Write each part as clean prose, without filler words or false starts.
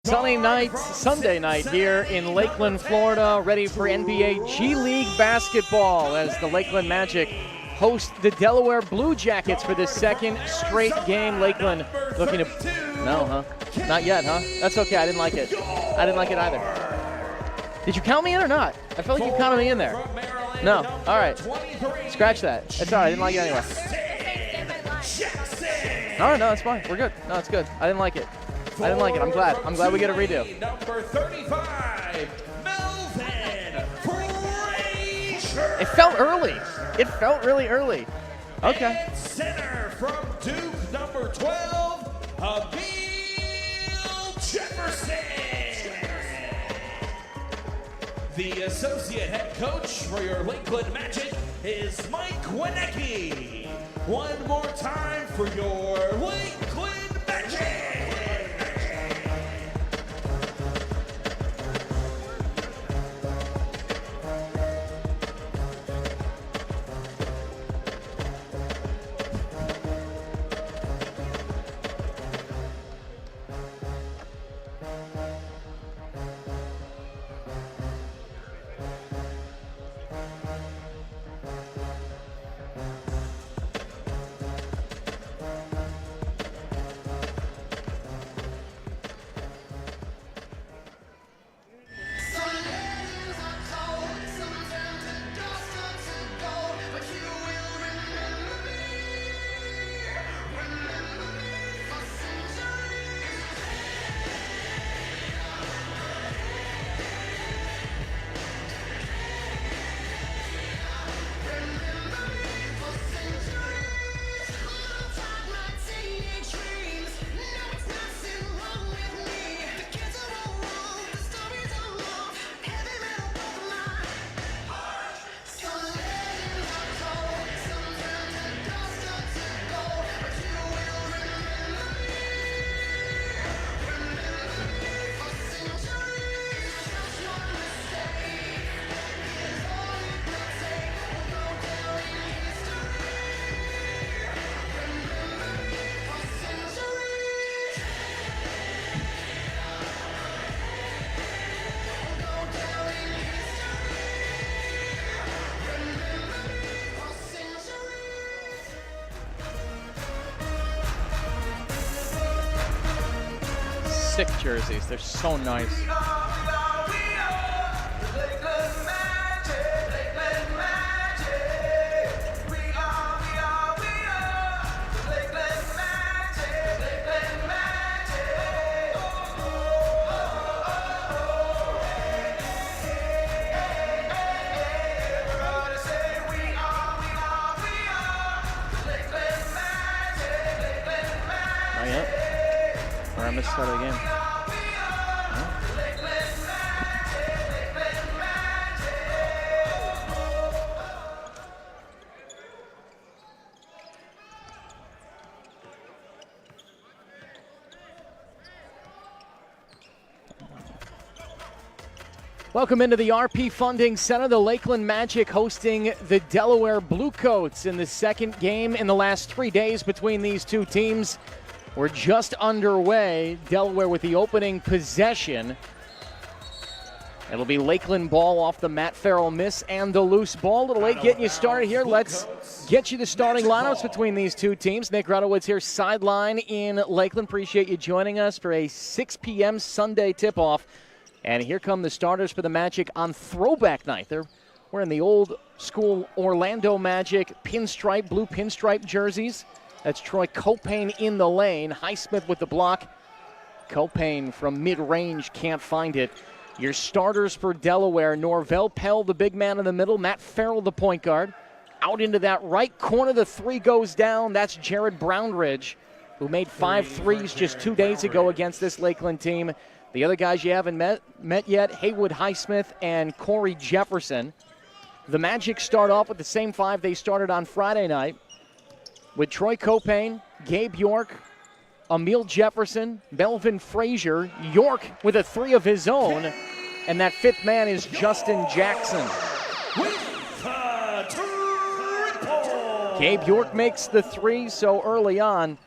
Sunny night, Sunday night here in Lakeland, Florida, ready for NBA G League basketball as the Lakeland Magic host the Delaware Blue Jackets for the second straight game. Lakeland looking to... No, huh? Not yet, huh? That's okay, I didn't like it. I didn't like it either. Did you count me in or not? I felt like you counted me in there. No, all right. Scratch that. It's all right, I didn't like it anyway. All right, no, it's fine. We're good. No, it's good. I didn't like it. I didn't like it. I'm glad. I'm glad we get a redo. Number 35, Melvin Frazier. It felt early. It felt really early. Okay. And center from Duke, number 12, Emil Jefferson. The associate head coach for your Lakeland Magic is Mike Wienecke. One more time for your Lakeland Magic. Sick jerseys. They're so nice. Not yet. Or I missed start of the game. Welcome into the RP Funding Center. The Lakeland Magic hosting the Delaware Bluecoats in the second game in the last 3 days between these two teams. We're just underway. Delaware with the opening possession. It'll be Lakeland ball off the Matt Farrell miss and the loose ball. A little late getting you started here. Let's get you the starting lineups between these two teams. Nick Rudowitz here, sideline in Lakeland. Appreciate you joining us for a 6 p.m. Sunday tip-off. And here come the starters for the Magic on throwback night. They're wearing the old school Orlando Magic pinstripe, blue pinstripe jerseys. That's Troy Copane in the lane. Highsmith with the block. Copane from mid-range can't find it. Your starters for Delaware, Norvel Pelle, the big man in the middle. Matt Farrell, the point guard. Out into that right corner, the three goes down. That's Jared Brownridge, who made 5 threes just 2 days ago against this Lakeland team. The other guys you haven't met yet, Haywood Highsmith and Corey Jefferson. The Magic start off with the same 5 they started on Friday night, with Troy Copane, Gabe York, Emil Jefferson, Melvin Frazier, York with a 3 of his own, and that 5th man is Justin Jackson. Gabe York makes the 3, so early on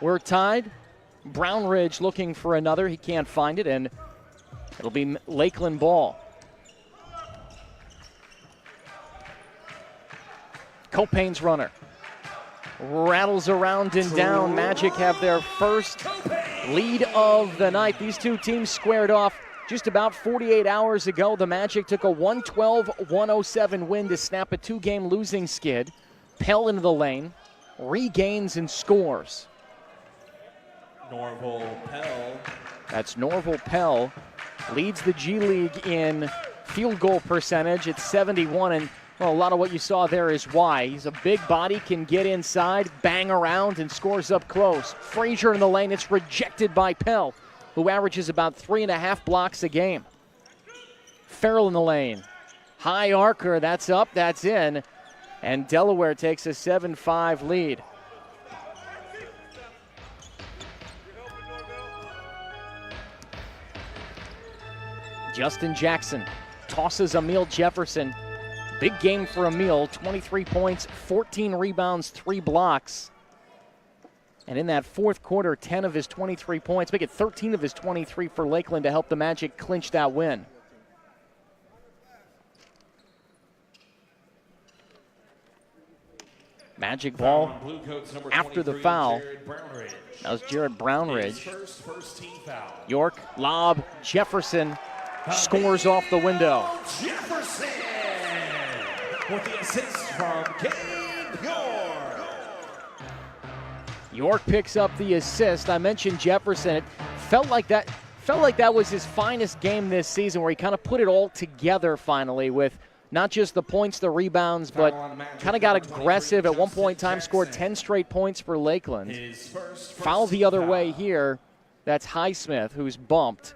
we're tied. Brownridge looking for another. He can't find it, and it'll be Lakeland ball. Copain's runner rattles around and down. Magic have their first lead of the night. These two teams squared off just about 48 hours ago. The Magic took a 112-107 win to snap a 2-game losing skid. Pelle into the lane, regains and scores. Norvel Pelle. That's Norvel Pelle. Leads the G League in field goal percentage at 71, and well, a lot of what you saw there is why. He's a big body, can get inside, bang around, and scores up close. Frazier in the lane. It's rejected by Pelle, who averages about 3.5 blocks a game. Farrell in the lane. High arcer. That's up. That's in. And Delaware takes a 7-5 lead. Justin Jackson tosses Emil Jefferson. Big game for Emil, 23 points, 14 rebounds, 3 blocks. And in that fourth quarter, 10 of his 23 points, make it 13 of his 23 for Lakeland to help the Magic clinch that win. Magic ball after the foul. That was Jared Brownridge. First team foul. York, lob, Jefferson scores off the window. Jefferson with the assist from Gabe York. York picks up the assist. I mentioned Jefferson. It felt like that was his finest game this season, where he kind of put it all together finally with not just the points, the rebounds, but kind of got aggressive. At one point in time, scored 10 straight points for Lakeland. Foul the other way here. That's Highsmith, who's bumped.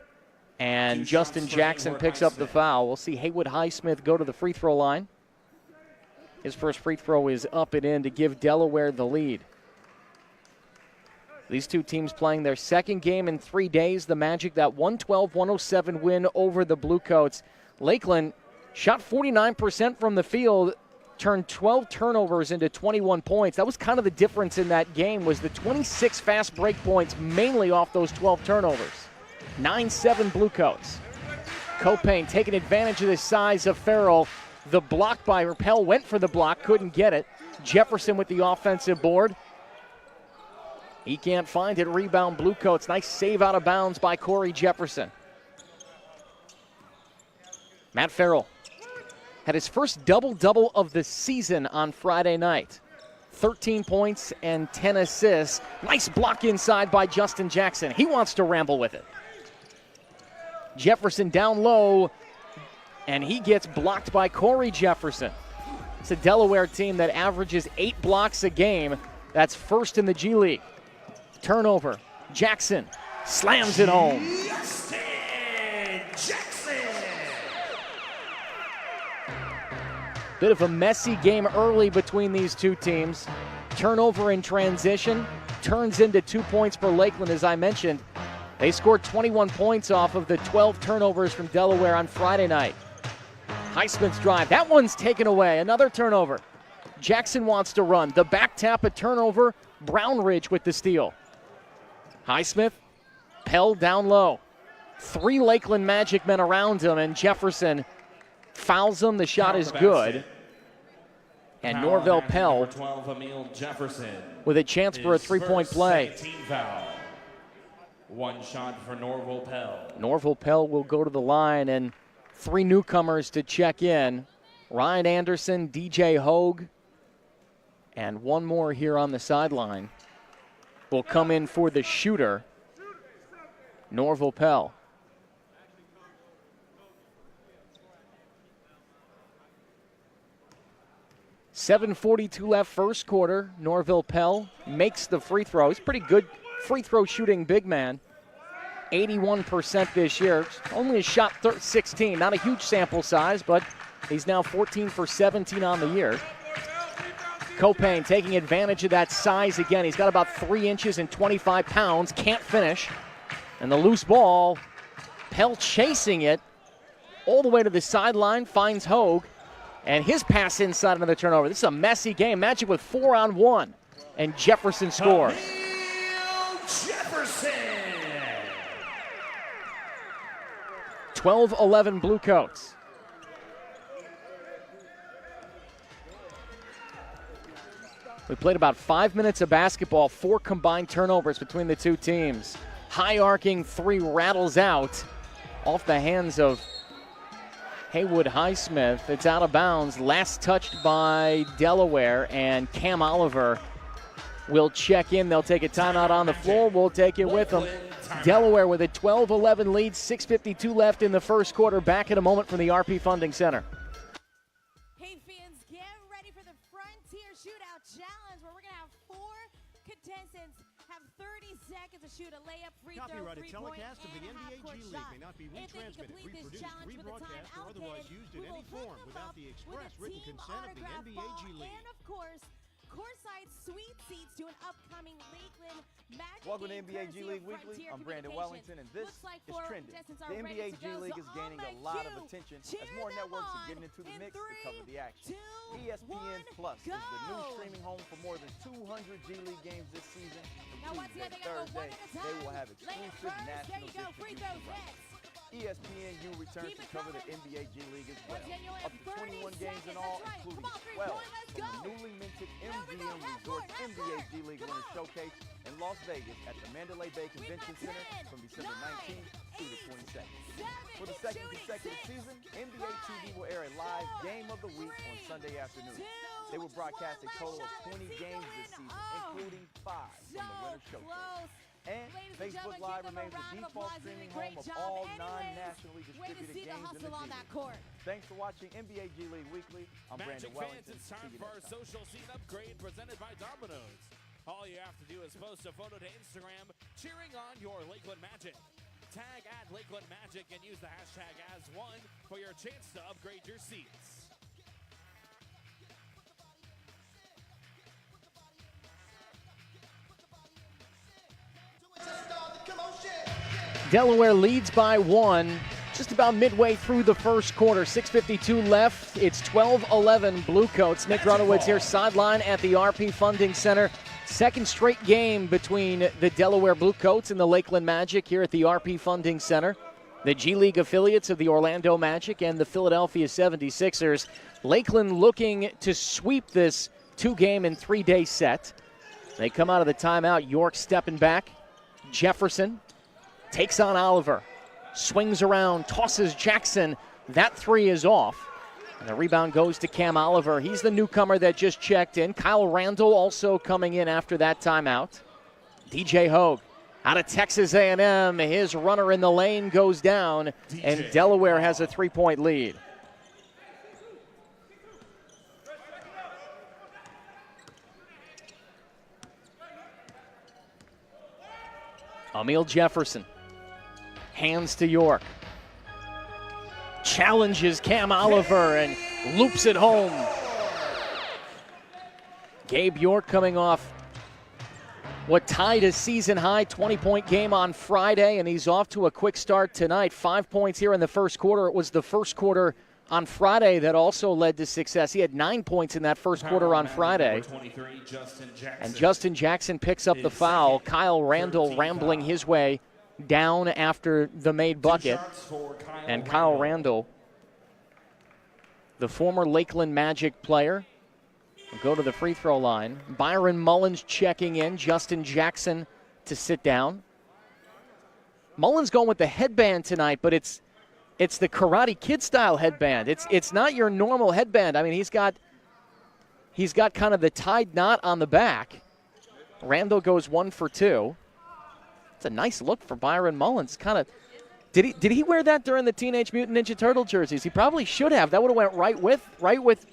And Justin Jackson picks up the foul. We'll see Haywood Highsmith go to the free throw line. His first free throw is up and in to give Delaware the lead. These two teams playing their second game in 3 days. The Magic, that 112-107 win over the Bluecoats. Lakeland shot 49% from the field, turned 12 turnovers into 21 points. That was kind of the difference in that game, was the 26 fast break points, mainly off those 12 turnovers. 9-7 Bluecoats. Copain taking advantage of the size of Farrell. The block by Pelle went for the block, couldn't get it. Jefferson with the offensive board. He can't find it. Rebound Bluecoats. Nice save out of bounds by Corey Jefferson. Matt Farrell had his first double-double of the season on Friday night. 13 points and 10 assists. Nice block inside by Justin Jackson. He wants to ramble with it. Jefferson down low, and he gets blocked by Corey Jefferson. It's a Delaware team that averages 8 blocks a game. That's first in the G League. Turnover. Jackson slams it home. Justin Jackson. Bit of a messy game early between these two teams. Turnover in transition turns into 2 points for Lakeland, as I mentioned. They scored 21 points off of the 12 turnovers from Delaware on Friday night. Highsmith's drive. That one's taken away. Another turnover. Jackson wants to run. The back tap, a turnover. Brownridge with the steal. Highsmith, Pelle down low. 3 Lakeland Magic men around him, and Jefferson fouls him. The shot is good. And Norvel Pelle 12, Emil Jefferson, with a chance for a 3-point play. Team foul. 1 shot for Norvel Pelle. Norvel Pelle will go to the line, and 3 newcomers to check in. Ryan Anderson, DJ Hogue, and 1 more here on the sideline will come in for the shooter, Norvel Pelle. .7:42 left first quarter. Norvel Pelle makes the free throw. He's pretty good free throw shooting big man. 81% this year. Only a shot 16. Not a huge sample size, but he's now 14 for 17 on the year. Copain taking advantage of that size again. He's got about 3 inches and 25 pounds. Can't finish. And the loose ball, Pelle chasing it all the way to the sideline, finds Hogue. And his pass inside another turnover. This is a messy game. Magic with 4-on-1. And Jefferson scores. Jefferson 12-11 Bluecoats. We played about 5 minutes of basketball, 4 combined turnovers between the two teams. High arcing three rattles out off the hands of Haywood Highsmith. It's out of bounds, last touched by Delaware, and Cam Oliver will check in. They'll take a timeout on the floor. We'll take it with them. Delaware with a 12-11 lead, 6:52 left in the first quarter. Back in a moment from the RP Funding Center. Hey fans, get ready for the Frontier Shootout Challenge, where we're going to have 4 contestants have 30 seconds to shoot a layup, free throw, Copyrighted three-point, telecast of the and a NBA half-court G League shot. may not be If they can retransmitted, complete this reproduced, challenge with a time rebroadcast, or otherwise allocated, used we in will any hook form them without up the with express a written team consent of the autograph NBA ball G League. and, of course, courtside suite seats to an upcoming Lakeland Magic Welcome to game NBA G courtesy League of Weekly. Frontier I'm Brandon Communications. Wellington, and this Looks like is 4 trending. contestants are The ready NBA to G go, League so is gaining on a my lot cue, of attention as cheer more them networks are on getting into the in mix to 3, cover the action. 2, ESPN 1, Plus is the new go. streaming home for more than 200 G League games this season. Now once again, they gotta go one at a time. They will have Layup exclusive first, there national you go, free distribution throws rights. next. ESPNU returns Keep to it cover the coming. NBA G League as well. Once again, you only Up have to 30 21 games in seconds, all, that's right. including Come on, 12 3-point, let's from the go. newly minted There we go, MGM half Resort court, half NBA court. G League Come Winners on. Showcase in Las Vegas at the Mandalay Bay Convention got Center 10, from December 9, 19th through the 22nd. 7, For the keep second shooting, consecutive 6, season, NBA TV will air a live 4, Game of the Week on 3, Sunday afternoon. 2, They will broadcast a 1, total of let's 20 see the games this win. season, Oh, including 5 from the so Winners Showcase. close. And Ladies and Facebook gentlemen, Live give them a remains the round of default applause. streaming Great home of job. all Anyways, non-nationally way to distributed see the games in the hustle on G that League. court. Thanks for watching NBA G League Weekly. I'm Magic Brandon fans, Wellington. it's time See you for our next time. social scene upgrade presented by Domino's. All you have to do is post a photo to Instagram cheering on your Lakeland Magic. Tag at Lakeland Magic and use the hashtag #as1 for your chance to upgrade your seats. Delaware leads by 1, just about midway through the first quarter. 6:52 left. It's 12-11 Bluecoats. Nick Runowitz here, sideline at the RP Funding Center. Second straight game between the Delaware Bluecoats and the Lakeland Magic here at the RP Funding Center. The G League affiliates of the Orlando Magic and the Philadelphia 76ers. Lakeland looking to sweep this 2-game and 3-day set. They come out of the timeout. York stepping back. Jefferson takes on Oliver. Swings around, tosses Jackson. That 3 is off. And the rebound goes to Cam Oliver. He's the newcomer that just checked in. Kyle Randall also coming in after that timeout. DJ Hogue out of Texas A&M. His runner in the lane goes down, and Delaware has a 3-point lead. Emil Jefferson. Hands to York. Challenges Cam Oliver and loops it home. Gabe York coming off what tied a season-high 20-point game on Friday, and he's off to a quick start tonight. 5 points here in the first quarter. It was the first quarter on Friday that also led to success. He had 9 points in that first quarter on Friday. And Justin Jackson picks up the foul. Kyle Randall rambling his way down after the made bucket. And Kyle Randall, the former Lakeland Magic player, will go to the free throw line. Byron Mullins checking in. Justin Jackson to sit down. Mullins going with the headband tonight, but it's the Karate Kid style headband. It's not your normal headband. I mean, he's got kind of the tied knot on the back. Randall goes 1 for 2. It's a nice look for Byron Mullins. Kind of did he wear that during the Teenage Mutant Ninja Turtle jerseys? He probably should have. That would have went right with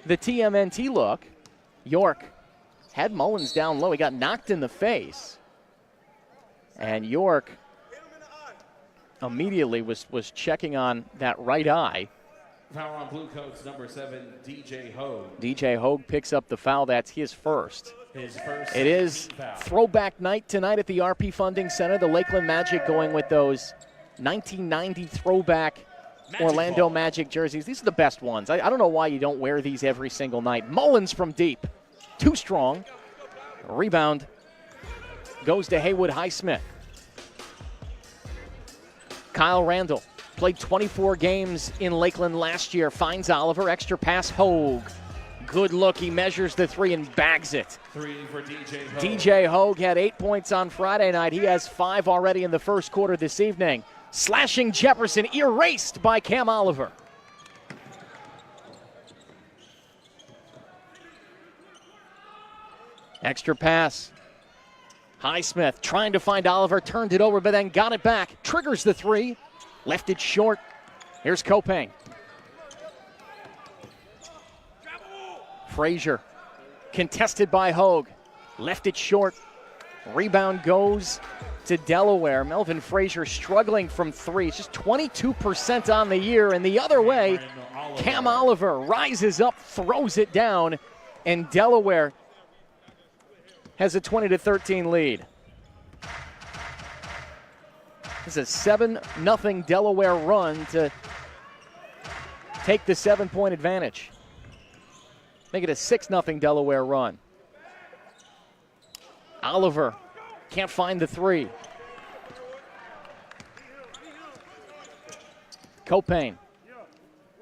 the TMNT look. York had Mullins down low. He got knocked in the face. And York immediately was checking on that right eye. Foul on Bluecoats, number 7, DJ Hogue. DJ Hogue picks up the foul. That's his first. His first. It is foul. throwback night tonight at the RP Funding Center. The Lakeland Magic going with those 1990 throwback Orlando Magic jerseys. These are the best ones. I don't know why you don't wear these every single night. Mullins from deep. Too strong. Rebound goes to Haywood Highsmith. Kyle Randall Played 24 games in Lakeland last year. Finds Oliver. Extra pass, Hogue. Good look. He measures the three and bags it. 3 for DJ Hogue. DJ Hogue had 8 points on Friday night. He has 5 already in the first quarter this evening. Slashing Jefferson, erased by Cam Oliver. Extra pass. Highsmith trying to find Oliver, turned it over, but then got it back. Triggers the three, left it short. Here's Copain. Frazier, contested by Hogue, left it short. Rebound goes to Delaware. Melvin Frazier struggling from three. It's just 22% on the year, and the other way, Cam Oliver rises up, throws it down, and Delaware has a 20-13 lead. It's a 7-0 Delaware run to take the 7-point advantage. Make it a 6-0 Delaware run. Oliver can't find the three. Copain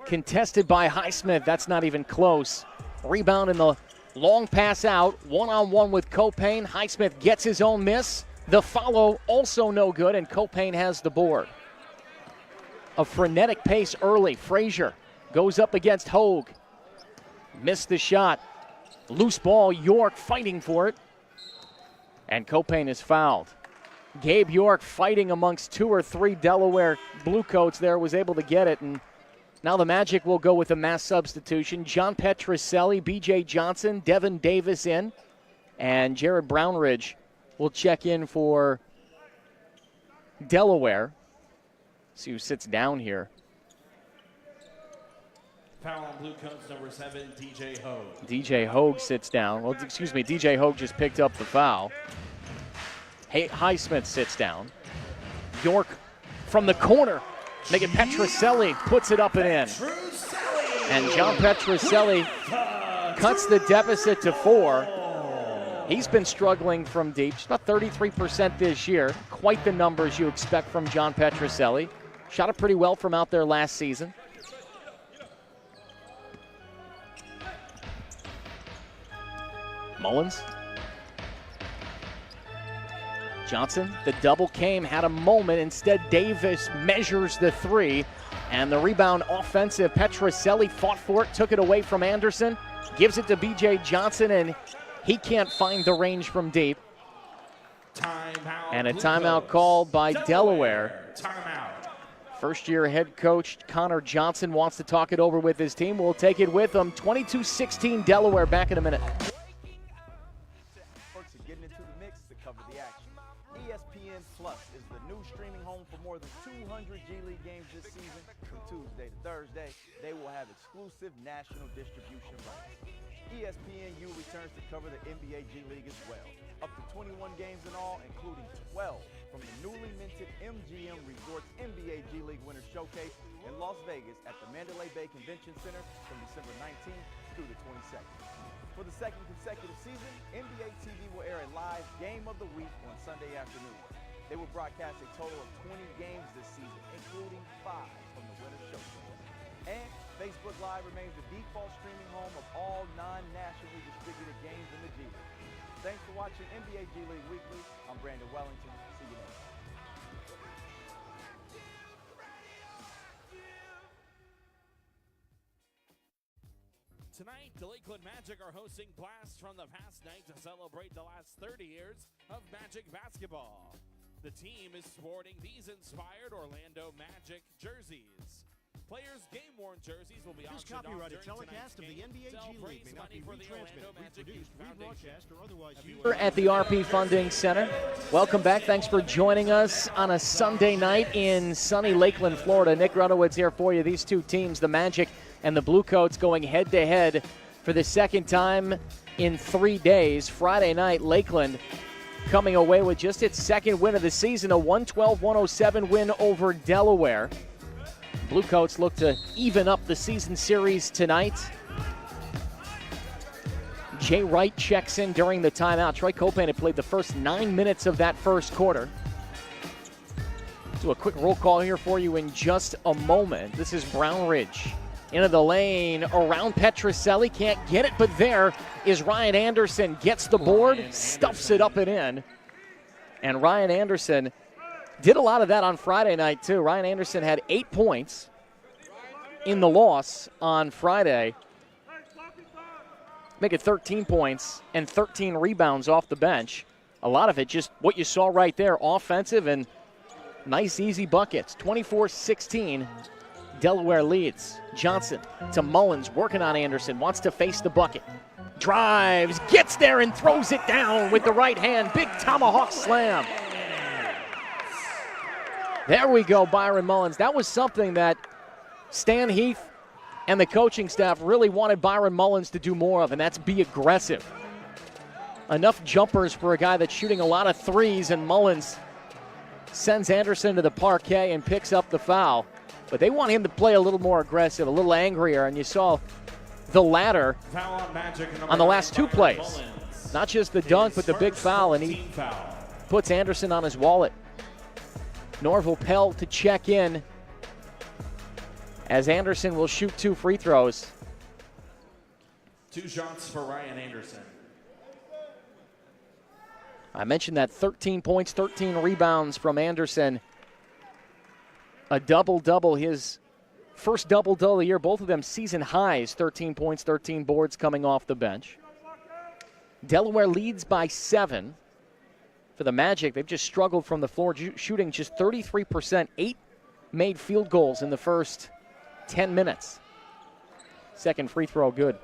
contested by Highsmith. That's not even close. Rebound in the long pass out, one-on-one with Copain. Highsmith gets his own miss. The follow also no good, and Copain has the board. A frenetic pace early. Frazier goes up against Hogue. Missed the shot. Loose ball, York fighting for it. And Copain is fouled. Gabe York fighting amongst 2 or 3 Delaware Bluecoats there, was able to get it, and now the Magic will go with a mass substitution. John Petroselli, B.J. Johnson, Devin Davis in, and Jared Brownridge will check in for Delaware. See who sits down here. Foul on Bluecoats, number 7, DJ Hogue. DJ Hogue sits down. Well, excuse me, DJ Hogue just picked up the foul. Highsmith sits down. York from the corner. Make it Petroselli, puts it up and in. And John Petroselli cuts the deficit to 4. He's been struggling from deep. Just about 33% this year. Quite the numbers you expect from John Petroselli. Shot it pretty well from out there last season. Mullins. Johnson, the double came, had a moment. Instead, Davis measures the three. And the rebound offensive. Petroselli fought for it, took it away from Anderson. Gives it to B.J. Johnson, and he can't find the range from deep. And a timeout called by Delaware. First-year head coach Connor Johnson wants to talk it over with his team. We'll take it with him. 22-16 Delaware. Back in a minute. Getting into the mix to cover the action. ESPN Plus is the new streaming home for more than 200 G League games this season. From Tuesday to Thursday, they will have exclusive national distribution rights. ESPNU returns to cover the NBA G League as well. Up to 21 games in all, including 12 from the newly minted MGM Resorts NBA G League Winners Showcase in Las Vegas at the Mandalay Bay Convention Center from December 19th through the 22nd. For the second consecutive season, NBA TV will air a live Game of the Week on Sunday afternoon. They will broadcast a total of 20 games this season, including 5 from the Winners Showcase. And Facebook Live remains the default streaming home of all non-nationally distributed games in the G League. Thanks for watching NBA G League Weekly. I'm Brandon Wellington. See you next time. Tonight, the Lakeland Magic are hosting Blast from the Past night to celebrate the last 30 years of Magic basketball. The team is sporting these inspired Orlando Magic jerseys. Players' game-worn jerseys will be This auctioned off copyrighted during telecast of the game. NBA They'll G League raise may not money be for the retransmitted, Orlando Magic reproduced, Youth rebroadcast, or otherwise used. We're at the RP Funding Center. Welcome back. Thanks for joining us on a Sunday night in sunny Lakeland, Florida. Nick Runowitz here for you. These two teams, the Magic and the Bluecoats, going head-to-head for the second time in 3 days. Friday night, Lakeland coming away with just its second win of the season, a 112-107 win over Delaware. Bluecoats look to even up the season series tonight. Jay Wright checks in during the timeout. Troy Copain had played the first 9 minutes of that first quarter. Do a quick roll call here for you in just a moment. This is Brownridge into the lane, around Petroselli, can't get it, but there is Ryan Anderson, gets the board, stuffs it up and in. And Ryan Anderson did a lot of that on Friday night too. Ryan Anderson had 8 points in the loss on Friday. Make it 13 points and 13 rebounds off the bench. A lot of it just what you saw right there, offensive and nice, easy buckets. 24-16, Delaware leads. Johnson to Mullins, working on Anderson, wants to face the bucket. Drives, gets there and throws it down with the right hand. Big tomahawk slam. There we go, Byron Mullins. That was something that Stan Heath and the coaching staff really wanted Byron Mullins to do more of, and that's be aggressive. Enough jumpers for a guy that's shooting a lot of threes, and Mullins sends Anderson to the parquet and picks up the foul. But they want him to play a little more aggressive, a little angrier, and you saw the latter on the last 2 plays. Not just the dunk, but the big foul, and he puts Anderson on his wallet. Norvel Pelle to check in as Anderson will shoot 2 free throws. 2 shots for Ryan Anderson. I mentioned that 13 points, 13 rebounds from Anderson. A double-double, his first double-double of the year. Both of them season highs, 13 points, 13 boards coming off the bench. Delaware leads by 7. For the Magic, they've just struggled from the floor, shooting just 33%, 8 made field goals in the first 10 minutes. Second free throw good.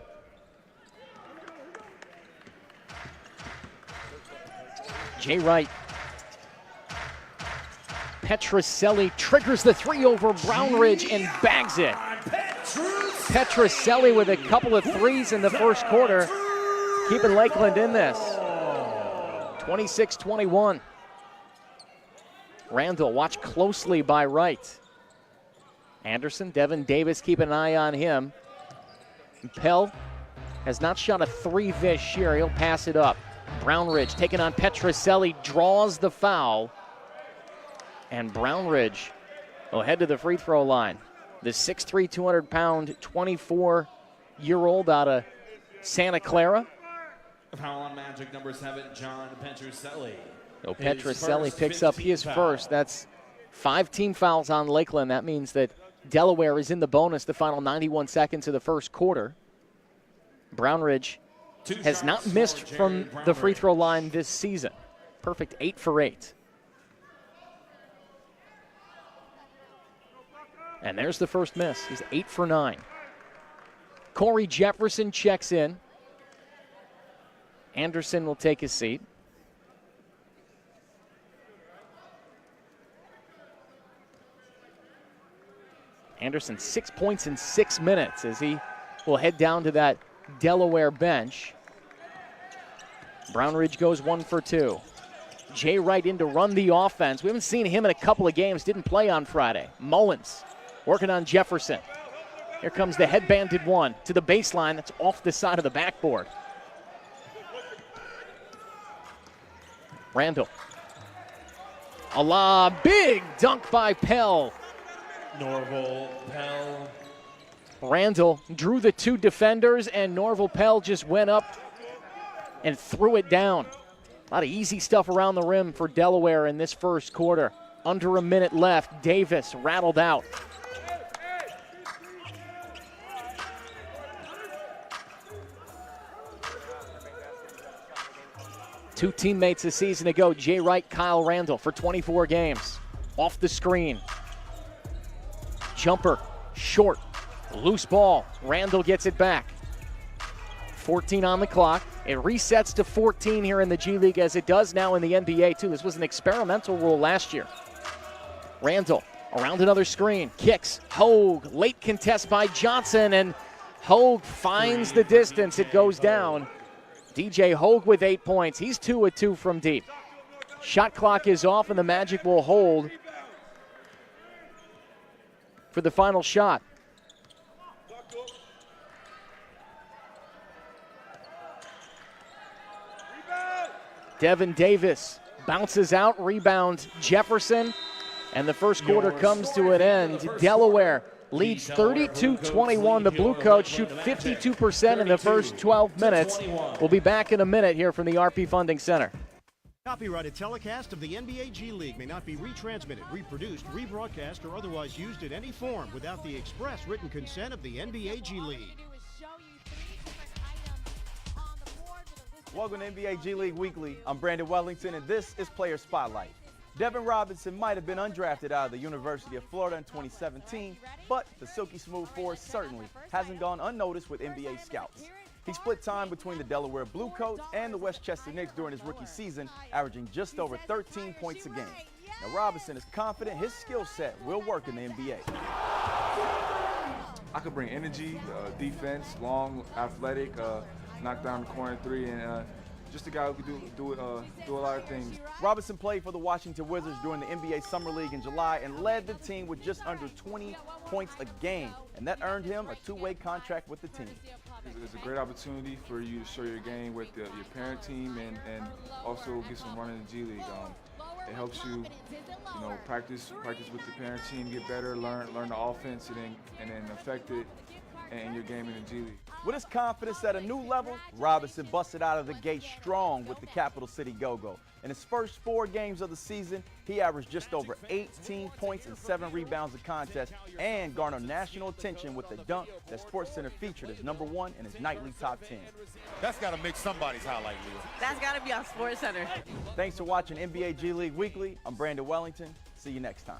Jay Wright. Petroselli triggers the 3 over Brownridge and bags it. Petroselli with a couple of threes in the first quarter, keeping Lakeland in this. 26-21. Randall watched closely by Wright. Anderson, Devin Davis, keep an eye on him. Pelle has not shot a 3 this year. He'll pass it up. Brownridge taking on Petroselli, draws the foul. And Brownridge will head to the free throw line. The 6'3", 200-pound, 24-year-old out of Santa Clara. Foul on Magic, number 7, John Petroselli. So Petroselli picks up his first. That's 5 team fouls on Lakeland. That means that Delaware is in the bonus the final 91 seconds of the first quarter. Brownridge has not missed from the free throw line this season. Perfect 8 for 8. And there's the first miss. He's 8 for 9. Corey Jefferson checks in. Anderson will take his seat. Anderson 6 points in 6 minutes as he will head down to that Delaware bench. Brownridge goes 1 for 2. Jay Wright in to run the offense. We haven't seen him in a couple of games. Didn't play on Friday. Mullins working on Jefferson. Here comes the headbanded one to the baseline. That's off the side of the backboard. Randall. A lob. Big dunk by Pelle. Norvel Pelle. Randall drew the 2 defenders, and Norvel Pelle just went up and threw it down. A lot of easy stuff around the rim for Delaware in this first quarter. Under a minute left. Davis rattled out. Two teammates a season ago, Jay Wright, Kyle Randall, for 24 games. Off the screen. Jumper, short, loose ball. Randall gets it back. 14 on the clock. It resets to 14 here in the G League, as it does now in the NBA too. This was an experimental rule last year. Randall around another screen, kicks. Hogue, late contest by Johnson, and Hogue finds the distance. It goes down. DJ Hogue with 8 points. He's 2 of 2 from deep. Shot clock is off, and the Magic will hold for the final shot. Devin Davis bounces out, rebound Jefferson, And the first quarter comes to an end. Delaware leads 32-21. The Bluecoats shoot 52% in the first 12 minutes. We'll be back in a minute here from the RP Funding Center. Copyrighted telecast of the NBA G League may not be retransmitted, reproduced, rebroadcast, or otherwise used in any form without the express written consent of the NBA G League. Welcome to NBA G League Weekly. I'm Brandon Wellington, and this is Player Spotlight. Devin Robinson might have been undrafted out of the University of Florida in 2017, but the silky smooth force certainly hasn't gone unnoticed with NBA scouts. He split time between the Delaware Bluecoats and the Westchester Knicks during his rookie season, averaging just over 13 points a game. Now, Robinson is confident his skill set will work in the NBA. I could bring energy, defense, long, athletic, knock down the corner three, and just a guy who could do a lot of things. Robinson played for the Washington Wizards during the NBA Summer League in July and led the team with just under 20 points a game, and that earned him a two-way contract with the team. It's a great opportunity for you to show your game with your parent team and also get some run in the G League. It helps you, practice with the parent team, get better, learn the offense, and then affect it in your game in the G League. With his confidence at a new level, Robinson busted out of the gate strong with the Capital City Go-Go. In his first 4 games of the season, he averaged just over 18 points and 7 rebounds a contest and garnered national attention with the dunk that SportsCenter featured as #1 in his nightly top 10. That's got to make somebody's highlight reel. That's got to be on SportsCenter. Thanks for watching NBA G League Weekly. I'm Brandon Wellington. See you next time.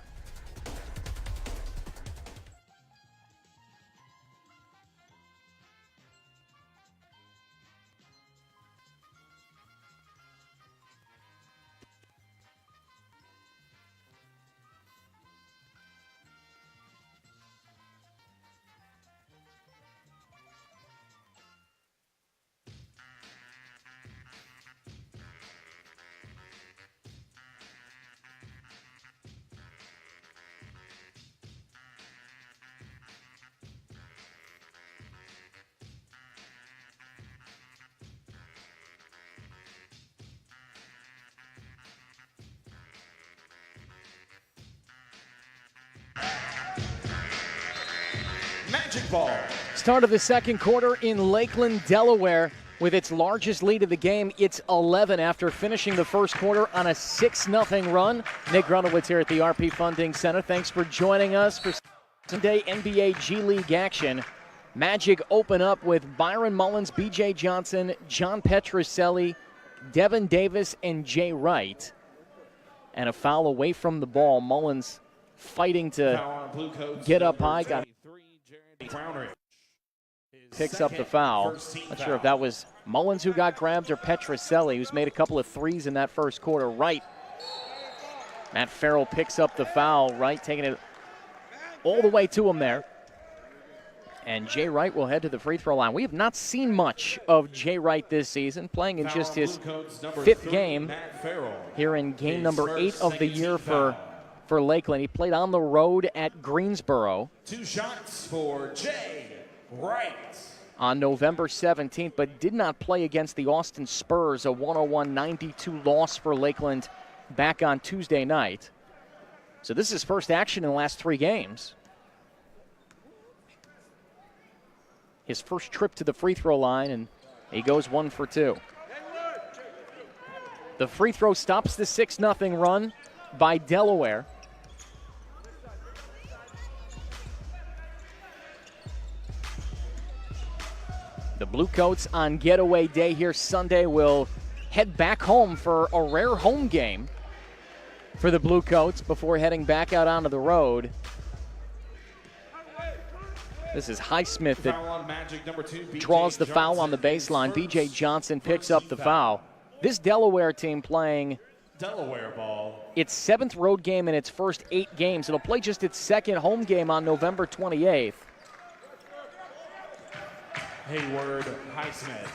Magic ball. Start of the second quarter in Lakeland, Delaware, with its largest lead of the game. It's 11 after finishing the first quarter on a 6-0 run. Nick Grunowitz here at the RP Funding Center. Thanks for joining us for Sunday NBA G League action. Magic open up with Byron Mullins, B.J. Johnson, John Petroselli, Devin Davis, and Jay Wright. And a foul away from the ball. Mullins fighting to get up high. Picks up the foul. Not sure if that was Mullins who got grabbed or Petroselli, who's made a couple of threes in that first quarter. Wright. Matt Farrell picks up the foul. Wright taking it all the way to him there. And Jay Wright will head to the free throw line. We have not seen much of Jay Wright this season, playing in just his 5th game here in game number 8 of the year for Lakeland. He played on the road at Greensboro. 2 shots for Jay Wright. On November 17th, but did not play against the Austin Spurs, a 101-92 loss for Lakeland back on Tuesday night. So this is his first action in the last 3 games. His first trip to the free throw line, and he goes 1 for 2. The free throw stops the 6-0 run by Delaware. The Bluecoats on getaway day here Sunday will head back home for a rare home game for the Bluecoats before heading back out onto the road. This is Highsmith that draws the foul on the baseline. B.J. Johnson picks up the foul. This Delaware team playing Delaware ball. its 7th road game in its first 8 games. It'll play just its 2nd home game on November 28th. Hayward Highsmith.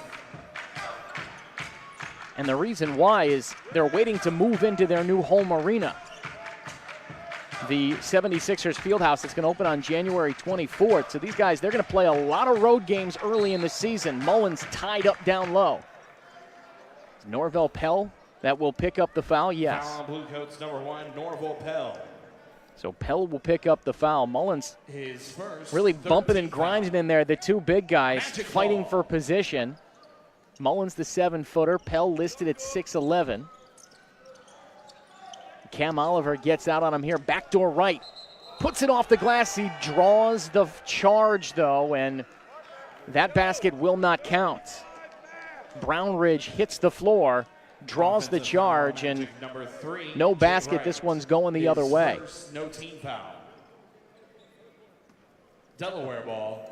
And the reason why is they're waiting to move into their new home arena. The 76ers Fieldhouse that's going to open on January 24th. So these guys, they're going to play a lot of road games early in the season. Mullins tied up down low. Norvel Pelle that will pick up the foul, yes. Foul on Bluecoats #1, Norvel Pelle. So Pelle will pick up the foul. Mullins His first really bumping and 13th grinding foul. in there, the two big guys Magic fighting ball. for position. Mullins the 7-footer, Pelle listed at 6'11". Cam Oliver gets out on him here, backdoor right. Puts it off the glass, he draws the charge though, and that basket will not count. Brownridge hits the floor, draws the charge, and Number 3, no Jay basket. Wright. This one's going the His other way. First, no team foul. Delaware ball.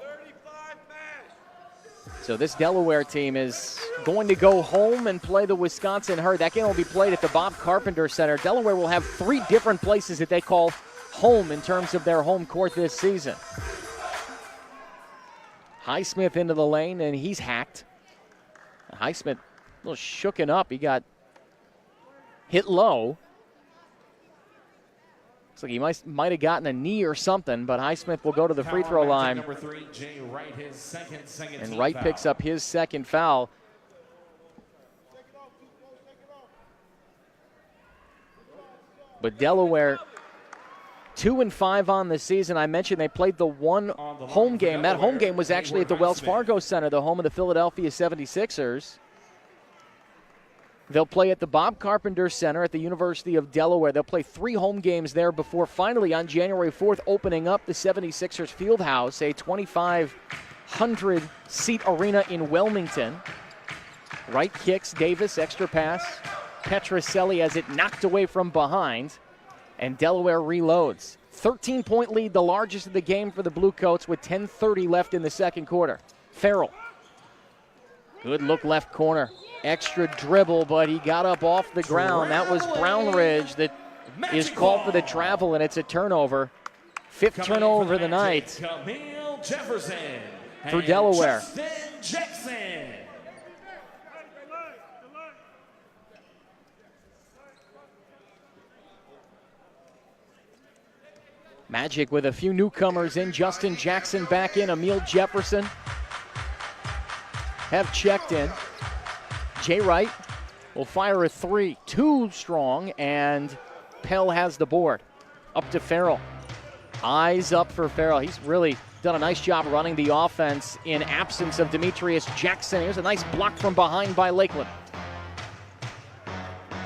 So this Delaware team is going to go home and play the Wisconsin Herd. That game will be played at the Bob Carpenter Center. Delaware will have 3 different places that they call home in terms of their home court this season. Highsmith into the lane, and he's hacked. Highsmith a little shooken up. He got hit low. Looks like he might have gotten a knee or something, but Highsmith will go to the free throw line. Number 3, Jay Wright, his second And team Wright foul. picks up his second foul. But Delaware 2-5 on the season. I mentioned they played the one home game. That home game was actually at the Wells Fargo Center, the home of the Philadelphia 76ers. They'll play at the Bob Carpenter Center at the University of Delaware. They'll play 3 home games there before finally on January 4th opening up the 76ers Fieldhouse, a 2,500-seat arena in Wilmington. Wright kicks, Davis, extra pass. Petroselli has it knocked away from behind, and Delaware reloads. 13-point lead, the largest of the game for the Bluecoats with 10:30 left in the second quarter. Farrell. Good look left corner. Extra dribble, but he got up off the ground. That was Brownridge that is called for the travel, and it's a turnover. 5th turnover of the night Camille Jefferson for and Delaware. Justin Jackson. Magic with a few newcomers in. Justin Jackson back in. Emil Jefferson have checked in. Jay Wright will fire a 3. Too strong, and Pelle has the board. Up to Farrell. Eyes up for Farrell. He's really done a nice job running the offense in absence of Demetrius Jackson. Here's a nice block from behind by Lakeland.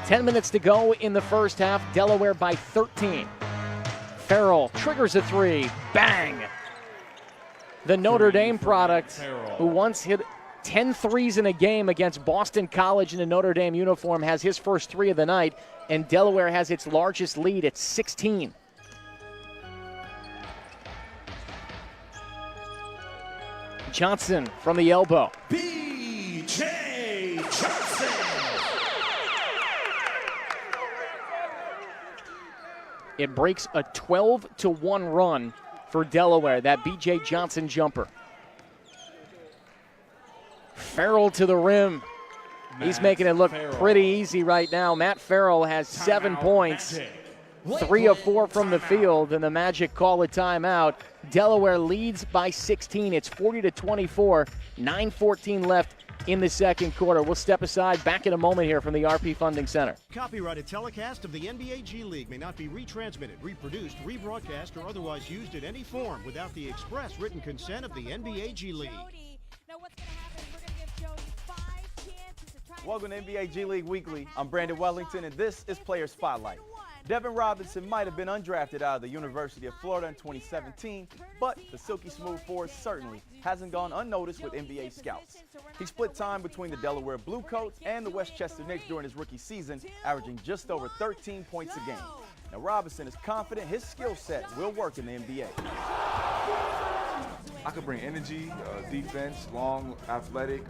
10 minutes to go in the first half. Delaware by 13. Farrell triggers a 3. Bang! The Notre Dame product, who once hit 10 threes in a game against Boston College in a Notre Dame uniform, has his first 3 of the night, and Delaware has its largest lead at 16. Johnson from the elbow. B.J. Johnson. It breaks a 12-1 run for Delaware, that B.J. Johnson jumper. Farrell to the rim. He's making it look pretty easy right now. Matt Farrell has 7 points, 3 of 4 from the field, and the Magic call a timeout. Delaware leads by 16. It's 40-24, 9:14 left in the second quarter. We'll step aside, back in a moment here from the RP Funding Center. Copyrighted telecast of the NBA G League may not be retransmitted, reproduced, rebroadcast, or otherwise used in any form without the express written consent of the NBA G League. Now what's going to happen is we're going to give Jody 5 chances to try. Welcome to NBA G League Weekly. I'm Brandon Wellington, and this is Player Spotlight. Devin Robinson might have been undrafted out of the University of Florida in 2017, but the silky smooth forward certainly hasn't gone unnoticed with NBA scouts. He split time between the Delaware Bluecoats and the Westchester Knicks during his rookie season, averaging just over 13 points a game. Now Robinson is confident his skill set will work in the NBA. I could bring energy, defense, long, athletic,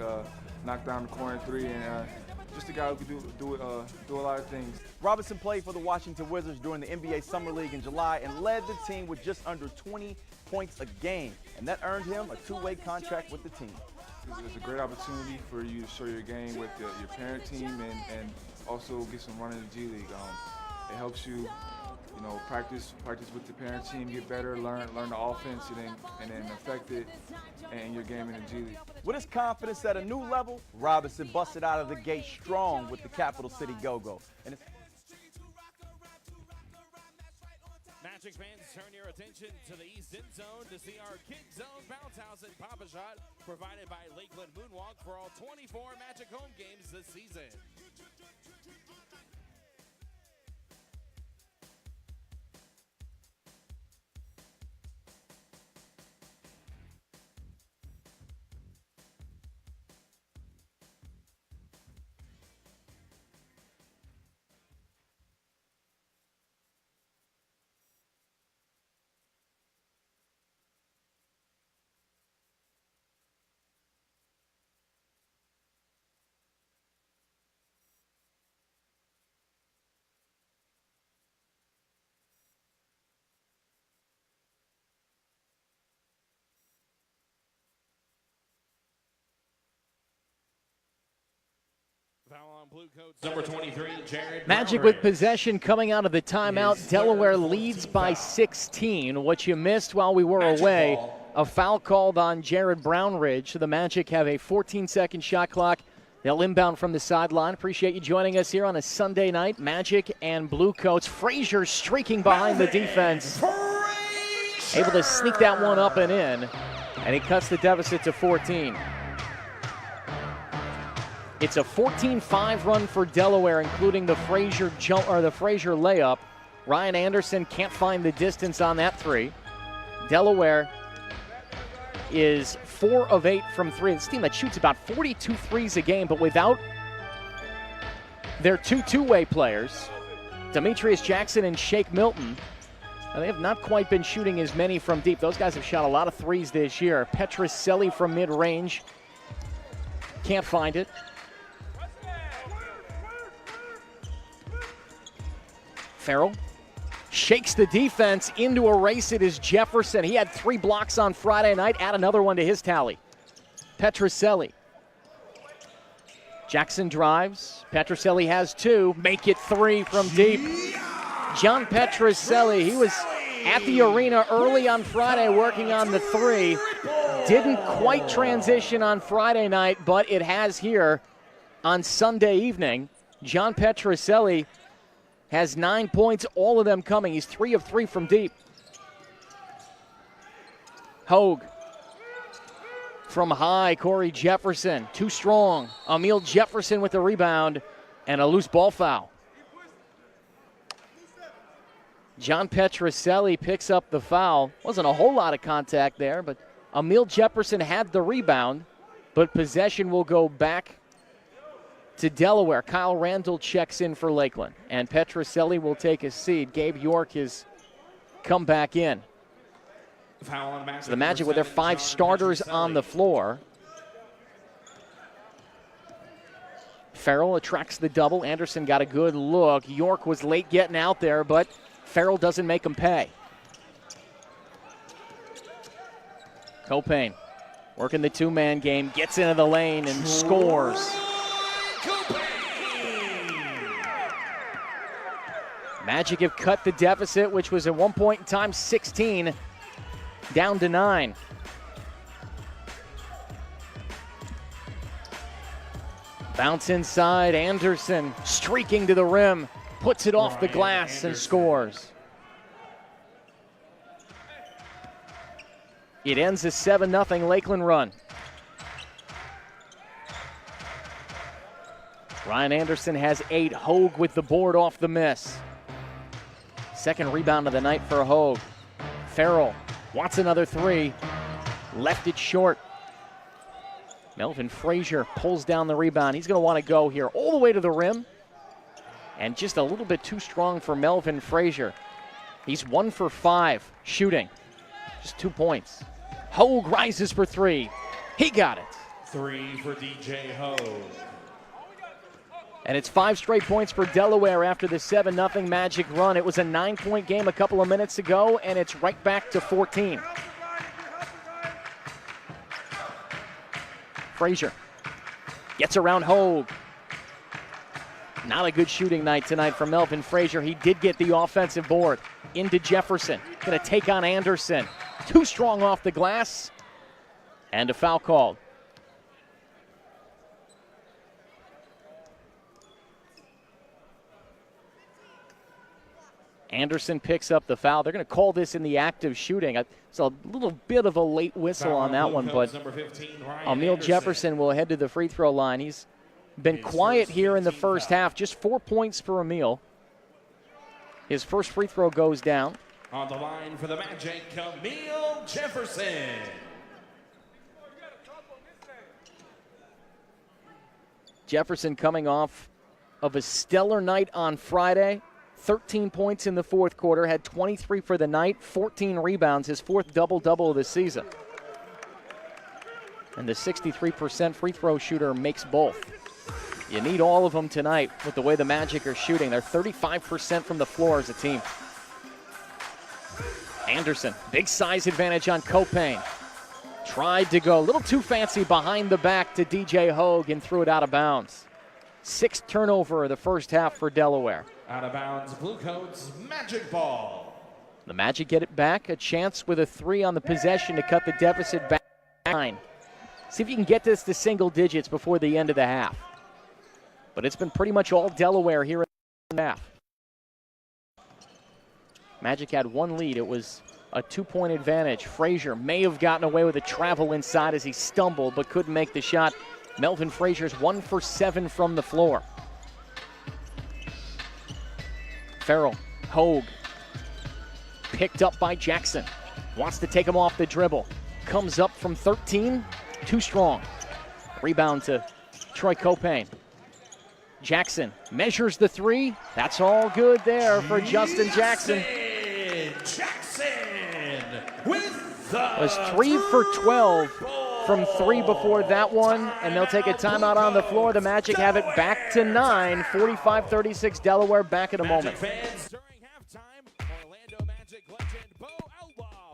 knock down the corner 3, and just a guy who could do a lot of things. Robinson played for the Washington Wizards during the NBA Summer League in July and led the team with just under 20 points a game, and that earned him a 2-way contract with the team. It's a great opportunity for you to show your game with your parent team and also get some run in the G League. It helps you, practice with the parent team, get better, learn the offense, and then affect it in your game in the G League. With his confidence at a new level, Robinson busted out of the gate strong with the Capital City Go-Go. And Magic fans, turn your attention to the East End Zone to see our Kids Zone Bounce House and Papa Shot provided by Lakeland Moonwalk for all 24 Magic home games this season. Foul on Blue Coats, number 23, Jared Magic Brownridge. with possession coming out of the timeout. His Delaware third leads 14 by foul. 16. What you missed while we were Magic away, ball. a foul called on Jared Brownridge. So the Magic have a 14-second shot clock. They'll inbound from the sideline. Appreciate you joining us here on a Sunday night. Magic and Blue Coats. Frazier streaking behind the defense. Able to sneak that one up and in. And he cuts the deficit to 14. It's a 14-5 run for Delaware, including the Frazier jump or the Frazier layup. Ryan Anderson can't find the distance on that three. Delaware is 4 of 8 from three. This team that shoots about 42 threes a game, but without their two-way players, Demetrius Jackson and Shake Milton, they have not quite been shooting as many from deep. Those guys have shot a lot of threes this year. Petroselli from mid-range, can't find it. Farrell shakes the defense into a race. It is Jefferson. He had 3 blocks on Friday night. Add another one to his tally. Petroselli. Jackson drives. Petroselli has 2. Make it 3 from deep. John Petroselli, he was at the arena early on Friday working on the 3. Didn't quite transition on Friday night, but it has here on Sunday evening. John Petroselli has 9 points, all of them coming. He's 3 of 3 from deep. Hogue from high, Corey Jefferson, too strong. Emil Jefferson with the rebound and a loose ball foul. John Petroselli picks up the foul. Wasn't a whole lot of contact there, but Emil Jefferson had the rebound, but possession will go back to Delaware. Kyle Randall checks in for Lakeland, and Petroselli will take a seat. Gabe York has come back in. Foul on Magic. So the Magic with their 5 starters on the floor. Farrell attracts the double. Anderson got a good look. York was late getting out there, but Farrell doesn't make him pay. Copain working the 2-man game, gets into the lane and scores. Magic have cut the deficit, which was at one point in time 16, down to 9. Bounce inside, Anderson streaking to the rim, puts it off the glass and scores. It ends a 7-0 Lakeland run. Ryan Anderson has 8. Hogue with the board off the miss. Second rebound of the night for Hogue. Farrell wants another 3. Left it short. Melvin Frazier pulls down the rebound. He's going to want to go here all the way to the rim. And just a little bit too strong for Melvin Frazier. He's 1 for 5 shooting. Just 2 points. Hogue rises for 3. He got it. 3 for DJ Hogue. And it's 5 straight points for Delaware after the 7-0 Magic run. It was a 9-point game a couple of minutes ago, and it's right back to 14. Frazier gets around Hogue. Not a good shooting night tonight for Melvin Frazier. He did get the offensive board into Jefferson. Going to take on Anderson. Too strong off the glass. And a foul called. Anderson picks up the foul. They're going to call this in the act of shooting. It's a little bit of a late whistle on that one, but Emil Jefferson will head to the free throw line. He's been quiet here in the first half. Just 4 points for Emil. His first free throw goes down. On the line for the Magic, Emil Jefferson. Jefferson coming off of a stellar night on Friday. 13 points in the fourth quarter, had 23 for the night, 14 rebounds, his fourth double-double of the season. And the 63% free throw shooter makes both. You need all of them tonight with the way the Magic are shooting. They're 35% from the floor as a team. Anderson, big size advantage on Copain. Tried to go a little too fancy behind the back to DJ Hogue and threw it out of bounds. 6th turnover of the first half for Delaware. Out of bounds, Blue Coats, Magic ball. The Magic get it back, a chance with a 3 on the possession to cut the deficit back to 9. See if you can get this to single digits before the end of the half. But it's been pretty much all Delaware here in the half. Magic had one lead. It was a 2-point advantage. Frazier may have gotten away with a travel inside as he stumbled but couldn't make the shot. Melvin Frazier's 1 for 7 from the floor. Farrell, Hogue, picked up by Jackson. Wants to take him off the dribble. Comes up from 13, too strong. Rebound to Troy Copain. Jackson measures the 3. That's all good there for Justin Jackson. Jackson with the Was 3 for 12 from 3 before that one, and they'll take a timeout on the floor. The Magic have it back to 9, 45-36 Delaware. Back in a moment.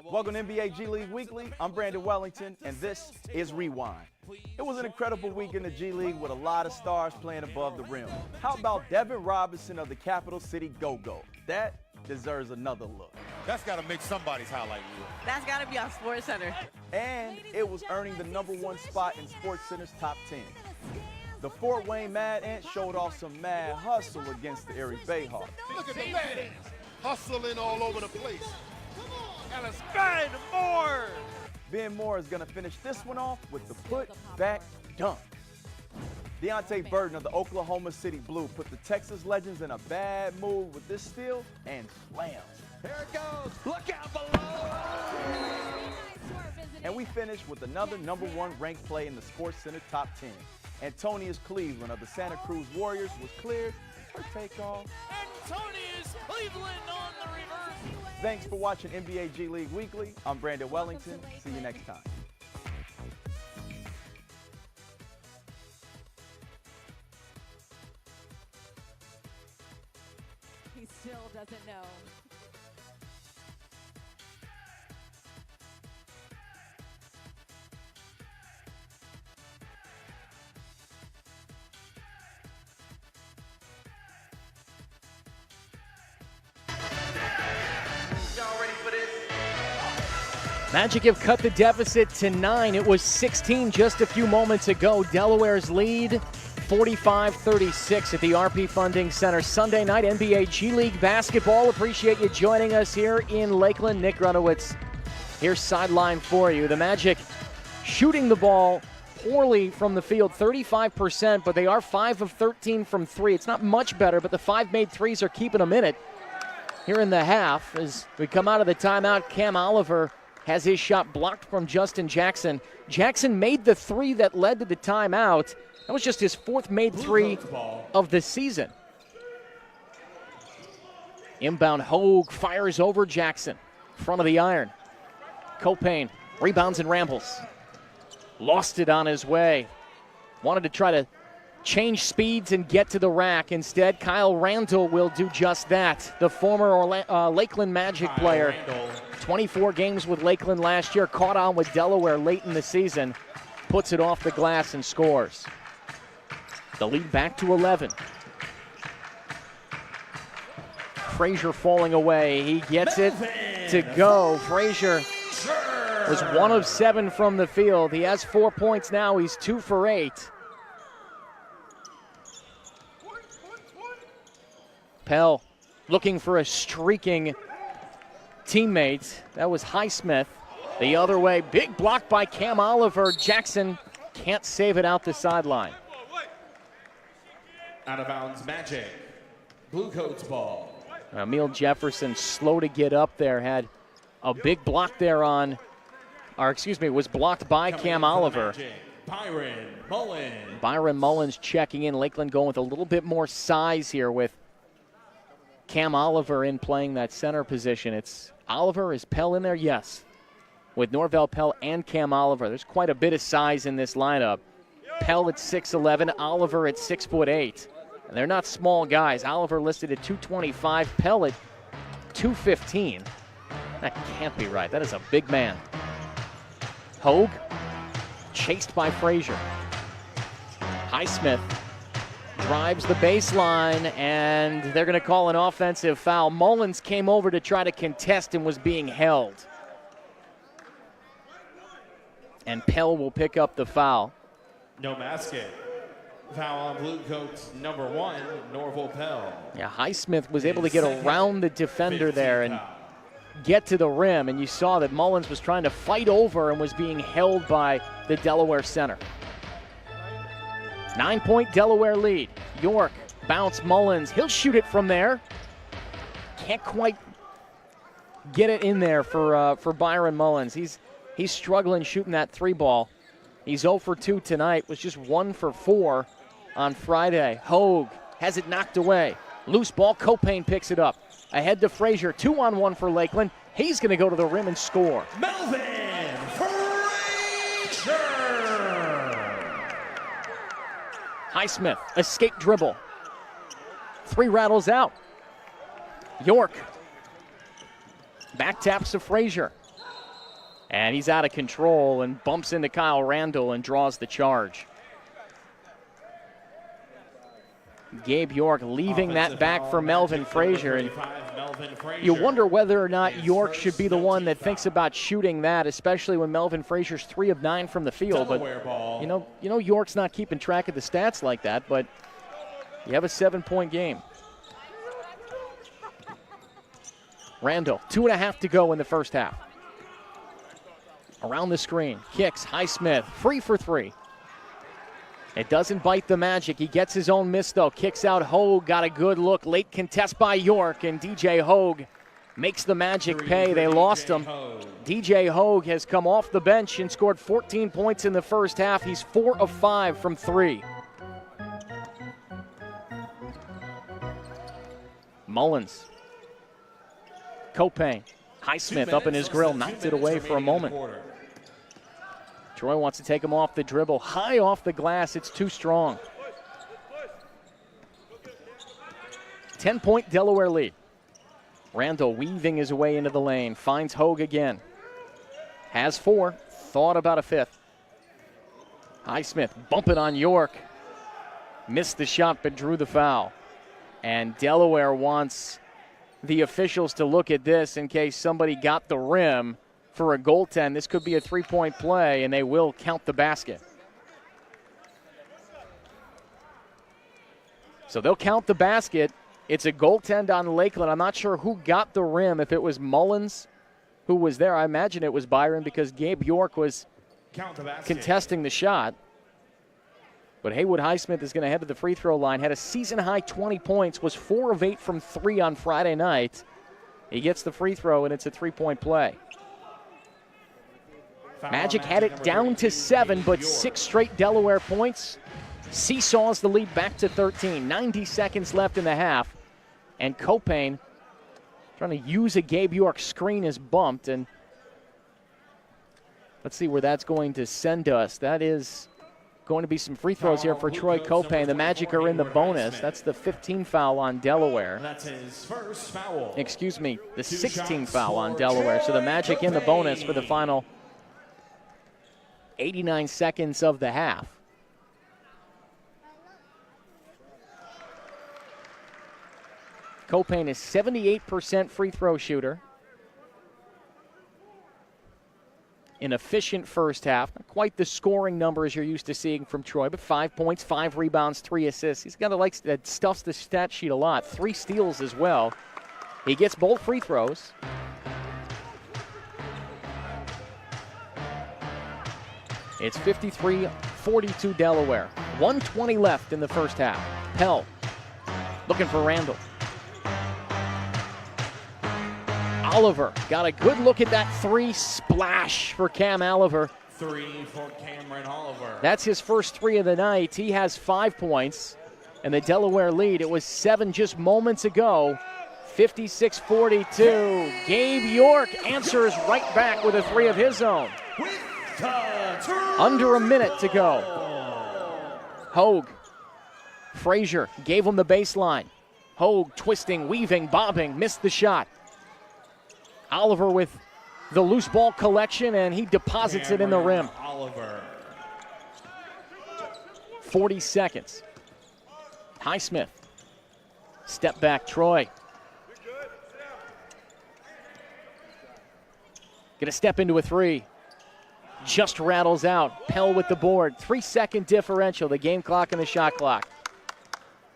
Welcome to NBA G League Weekly. I'm Brandon Wellington, and this is Rewind. It was an incredible week in the G League with a lot of stars playing above the rim. How about Devin Robinson of the Capital City Go-Go? That deserves another look. That's got to make somebody's highlight reel. That's got to be on SportsCenter. And it was earning the #1 spot in SportsCenter's top 10. The Fort Wayne Mad Ants showed off some mad hustle against the Erie Bayhawks. Look at the Mad Ants hustling all over the place. And it's Ben Moore. Ben Moore is going to finish this one off with the put-back dunk. Deontay Burton of the Oklahoma City Blue put the Texas Legends in a bad mood with this steal and slams. Here it goes. Look out below. And we finish with another #1 ranked play in the SportsCenter top 10. Antonius Cleveland of the Santa Cruz Warriors was cleared for takeoff. Antonius Cleveland on the reverse. Thanks for watching NBA G League Weekly. I'm Brandon Wellington. See you next time. He still doesn't know. Magic have cut the deficit to 9. It was 16 just a few moments ago. Delaware's lead, 45-36 at the RP Funding Center. Sunday night NBA G League basketball. Appreciate you joining us here in Lakeland. Nick Grunowitz here sideline for you. The Magic shooting the ball poorly from the field, 35%, but they are 5 of 13 from 3. It's not much better, but the 5 made threes are keeping them in it here in the half. As we come out of the timeout, Cam Oliver has his shot blocked from Justin Jackson. Jackson made the 3 that led to the timeout. That was just his 4th made 3 of the season. Inbound, Hogue fires over Jackson. Front of the iron. Copain rebounds and rambles. Lost it on his way. Wanted to try to change speeds and get to the rack. Instead, Kyle Randall will do just that. The former Lakeland Magic player. 24 games with Lakeland last year, caught on with Delaware late in the season, puts it off the glass and scores. The lead back to 11. Frazier falling away. He gets it to go. Frazier was 1 of 7 from the field. He has 4 points now. He's 2 for 8. Pelle looking for a streaking teammate. That was Highsmith. The other way, big block by Cam Oliver. Jackson can't save it out the sideline. Out of bounds, Magic. Blue Coats ball. Emil Jefferson, slow to get up there, had a big block there on, was blocked by Cam Oliver. Byron Mullins. Byron Mullins checking in. Lakeland going with a little bit more size here with Cam Oliver in playing that center position. It's Oliver, is Pelle in there? Yes. With Norvel Pelle and Cam Oliver. There's quite a bit of size in this lineup. Pelle at 6'11", Oliver at 6'8". And they're not small guys. Oliver listed at 225, Pelle at 215. That can't be right. That is a big man. Hogue, chased by Frazier. Highsmith drives the baseline, and they're going to call an offensive foul. Mullins came over to try to contest and was being held. And Pelle will pick up the foul. No basket. Foul on Blue Coats number 1, Norvel Pelle. Yeah, Highsmith was able to get around the defender there and get to the rim, and you saw that Mullins was trying to fight over and was being held by the Delaware center. 9-point Delaware lead. York, bounce Mullins. He'll shoot it from there. Can't quite get it in there for Byron Mullins. He's struggling shooting that three ball. He's 0 for 2 tonight, was just 1 for 4 on Friday. Hogue has it knocked away. Loose ball, Copain picks it up. Ahead to Frazier, 2-on-1 for Lakeland. He's going to go to the rim and score. Melvin Frazier! Highsmith, escape dribble. 3 rattles out. York. Back taps to Frazier. And he's out of control and bumps into Kyle Randall and draws the charge. Gabe York leaving that back for Melvin Frazier. And you wonder whether or not York should be the one that thinks about shooting that, especially when Melvin Frazier's 3 of 9 from the field. But you know York's not keeping track of the stats like that, but you have a 7-point game. Randall, 2.5 to go in the first half. Around the screen, kicks, Highsmith, free for 3. It doesn't bite the Magic. He gets his own miss, though. Kicks out Hogue, got a good look. Late contest by York, and DJ Hogue makes the Magic pay. They lost him. DJ Hogue has come off the bench and scored 14 points in the first half. He's 4 of 5 from 3. Mullins. Copain. Highsmith up in his grill, knocked it away for a moment. Troy wants to take him off the dribble. High off the glass, it's too strong. 10-point Delaware lead. Randall weaving his way into the lane, finds Hogue again. Has 4, thought about a 5th. Highsmith bumping on York. Missed the shot but drew the foul. And Delaware wants the officials to look at this in case somebody got the rim for a goaltend. This could be a 3-point play, and they will count the basket. So they'll count the basket. It's a goaltend on Lakeland. I'm not sure who got the rim, if it was Mullins who was there. I imagine it was Byron because Gabe York was contesting the shot. But Haywood Highsmith is going to head to the free throw line. Had a season-high 20 points, was 4 of 8 from 3 on Friday night. He gets the free throw, and it's a 3-point play. Magic had it down to 7, but 6 straight Delaware points. Seesaws the lead back to 13. 90 seconds left in the half. And Copain trying to use a Gabe York screen is bumped. And let's see where that's going to send us. That is going to be some free throws here for Troy Copain. The Magic are in the bonus. That's the 15 foul on Delaware. That's his first foul. Excuse me, the 16 foul on Delaware. So the Magic in the bonus for the final 89 seconds of the half. Copain is 78% free throw shooter. An efficient first half. Not quite the scoring numbers you're used to seeing from Troy, but 5 points, 5 rebounds, 3 assists. He's got a that stuffs the stat sheet a lot. 3 steals as well. He gets both free throws. It's 53-42 Delaware. 1:20 left in the first half. Pelle looking for Randall. Oliver got a good look at that three. Splash for Cam Oliver. 3 for Cameron Oliver. That's his first 3 of the night. He has 5 points. And the Delaware lead, it was 7 just moments ago. 56-42. Gabe York answers right back with a 3 of his own. Under a minute to go. Hogue. Frazier gave him the baseline. Hogue twisting, weaving, bobbing, missed the shot. Oliver with the loose ball collection, and he deposits it in the rim. Oliver. 40 seconds. Highsmith. Step back, Troy. Gonna step into a 3. Just rattles out. Pelle with the board. 3-second differential, the game clock and the shot clock.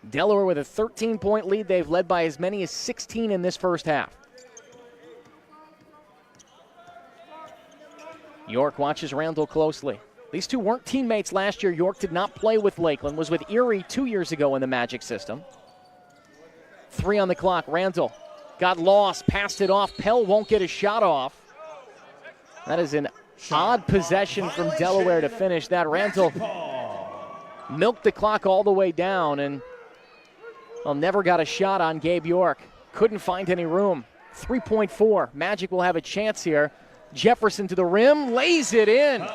Delaware with a 13-point lead. They've led by as many as 16 in this first half. York watches Randall closely. These two weren't teammates last year. York did not play with Lakeland, was with Erie 2 years ago in the Magic system. 3 on the clock. Randall got lost, passed it off. Pelle won't get a shot off. That is an odd possession from Delaware to finish that. Randall milked the clock all the way down and never got a shot on Gabe York. Couldn't find any room. 3.4. Magic will have a chance here. Jefferson to the rim, lays it in.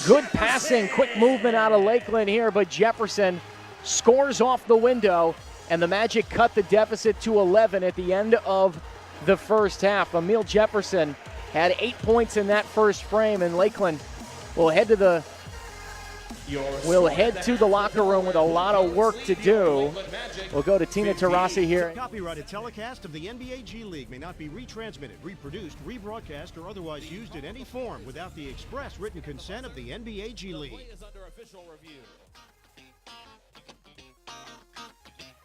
Good passing, quick movement out of Lakeland here, but Jefferson scores off the window, and the Magic cut the deficit to 11 at the end of the first half. Emil Jefferson had 8 points in that first frame, and Lakeland will head to the locker room with a lot of work to do. We'll go to Tina Tarasi here. Copyrighted telecast of the NBA G League may not be retransmitted, reproduced, rebroadcast, or otherwise used in any form without the express written consent of the NBA G League.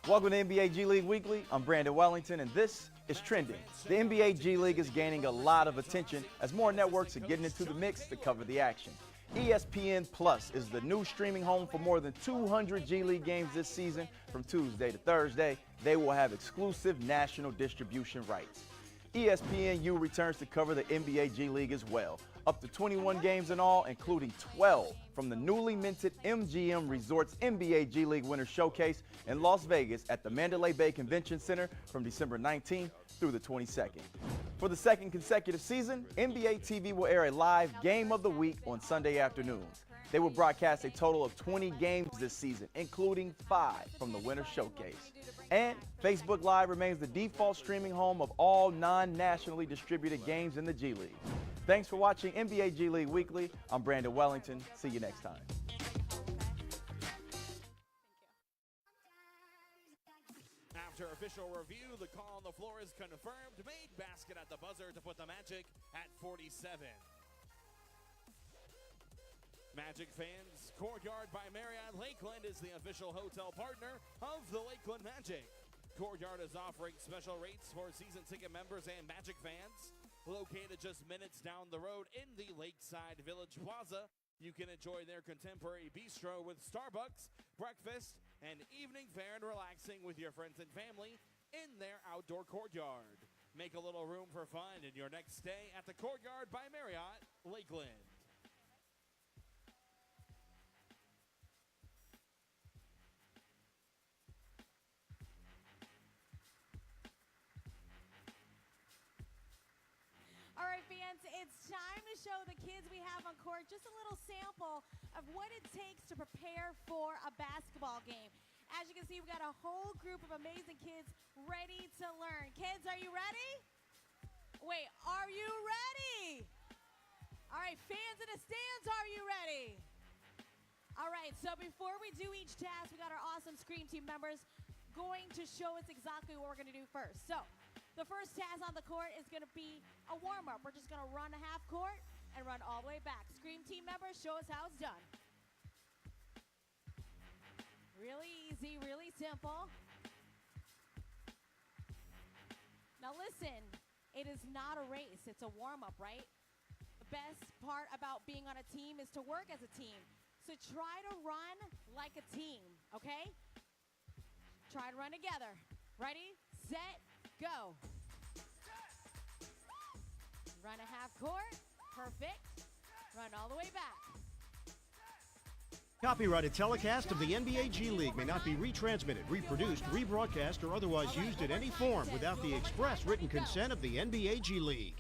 Welcome to NBA G League Weekly. I'm Brandon Wellington, and this is Trending. The NBA G League is gaining a lot of attention as more networks are getting into the mix to cover the action. ESPN Plus is the new streaming home for more than 200 G League games this season. From Tuesday to Thursday, they will have exclusive national distribution rights. ESPNU returns to cover the NBA G League as well. Up to 21 games in all, including 12 from the newly minted MGM Resorts NBA G League Winter Showcase in Las Vegas at the Mandalay Bay Convention Center from December 19th through the 22nd. For the second consecutive season, NBA TV will air a live Game of the Week on Sunday afternoons. They will broadcast a total of 20 games this season, including 5 from the Winter Showcase. And Facebook Live remains the default streaming home of all non-nationally distributed games in the G League. Thanks for watching NBA G League Weekly. I'm Brandon Wellington. See you next time. After official review, the call on the floor is confirmed. Made basket at the buzzer to put the Magic at 47. Magic fans, Courtyard by Marriott Lakeland is the official hotel partner of the Lakeland Magic. Courtyard is offering special rates for season ticket members and Magic fans. Located just minutes down the road in the Lakeside Village Plaza, you can enjoy their contemporary bistro with Starbucks, breakfast, and evening fare and relaxing with your friends and family in their outdoor courtyard. Make a little room for fun in your next stay at the Courtyard by Marriott Lakeland. All right, fans, it's time to show the kids we have on court just a little sample of what it takes to prepare for a basketball game. As you can see, we've got a whole group of amazing kids ready to learn. Kids, are you ready? Wait, are you ready? All right, fans in the stands, are you ready? All right, so before we do each task, we got our awesome Scream Team members going to show us exactly what we're going to do first. So the first task on the court is going to be a warm-up. We're just going to run a half court and run all the way back. Scream Team members, show us how it's done. Really easy, really simple. Now listen, it is not a race. It's a warm-up, right? The best part about being on a team is to work as a team. So try to run like a team, okay? Try to run together. Ready, set, go. Run a half court. Perfect. Run all the way back. Copyrighted telecast of the NBA G League may not be retransmitted, reproduced, rebroadcast, or otherwise used in any form without the express written consent of the NBA G League.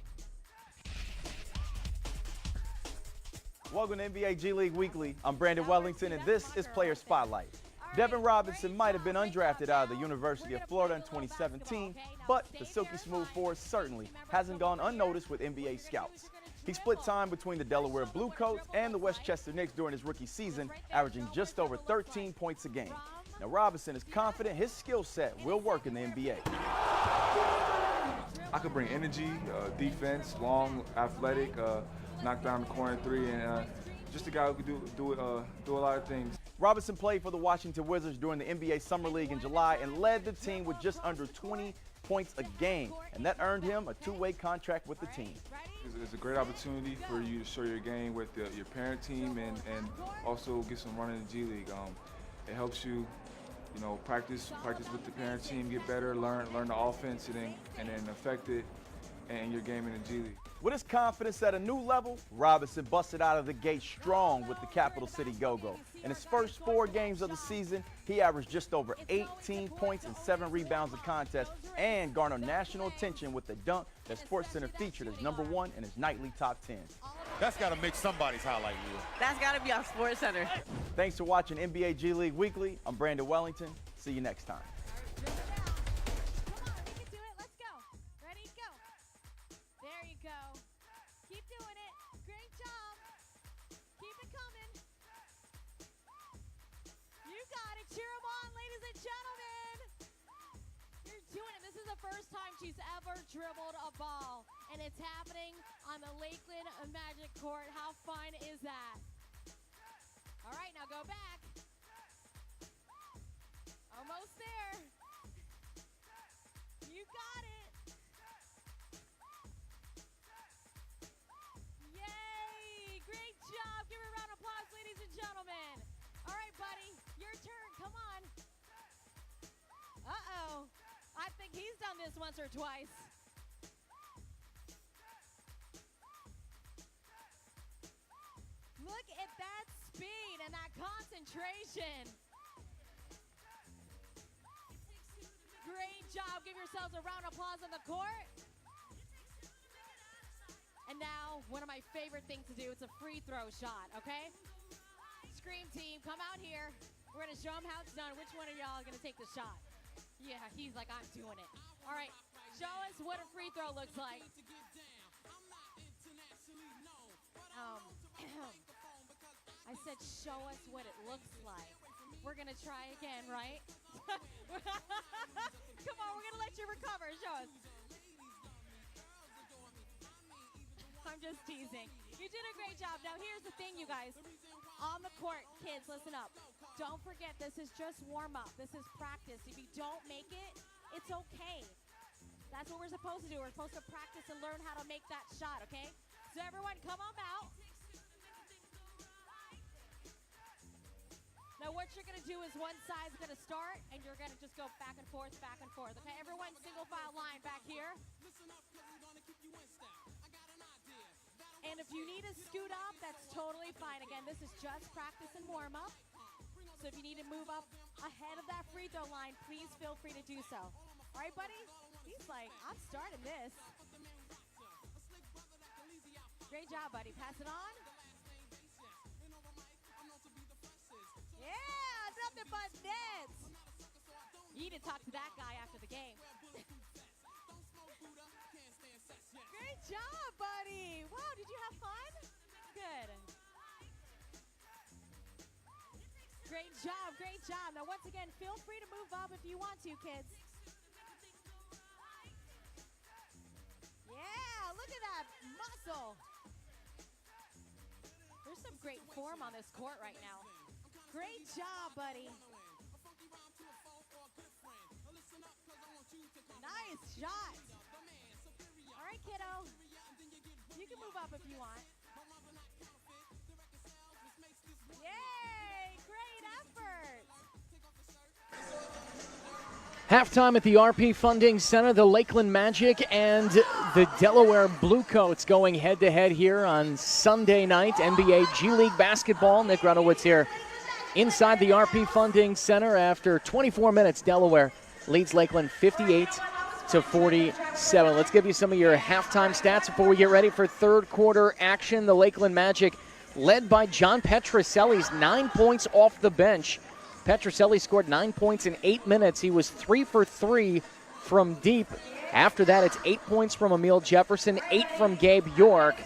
Welcome to NBA G League Weekly. I'm Brandon Wellington, and this is Player Spotlight. Devin Robinson might have been undrafted out of the University of Florida in 2017, but the silky smooth forward certainly hasn't gone unnoticed with NBA scouts. He split time between the Delaware Bluecoats and the Westchester Knicks during his rookie season, averaging just over 13 points a game. Now Robinson is confident his skill set will work in the NBA. I could bring energy, defense, long, athletic, knock down the corner three, and just a guy who could do a lot of things. Robinson played for the Washington Wizards during the NBA Summer League in July and led the team with just under 20 points a game, and that earned him a two-way contract with the team. It's a great opportunity for you to show your game with your parent team and also get some run in the G League. It helps you, practice with the parent team, get better, learn the offense, and then affect it in your game in the G League. With his confidence at a new level, Robinson busted out of the gate strong with the Capital City Go-Go. In his first 4 games of the season, he averaged just over 18 points and 7 rebounds a contest and garnered national attention with the dunk that SportsCenter featured as #1 in his nightly top 10. That's got to make somebody's highlight reel. That's got to be on SportsCenter. Thanks for watching NBA G League Weekly. I'm Brandon Wellington. See you next time. First time she's ever dribbled a ball, and it's happening on the Lakeland Magic court. How fun is that? All right, now go back. Almost there. You got it. Yay! Great job. Give her a round of applause, ladies and gentlemen. All right, buddy, your turn. Come on. Uh-oh. I think he's done this once or twice. Look at that speed and that concentration. Great job. Give yourselves a round of applause on the court. And now, one of my favorite things to do, it's a free throw shot, okay? Scream team, come out here. We're going to show them how it's done. Which one of y'all are going to take the shot? Yeah, he's like, I'm doing it. All right, show us what a free throw looks like. I said show us what it looks like. We're going to try again, right? Come on, we're going to let you recover. Show us. I'm just teasing. You did a great job. Now, here's the thing, you guys. On the court, kids, listen up. Don't forget, this is just warm-up. This is practice. If you don't make it, it's okay. That's what we're supposed to do. We're supposed to practice and learn how to make that shot, okay? So everyone, come on out. Now what you're going to do is one side's going to start, and you're going to just go back and forth, okay? Everyone, single file line back here. And if you need to scoot up, that's totally fine. Again, this is just practice and warm-up. So if you need to move up ahead of that free throw line, please feel free to do so. All right, buddy? He's like, I'm starting this. Great job, buddy. Pass it on. Yeah, nothing but nets. You need to talk to that guy after the game. Great job, buddy. Wow, did you have fun? Good. Great job, great job. Now, once again, feel free to move up if you want to, kids. Yeah, look at that muscle. There's some great form on this court right now. Great job, buddy. Nice shot. kiddo. You can move up if you want. Yay! Great effort. Halftime at the RP Funding Center, the Lakeland Magic and the Delaware Bluecoats going head-to-head here on Sunday night. NBA G League basketball. Nick Runowitz here inside the RP Funding Center. After 24 minutes, Delaware leads Lakeland 58-47. Let's give you some of your halftime stats before we get ready for third quarter action. The Lakeland Magic, led by John Petroselli's 9 points off the bench. Petroselli scored 9 points in 8 minutes. He was 3 for 3 from deep. After that, it's 8 points from Emil Jefferson, 8 from Gabe York,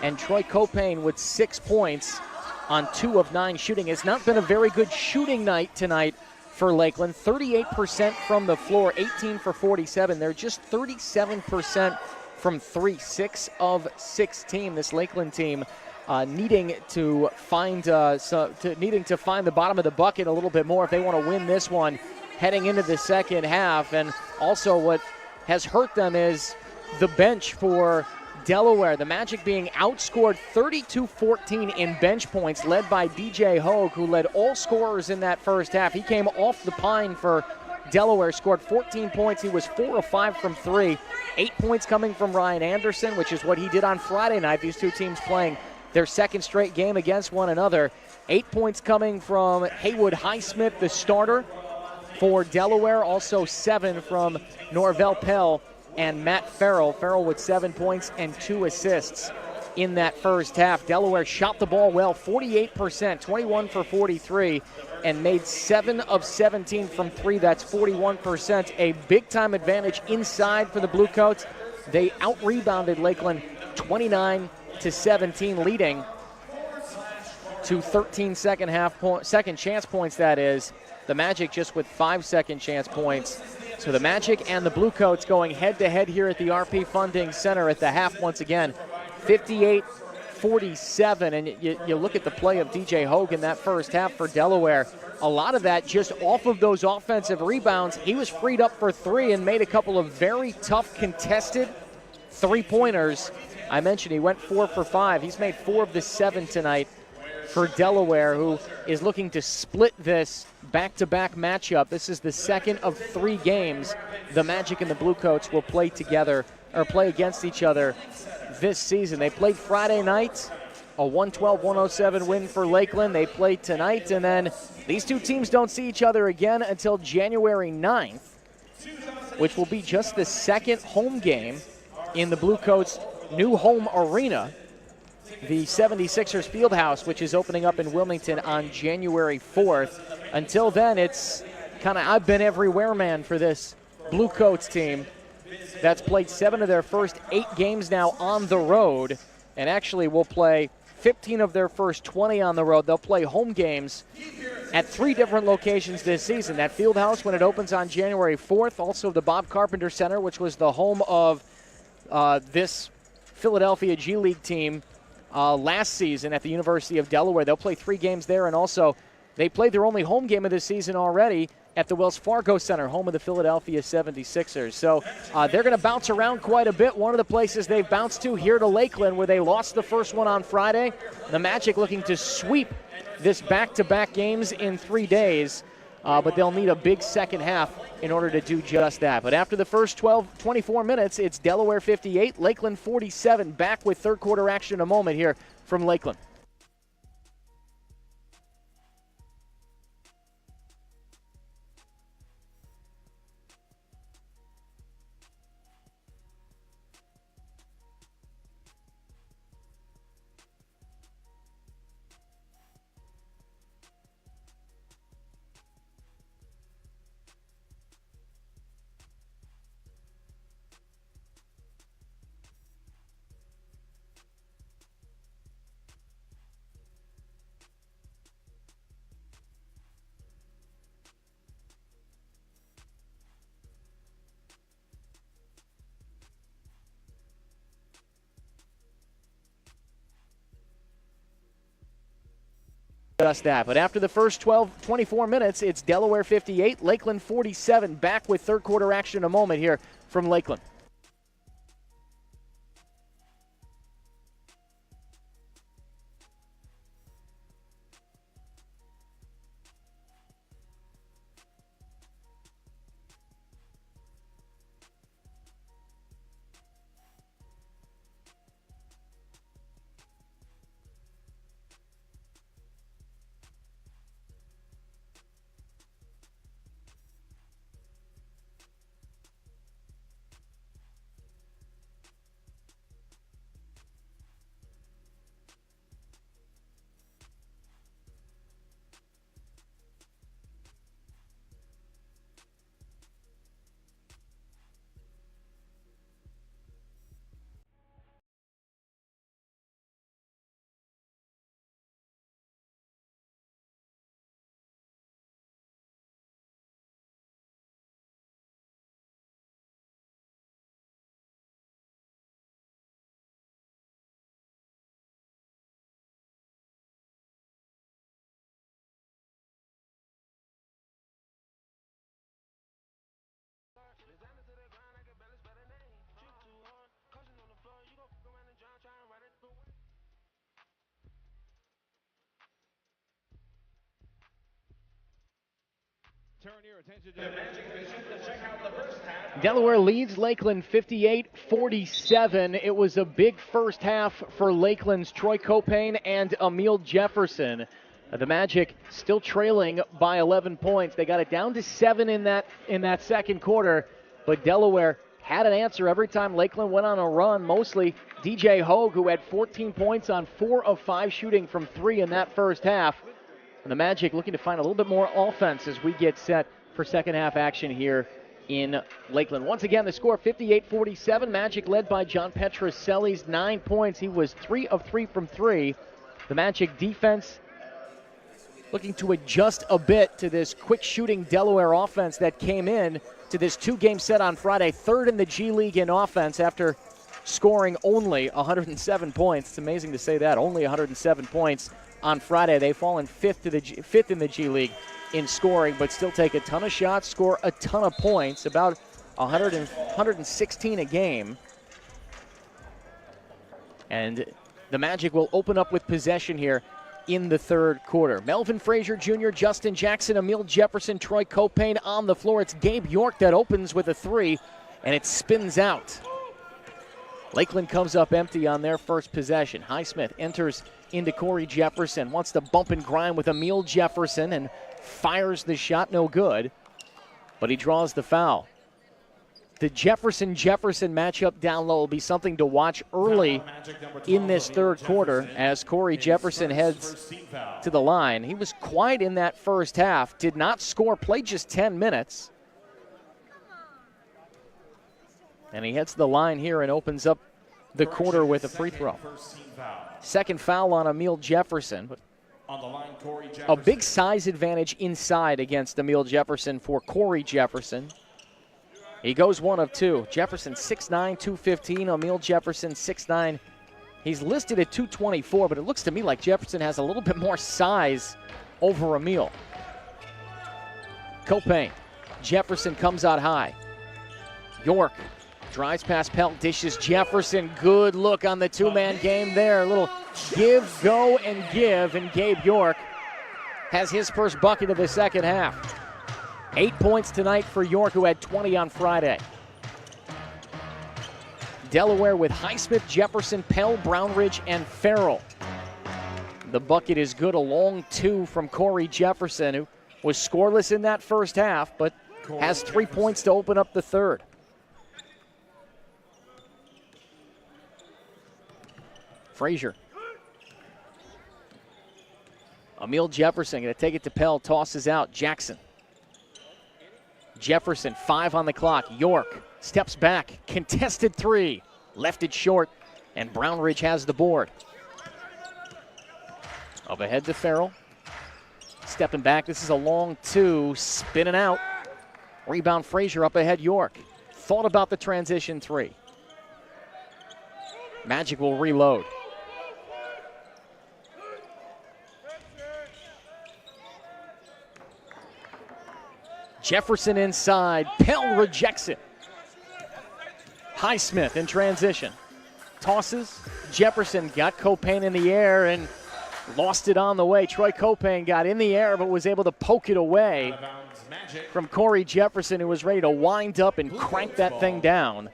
and Troy Copain with 6 points on 2 of 9 shooting. It's not been a very good shooting night tonight for Lakeland. 38% from the floor, 18 for 47. They're just 37% from 3, 6 of 16. This Lakeland team needing to find the bottom of the bucket a little bit more if they want to win this one heading into the second half. And also what has hurt them is the bench for Delaware. The Magic being outscored 32-14 in bench points, led by DJ Hogue, who led all scorers in that first half. He came off the pine for Delaware, scored 14 points. He was 4 of 5 from 3. 8 points coming from Ryan Anderson, which is what he did on Friday night. These two teams playing their second straight game against one another. 8 points coming from Haywood Highsmith, the starter for Delaware. Also 7 from Norvel Pelle and Matt Farrell. Farrell with 7 points and 2 assists in that first half. Delaware shot the ball well, 48%, 21 for 43, and made 7 of 17 from 3. That's 41%. A big-time advantage inside for the Bluecoats. They out-rebounded Lakeland 29-17, leading to 13 second chance points, that is. The Magic just with 5 second chance points. So the Magic and the Bluecoats going head-to-head here at the RP Funding Center at the half once again. 58-47, and you look at the play of DJ Hogue in that first half for Delaware. A lot of that just off of those offensive rebounds. He was freed up for 3 and made a couple of very tough contested three-pointers. I mentioned he went 4 for 5. He's made 4 of the 7 tonight for Delaware, who is looking to split this back-to-back matchup. This is the second of 3 games the Magic and the Bluecoats will play together, or play against each other this season. They played Friday night, a 112-107 win for Lakeland. They played tonight, and then these two teams don't see each other again until January 9th, which will be just the second home game in the Bluecoats' new home arena, the 76ers Fieldhouse, which is opening up in Wilmington on January 4th. Until then, it's kind of I've been everywhere man for this Bluecoats team that's played 7 of their first 8 games now on the road, and actually will play 15 of their first 20 on the road. They'll play home games at 3 different locations this season. That Fieldhouse when it opens on January 4th, also the Bob Carpenter Center, which was the home of this Philadelphia G League team last season at the University of Delaware. They'll play 3 games there, and also they played their only home game of the season already at the Wells Fargo Center, home of the Philadelphia 76ers. So they're going to bounce around quite a bit. One of the places they've bounced to here to Lakeland, where they lost the first one on Friday. The Magic looking to sweep this back-to-back games in 3 days, but they'll need a big second half in order to do just that. But after the first 24 minutes, it's Delaware 58, Lakeland 47. Back with third quarter action in a moment here from Lakeland. Just that. But after the first 24 minutes, it's Delaware 58, Lakeland 47. Back with third quarter action in a moment here from Lakeland. Delaware leads Lakeland 58-47. It was a big first half for Lakeland's Troy Copain and Emil Jefferson. The Magic still trailing by 11 points. They got it down to 7 in that second quarter, but Delaware had an answer every time Lakeland went on a run, mostly DJ Hogue, who had 14 points on 4 of 5 shooting from 3 in that first half. And the Magic looking to find a little bit more offense as we get set for second half action here in Lakeland. Once again, the score 58-47. Magic led by John Petroselli's 9 points. He was 3 of 3 from 3. The Magic defense looking to adjust a bit to this quick shooting Delaware offense that came in to this 2-game set on Friday, third in the G League in offense after scoring only 107 points. It's amazing to say that, only 107 points on Friday. They've fallen fifth in the G League in scoring, but still take a ton of shots, score a ton of points, about 116 a game. And the Magic will open up with possession here in the third quarter. Melvin Frazier Jr., Justin Jackson, Emil Jefferson, Troy Copain on the floor. It's Gabe York that opens with a 3, and it spins out. Lakeland comes up empty on their first possession. Highsmith enters into Corey Jefferson, wants to bump and grind with Emil Jefferson and fires the shot, no good, but he draws the foul. The Jefferson-Jefferson matchup down low will be something to watch early in this third quarter as Corey Jefferson heads to the line. He was quiet in that first half, did not score, played just 10 minutes. And he heads to the line here and opens up the quarter with a free throw. Second foul on Emil Jefferson. On the line, Corey Jefferson. A big size advantage inside against Emil Jefferson for Corey Jefferson. He goes 1 of 2. Jefferson 6'9", 215. Emil Jefferson 6'9". He's listed at 224, but it looks to me like Jefferson has a little bit more size over Emil. Copain. Jefferson comes out high. York drives past Pelle, dishes Jefferson. Good look on the two-man game there. A little give, go, and give, and Gabe York has his first bucket of the second half. 8 points tonight for York, who had 20 on Friday. Delaware with Highsmith, Jefferson, Pelle, Brownridge, and Farrell. The bucket is good, a long 2 from Corey Jefferson, who was scoreless in that first half, but has 3 points to open up the third. Frazier. Emil Jefferson going to take it to Pelle, tosses out. Jackson. Jefferson, 5 on the clock. York steps back, contested 3, left it short, and Brownridge has the board. Up ahead to Farrell. Stepping back, this is a long 2, spinning out. Rebound Frazier, up ahead York. Thought about the transition 3. Magic will reload. Jefferson inside. Pelle rejects it. Highsmith in transition. Tosses. Jefferson got Copain in the air and lost it on the way. Troy Copain got in the air but was able to poke it away from Corey Jefferson, who was ready to wind up and crank that thing down.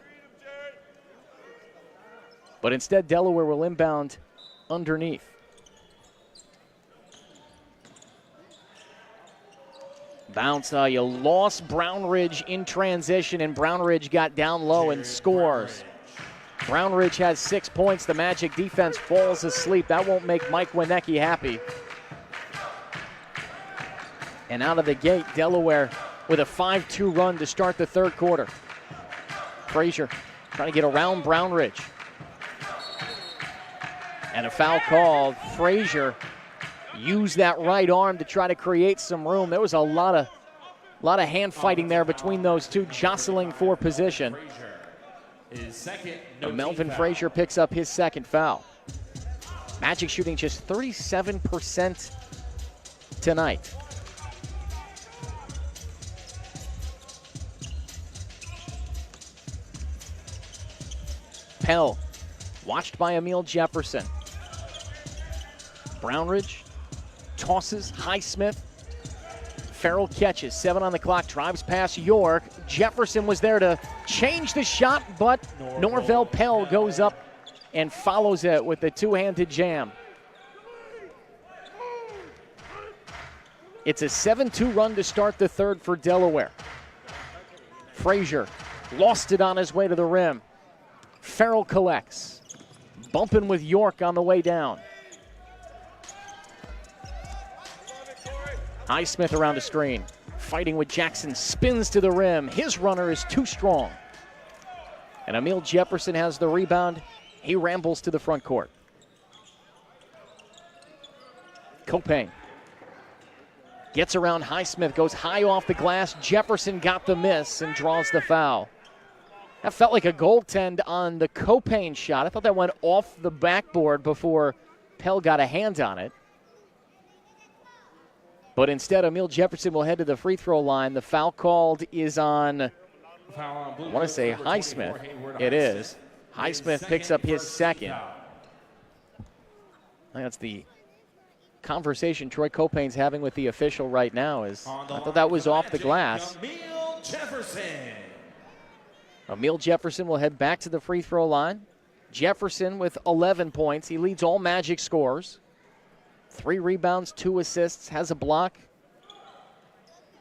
But instead, Delaware will inbound underneath. Bounce, you lost Brownridge in transition, and Brownridge got down low and scores. Brownridge has 6 points. The Magic defense falls asleep. That won't make Mike Wienecki happy. And out of the gate, Delaware with a 5-2 run to start the third quarter. Frazier trying to get around Brownridge. And a foul called. Frazier used that right arm to try to create some room. There was a lot of hand fighting there between those two, jostling for position. Melvin Frazier picks up his second foul. Magic shooting just 37% tonight. Pelle, watched by Emil Jefferson. Brownridge tosses. Highsmith Farrell catches, 7 on the clock, drives past York. Jefferson was there to change the shot, but Norvel Pelle goes up and follows it with the two-handed jam. It's a 7-2 run to start the third for Delaware. Frazier lost it on his way to the rim. Farrell collects, bumping with York on the way down. Highsmith around the screen, fighting with Jackson, spins to the rim. His runner is too strong. And Emil Jefferson has the rebound. He rambles to the front court. Copain gets around Highsmith, goes high off the glass. Jefferson got the miss and draws the foul. That felt like a goaltend on the Copain shot. I thought that went off the backboard before Pelle got a hand on it. But instead, Emil Jefferson will head to the free throw line. The foul called is on, I want to say Highsmith. It is. Highsmith picks up his second. I think that's the conversation Troy Copain's having with the official right now. I thought that was off the glass. Emil Jefferson will head back to the free throw line. Jefferson with 11 points. He leads all Magic scorers. 3 rebounds, 2 assists, has a block.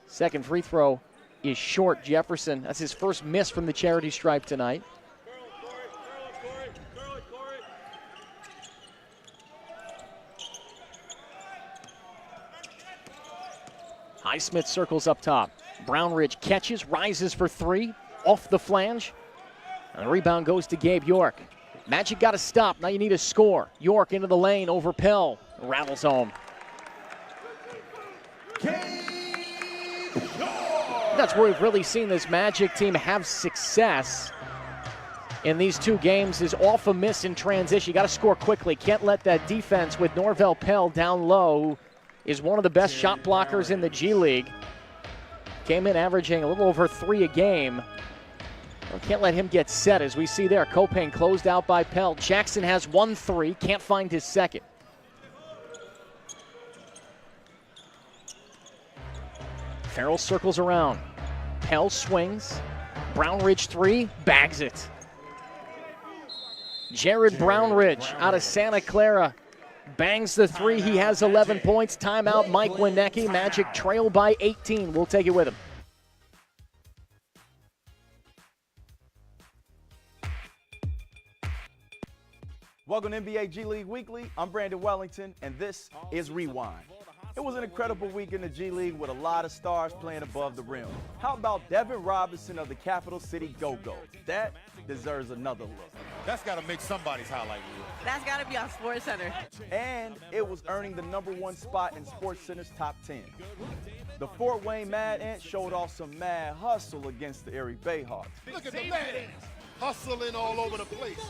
Second free throw is short. Jefferson, that's his first miss from the charity stripe tonight. Highsmith circles up top. Brownridge catches, rises for 3, off the flange. And the rebound goes to Gabe York. Magic got to stop. Now you need a score. York into the lane over Pelle. Rattles home. That's where we've really seen this Magic team have success in these 2 games, is off a miss in transition. You got to score quickly. Can't let that defense with Norvel Pelle down low, who is one of the best shot blockers in the G League. Came in averaging a little over 3 a game. Well, can't let him get set, as we see there. Copain closed out by Pelle. Jackson has 1 3, can't find his second. Farrell circles around. Pelle swings. Brownridge 3, bags it. Jared Brownridge out of Santa Clara bangs the 3. He has 11 points. Timeout, Mike Winnecki. Magic trail by 18. We'll take it with him. Welcome to NBA G League Weekly. I'm Brandon Wellington, and this is Rewind. It was an incredible week in the G League with a lot of stars playing above the rim. How about Devin Robinson of the Capital City Go-Go? That deserves another look. That's got to make somebody's highlight reel. That's got to be on SportsCenter. And it was earning the #1 spot in SportsCenter's top 10. The Fort Wayne Mad Ants showed off some mad hustle against the Erie Bayhawks. Look at the Mad Ants hustling all over the place.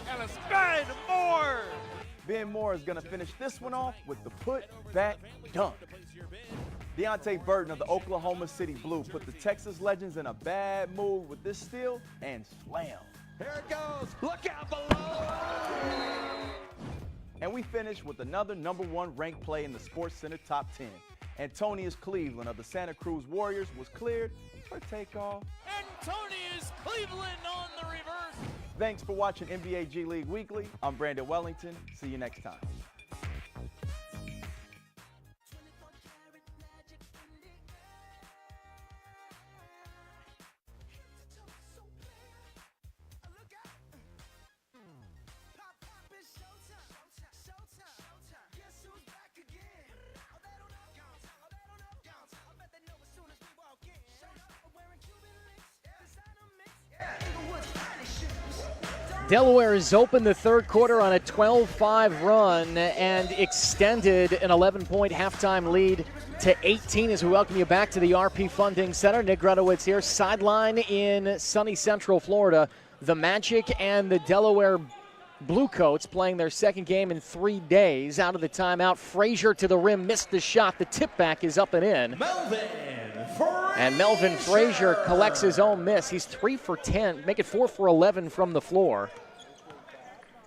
And it's Ben Moore. Ben Moore is going to finish this one off with the put-back dunk. Deontay Burton of the Oklahoma City Blue put the Texas Legends in a bad mood with this steal and slam. Here it goes. Look out below. And we finish with another #1 ranked play in the SportsCenter top 10. Antonius Cleveland of the Santa Cruz Warriors was cleared for takeoff. Antonius Cleveland on the reverse. Thanks for watching NBA G League Weekly. I'm Brandon Wellington. See you next time. Delaware has opened the third quarter on a 12-5 run and extended an 11-point halftime lead to 18 as we welcome you back to the RP Funding Center. Nick Grunowitz here, sideline in sunny Central Florida. The Magic and the Delaware Bluecoats playing their second game in 3 days. Out of the timeout, Frazier to the rim, missed the shot. The tip back is up and in. And Melvin Frazier collects his own miss. He's 3 for 10, make it 4 for 11 from the floor.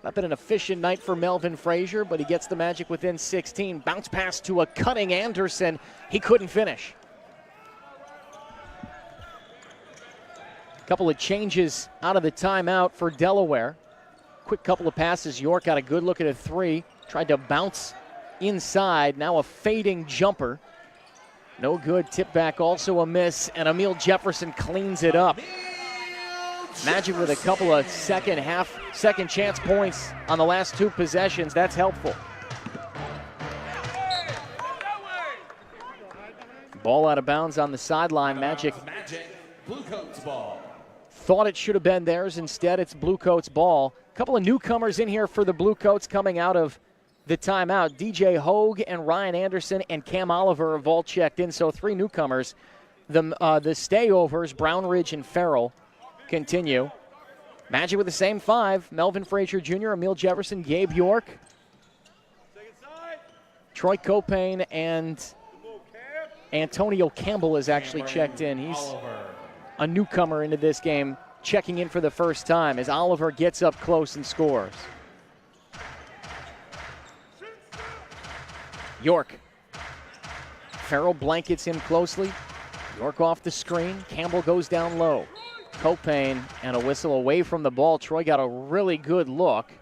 Not been an efficient night for Melvin Frazier, but he gets the Magic within 16. Bounce pass to a cutting Anderson. He couldn't finish. Couple of changes out of the timeout for Delaware. Quick couple of passes. York got a good look at a three. Tried to bounce inside. Now a fading jumper. No good. Tip back, also a miss. And Emil Jefferson cleans it up. Magic with a couple of second chance points on the last two possessions. That's helpful. Ball out of bounds on the sideline. Magic Blue Coats ball. thought it should have been theirs. Instead, it's Blue Coats ball. A couple of newcomers in here for the Blue Coats coming out of the timeout. DJ Hogue and Ryan Anderson and Cam Oliver have all checked in, so three newcomers. The stayovers, Brownridge and Farrell, continue. Magic with the same five. Melvin Frazier Jr., Emil Jefferson, Gabe York, Troy Copain, and Antonio Campbell is actually checked in. He's a newcomer into this game, checking in for the first time as Oliver gets up close and scores. York. Farrell blankets him closely. York off the screen. Campbell goes down low. Copain and a whistle away from the ball. Troy got a really good look.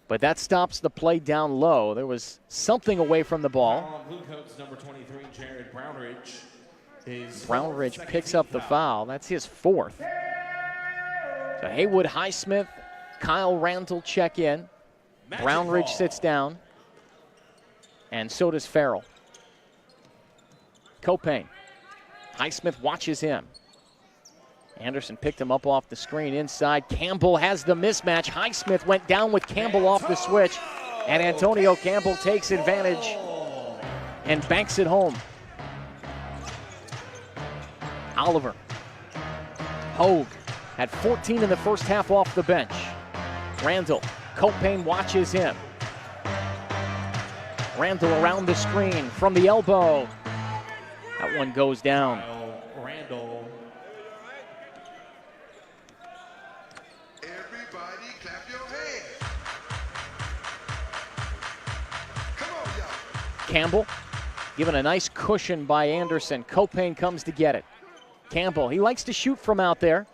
But that stops the play down low. There was something away from the ball. Blue Coats number 23, Jared Brownridge. Brownridge picks up the foul. That's his fourth. So Haywood Highsmith, Kyle Randall check in. Brownridge sits down. And so does Farrell. Copain. Highsmith watches him. Anderson picked him up off the screen inside. Campbell has the mismatch. Highsmith went down with Campbell off the switch. And Antonio Campbell takes advantage and banks it home. Oliver. Hogue had 14 in the first half off the bench. Randall. Copain watches him. Randall around the screen from the elbow. That one goes down. Randall. Everybody clap your hands. Come on, y'all. Campbell given a nice cushion by Anderson. Copain comes to get it. Campbell, he likes to shoot from out there.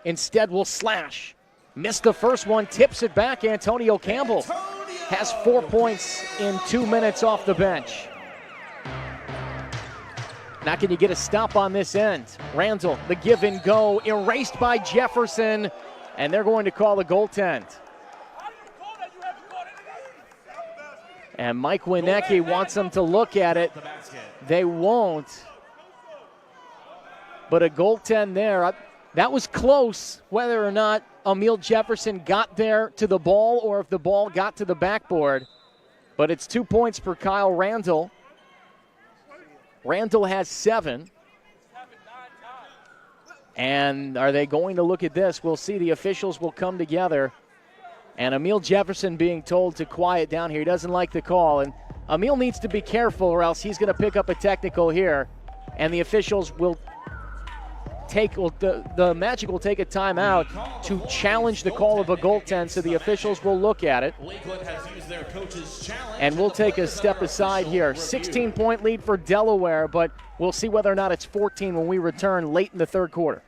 Instead will slash. Missed the first one, tips it back. Antonio Campbell has 4 points in 2 minutes off the bench. Now can you get a stop on this end? Randall, the give and go, erased by Jefferson, and they're going to call the goaltend. And Mike Winecki wants them to look at it. They won't. But a goaltend there. That was close, whether or not Emil Jefferson got there to the ball or if the ball got to the backboard. But it's 2 points for Kyle Randall. Randall has 7. And are they going to look at this? We'll see. The officials will come together. And Emil Jefferson being told to quiet down here. He doesn't like the call. And Emil needs to be careful or else he's going to pick up a technical here. And the officials will the Magic will take a timeout to challenge the call of a goaltend, so the officials will look at it. Lakeland has used their coach's challenge. And we'll take a step aside here. 16-point lead for Delaware, but we'll see whether or not it's 14 when we return late in the third quarter.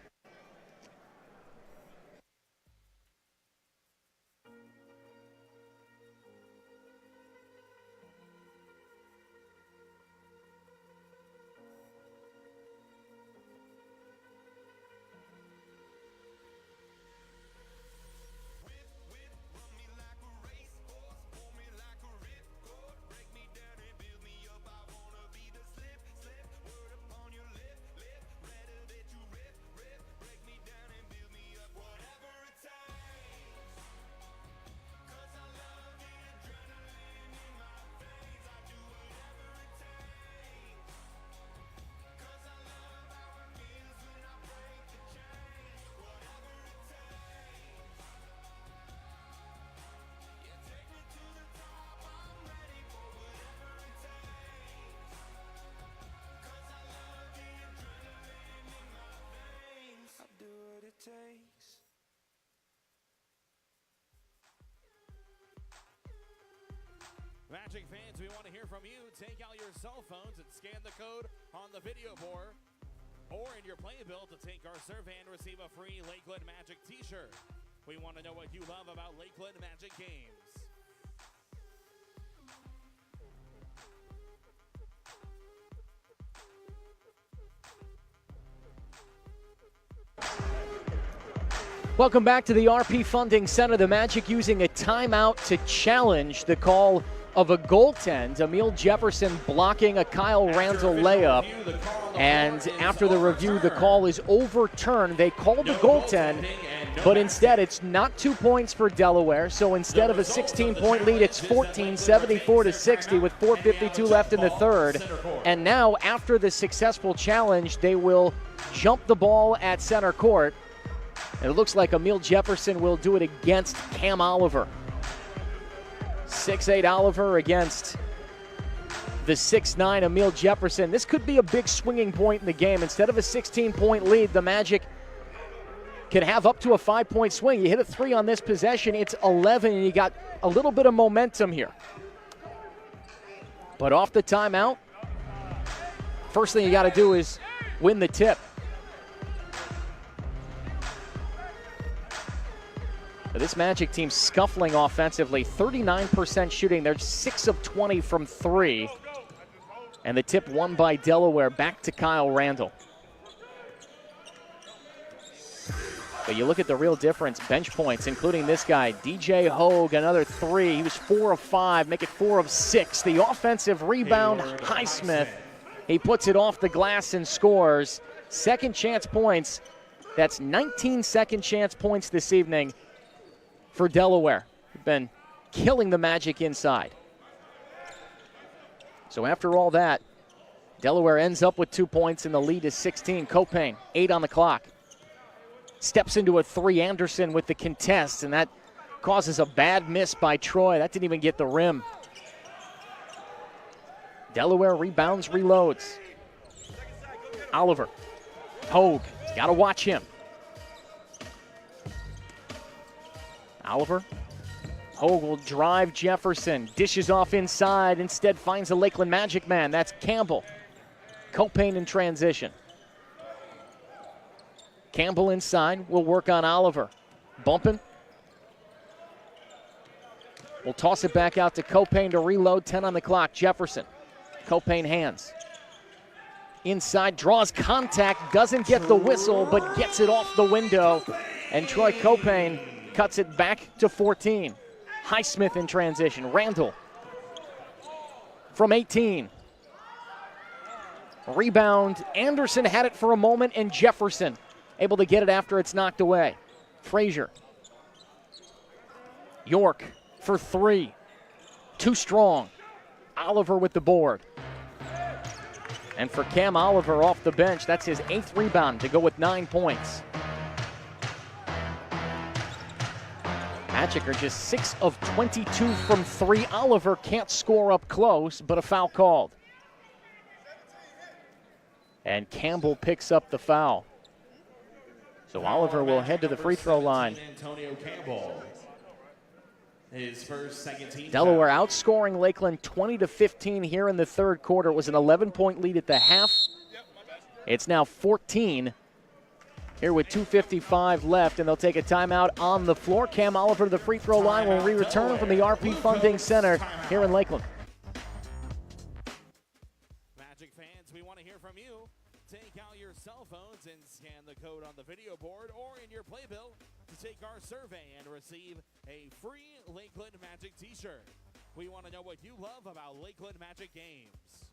Magic fans, we want to hear from you. Take out your cell phones and scan the code on the video board or in your playbill to take our survey and receive a free Lakeland Magic t-shirt. We want to know what you love about Lakeland Magic games. Welcome back to the RP Funding Center. The Magic using a timeout to challenge the call of a goaltend. Emil Jefferson blocking a Kyle Randall layup. And after the review, the call is overturned. They called the goaltend, but instead it's not 2 points for Delaware. So instead of a 16-point lead, it's 14, 74-60 with 4:52 left in the third. And now, after the successful challenge, they will jump the ball at center court. And it looks like Emil Jefferson will do it against Cam Oliver. 6'8" Oliver against the 6'9" Emil Jefferson. This could be a big swinging point in the game. Instead of a 16-point lead, the Magic can have up to a 5-point swing. You hit a 3 on this possession, it's 11, and you got a little bit of momentum here. But off the timeout, first thing you got to do is win the tip. This Magic team scuffling offensively, 39% shooting. They're 6 of 20 from 3. And the tip won by Delaware, back to Kyle Randall. But you look at the real difference, bench points, including this guy, DJ Hogue, another 3. He was 4 of 5, make it 4 of 6. The offensive rebound, Highsmith. He puts it off the glass and scores. Second chance points. That's 19 second chance points this evening for Delaware. They've been killing the Magic inside. So after all that, Delaware ends up with 2 points and the lead is 16. Copain, 8 on the clock. Steps into a 3. Anderson with the contest, and that causes a bad miss by Troy. That didn't even get the rim. Delaware rebounds, reloads. Oliver, Hogue, got to watch him. Oliver, Hogue will drive Jefferson, dishes off inside, instead finds a Lakeland Magic man. That's Campbell. Copain in transition. Campbell inside, will work on Oliver. Bumping. We'll toss it back out to Copain to reload, 10 on the clock. Jefferson, Copain hands. Inside, draws contact, doesn't get the whistle, but gets it off the window. And Troy Copain cuts it back to 14. Highsmith in transition. Randall from 18. Rebound. Anderson had it for a moment, and Jefferson able to get it after it's knocked away. Frazier. York for 3. Too strong. Oliver with the board. And for Cam Oliver off the bench, that's his 8th rebound to go with 9 points. Magic are just 6 of 22 from 3. Oliver can't score up close, but a foul called. And Campbell picks up the foul. So Oliver will head to the free throw line. Antonio Campbell. His first second team Delaware outscoring Lakeland 20-15 here in the third quarter. It was an 11-point lead at the half. It's now 14 here with 2:55 left, and they'll take a timeout on the floor. Cam Oliver to the free throw line when we return from the RP Funding Center here in Lakeland. Magic fans, we want to hear from you. Take out your cell phones and scan the code on the video board or in your playbill to take our survey and receive a free Lakeland Magic t-shirt. We want to know what you love about Lakeland Magic games.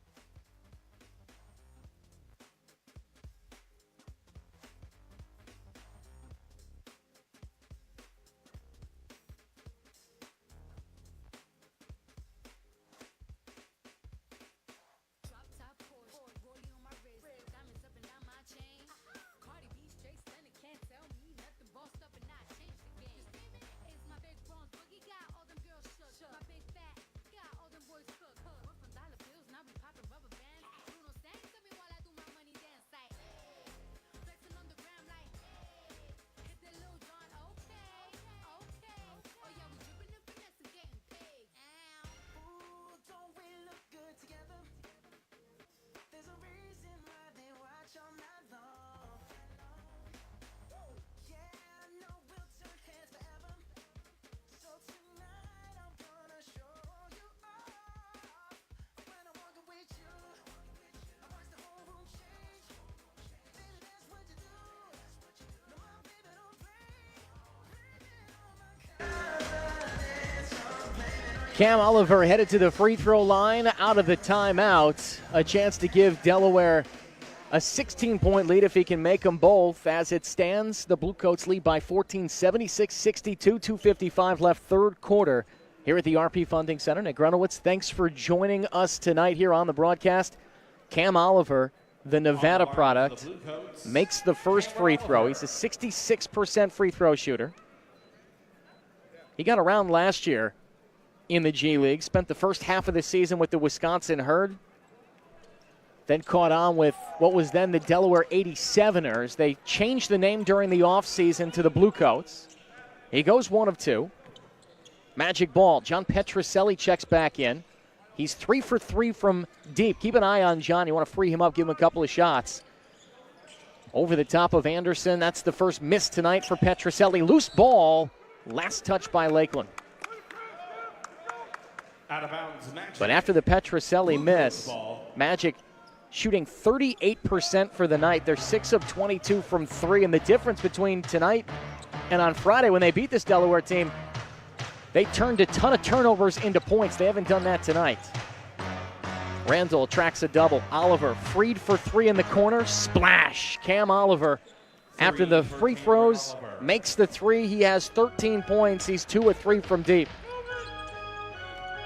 Cam Oliver headed to the free throw line out of the timeout. A chance to give Delaware a 16-point lead if he can make them both. As it stands, the Bluecoats lead by 14, 76-62, 2:55 left, third quarter here at the RP Funding Center. Nick Grunowitz, thanks for joining us tonight here on the broadcast. Cam Oliver, the Nevada product, makes the first free throw. He's a 66% free throw shooter. He got around last year in the G League, spent the first half of the season with the Wisconsin Herd, then caught on with what was then the Delaware 87ers. They changed the name during the offseason to the Bluecoats. He goes 1 of 2. Magic ball. John Petroselli checks back in. He's 3 for 3 from deep. Keep an eye on John. You want to free him up, give him a couple of shots. Over the top of Anderson. That's the first miss tonight for Petroselli. Loose ball. Last touch by Lakeland. Out of bounds, Magic. But after the Petroselli miss, Magic shooting 38% for the night. They're 6 of 22 from 3. And the difference between tonight and on Friday when they beat this Delaware team, they turned a ton of turnovers into points. They haven't done that tonight. Randall tracks a double. Oliver freed for 3 in the corner. Splash. Cam Oliver, after the free throws, makes the 3. He has 13 points. He's 2 of 3 from deep.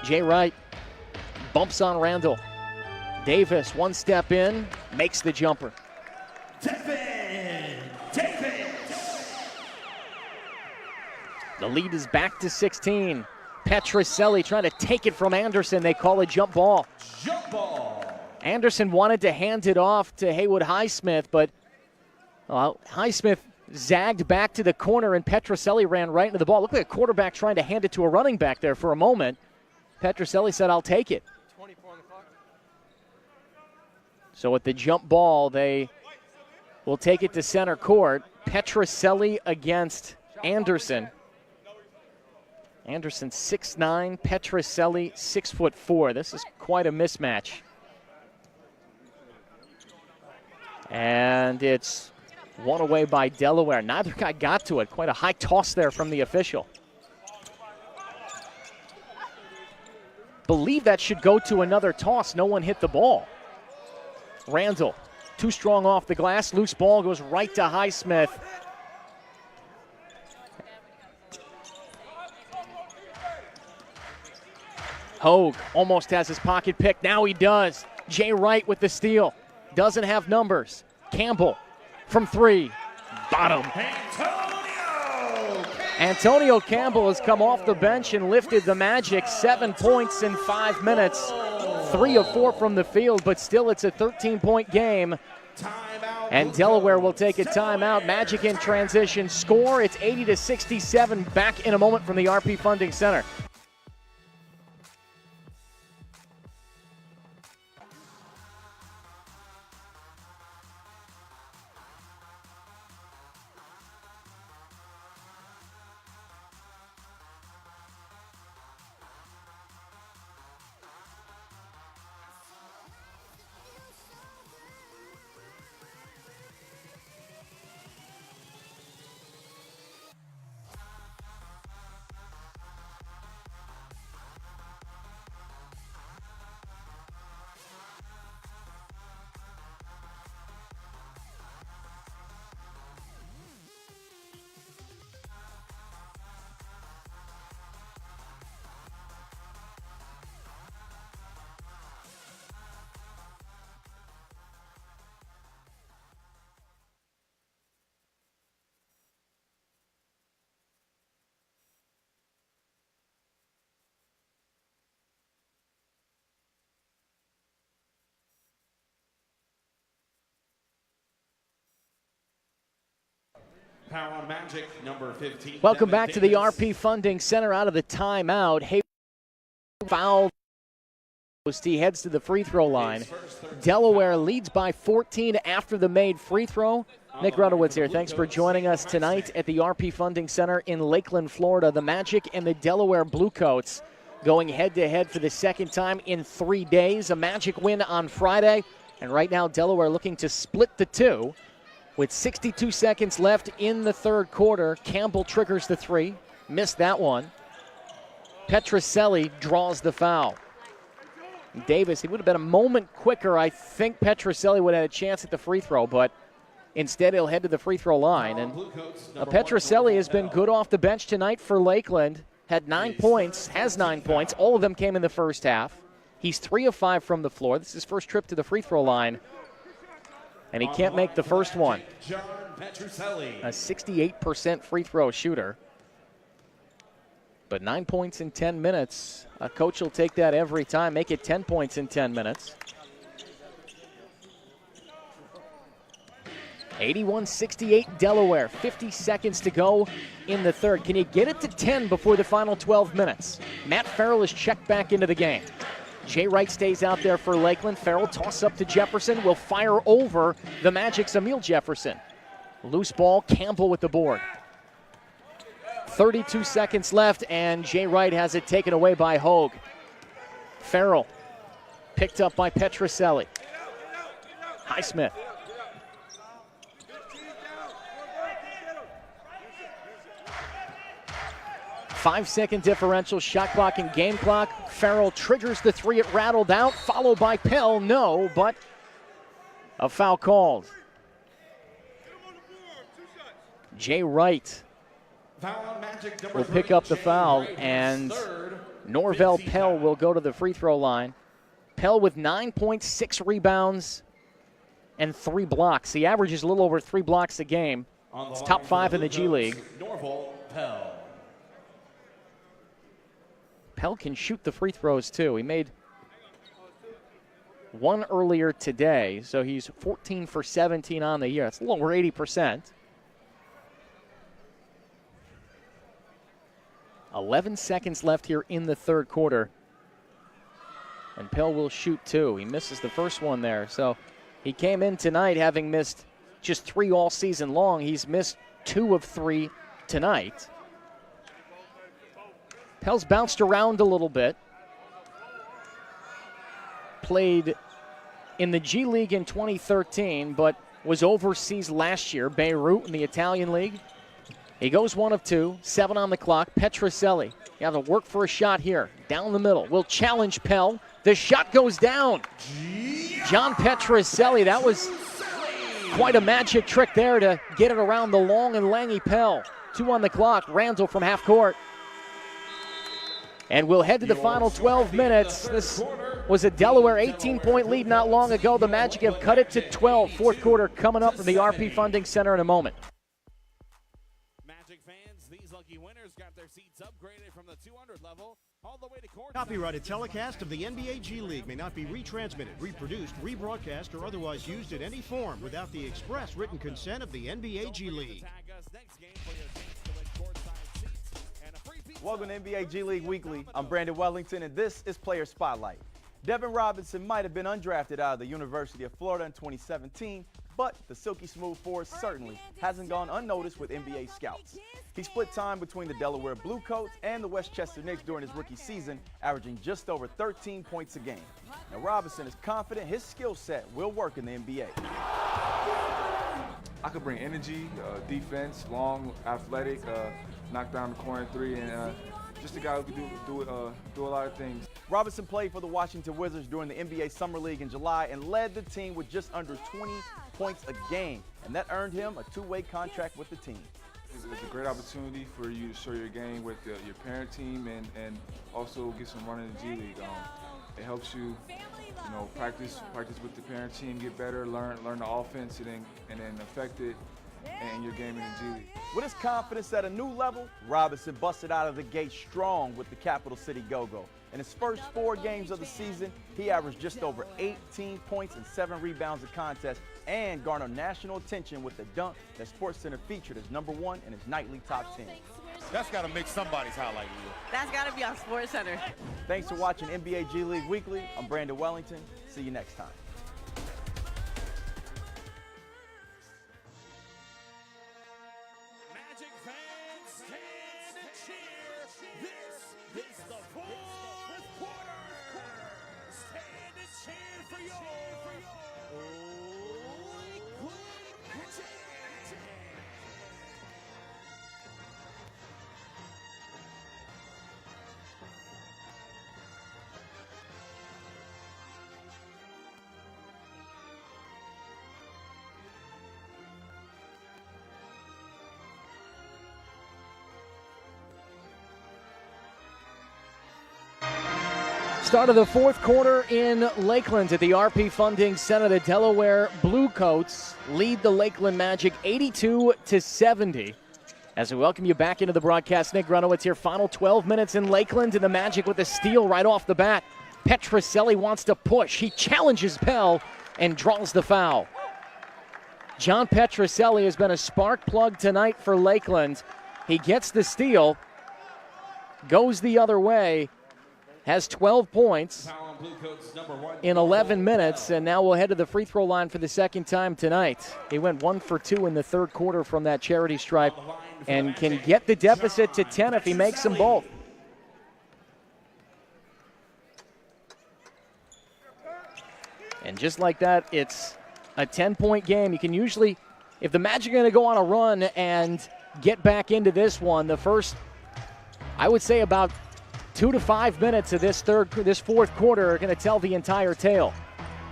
Jay Wright bumps on Randall. Davis, one step in, makes the jumper. The lead is back to 16. Petroselli trying to take it from Anderson. They call a jump ball. Jump ball. Anderson wanted to hand it off to Haywood Highsmith, but Highsmith zagged back to the corner, and Petroselli ran right into the ball. Looked like a quarterback trying to hand it to a running back there for a moment. Petroselli said, "I'll take it." So with the jump ball, they will take it to center court. Petroselli against Anderson. Anderson 6'9", Petroselli 6'4". This is quite a mismatch. And it's won away by Delaware. Neither guy got to it. Quite a high toss there from the official. Believe that should go to another toss. No one hit the ball. Randall, too strong off the glass. Loose ball goes right to Highsmith. Hogue almost has his pocket picked. Now he does. Jay Wright with the steal. Doesn't have numbers. Campbell from 3. Bottom. Antonio Campbell has come off the bench and lifted the Magic. 7 points in 5 minutes. 3 of 4 from the field, but still it's a 13-point game. And Delaware will take a timeout. Magic in transition. Score, it's 80-67. Back in a moment from the RP Funding Center. Power on Magic, number 15. Welcome back to the RP Funding Center out of the timeout. Haywood foul. He heads to the free throw line. Delaware leads by 14 after the made free throw. Nick Grunowitz here. Thanks for joining us tonight at the RP Funding Center in Lakeland, Florida. The Magic and the Delaware Bluecoats going head-to-head for the second time in 3 days. A Magic win on Friday, and right now Delaware looking to split the 2. With 62 seconds left in the third quarter, Campbell triggers the 3. Missed that one. Petroselli draws the foul. Davis, he would have been a moment quicker. I think Petroselli would have had a chance at the free throw, but instead he'll head to the free throw line. And Petroselli has been good off the bench tonight for Lakeland. Had 9 points, has 9 points. All of them came in the first half. He's 3 of 5 from the floor. This is his first trip to the free throw line. And he can't make the first one. A 68% free throw shooter. But 9 points in 10 minutes. A coach will take that every time. Make it 10 points in 10 minutes. 81-68 Delaware. 50 seconds to go in the third. Can you get it to 10 before the final 12 minutes? Matt Farrell is checked back into the game. Jay Wright stays out there for Lakeland. Farrell toss up to Jefferson. Will fire over the Magic's Emil Jefferson. Loose ball, Campbell with the board. 32 seconds left, and Jay Wright has it taken away by Hogue. Farrell picked up by Petroselli. Highsmith. Five-second differential, shot clock and game clock. Farrell triggers the three, it rattled out, followed by Pelle. No, but a foul called. Jay Wright will pick up the foul, and Norvel Pelle will go to the free throw line. Pelle with 9.6 rebounds and 3 blocks. He averages a little over 3 blocks a game. It's top 5 in the G League. Norvel Pelle. Pelle can shoot the free throws too. He made one earlier today, so he's 14 for 17 on the year. That's a little over 80%. 11 seconds left here in the third quarter. And Pelle will shoot 2. He misses the first one there. So he came in tonight having missed just 3 all season long. He's missed 2 of 3 tonight. Pelle's bounced around a little bit. Played in the G League in 2013, but was overseas last year, Beirut in the Italian League. He goes 1 of 2, 7 on the clock. Petroselli, you have to work for a shot here. Down the middle, will challenge Pelle. The shot goes down. John Petroselli, that was quite a magic trick there to get it around the long and langy Pelle. 2 on the clock, Randall from half court. And we'll head to the final 12 minutes. This was a Delaware 18-point lead not long ago. The Magic have cut it to 12. Fourth quarter coming up from the RP Funding Center in a moment. Magic fans, these lucky winners got their seats upgraded from the 200 level all the way to court. Copyrighted telecast of the NBA G League may not be retransmitted, reproduced, rebroadcast, or otherwise used in any form without the express written consent of the NBA G League. Welcome to NBA G League Weekly. I'm Brandon Wellington, and this is Player Spotlight. Devin Robinson might have been undrafted out of the University of Florida in 2017, but the silky smooth forward certainly hasn't gone unnoticed with NBA scouts. He split time between the Delaware Bluecoats and the Westchester Knicks during his rookie season, averaging just over 13 points a game. Now Robinson is confident his skill set will work in the NBA. I could bring energy, defense, long, athletic, knock down the corner 3, and just a guy who can do a lot of things. Robinson played for the Washington Wizards during the NBA Summer League in July and led the team with just under 20 points a game, and that earned him a 2-way contract with the team. It's a great opportunity for you to show your game with your parent team and also get some run in the G League. It helps you, practice with the parent team, get better, learn the offense, and then affect it in your game in the G League. With his confidence at a new level, Robinson busted out of the gate strong with the Capital City Go-Go. In his first 4 games of the season, he averaged just over 18 points and 7 rebounds a contest and garnered national attention with the dunk that SportsCenter featured as #1 in his nightly top 10. That's got to make somebody's highlight reel. That's got to be on SportsCenter. Thanks for watching NBA G League Weekly. I'm Brandon Wellington. See you next time. Magic fans, stand and cheer. This is the fourth quarter. Stand and cheer for your Lakeland Magic. Start of the fourth quarter in Lakeland at the RP Funding Center. The Delaware Bluecoats lead the Lakeland Magic 82-70. As we welcome you back into the broadcast, Nick Grunowitz here. Final 12 minutes in Lakeland, and the Magic with a steal right off the bat. Petroselli wants to push. He challenges Pelle and draws the foul. John Petroselli has been a spark plug tonight for Lakeland. He gets the steal, goes the other way, has 12 points in 11 minutes, and now we'll head to the free throw line for the second time tonight. He went 1 for 2 in the third quarter from that charity stripe and can get the deficit to 10 if he makes them both. And just like that, it's a 10-point game. You can usually, if the Magic are going to go on a run and get back into this one, the first, I would say about 2 to 5 minutes of this fourth quarter are going to tell the entire tale.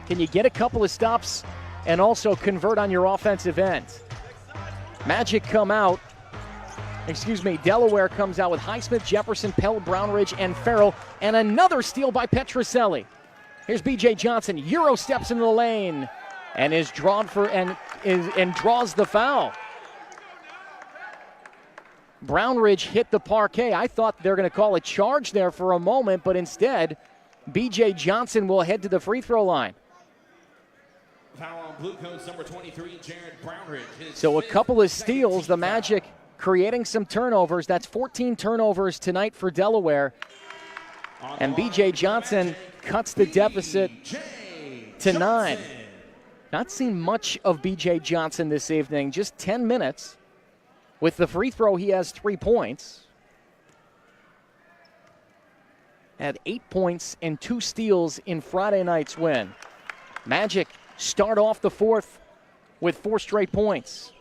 Can you get a couple of stops and also convert on your offensive end? Delaware comes out with Highsmith, Jefferson, Pelle, Brownridge, and Farrell, and another steal by Petroselli. Here's B.J. Johnson, Euro steps into the lane and is drawn for and draws the foul. Brownridge hit the parquet. I thought they were going to call a charge there for a moment, but instead, B.J. Johnson will head to the free throw line. Foul on Bluecoats, number 23, Jared Brownridge. So a couple of steals, the Magic creating some turnovers. That's 14 turnovers tonight for Delaware. And B.J. Johnson cuts the deficit to 9. Not seen much of B.J. Johnson this evening, just 10 minutes. With the free throw, he has 3 points. Had 8 points and 2 steals in Friday night's win. Magic start off the fourth with 4 straight points.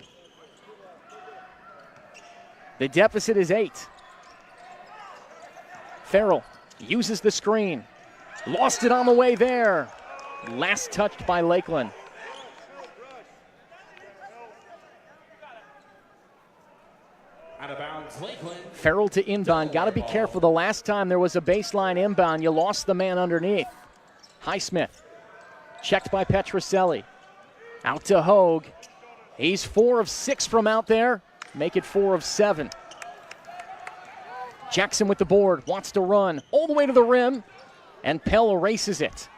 The deficit is 8. Farrell uses the screen. Lost it on the way there. Last touched by Lakeland. Out of bounds, Lakeland. Farrell to inbound. Got to be careful. The last time there was a baseline inbound, you lost the man underneath. Highsmith. Checked by Petroselli. Out to Hogue. He's 4 of 6 from out there. Make it 4 of 7. Jackson with the board. Wants to run all the way to the rim. And Pelle erases it.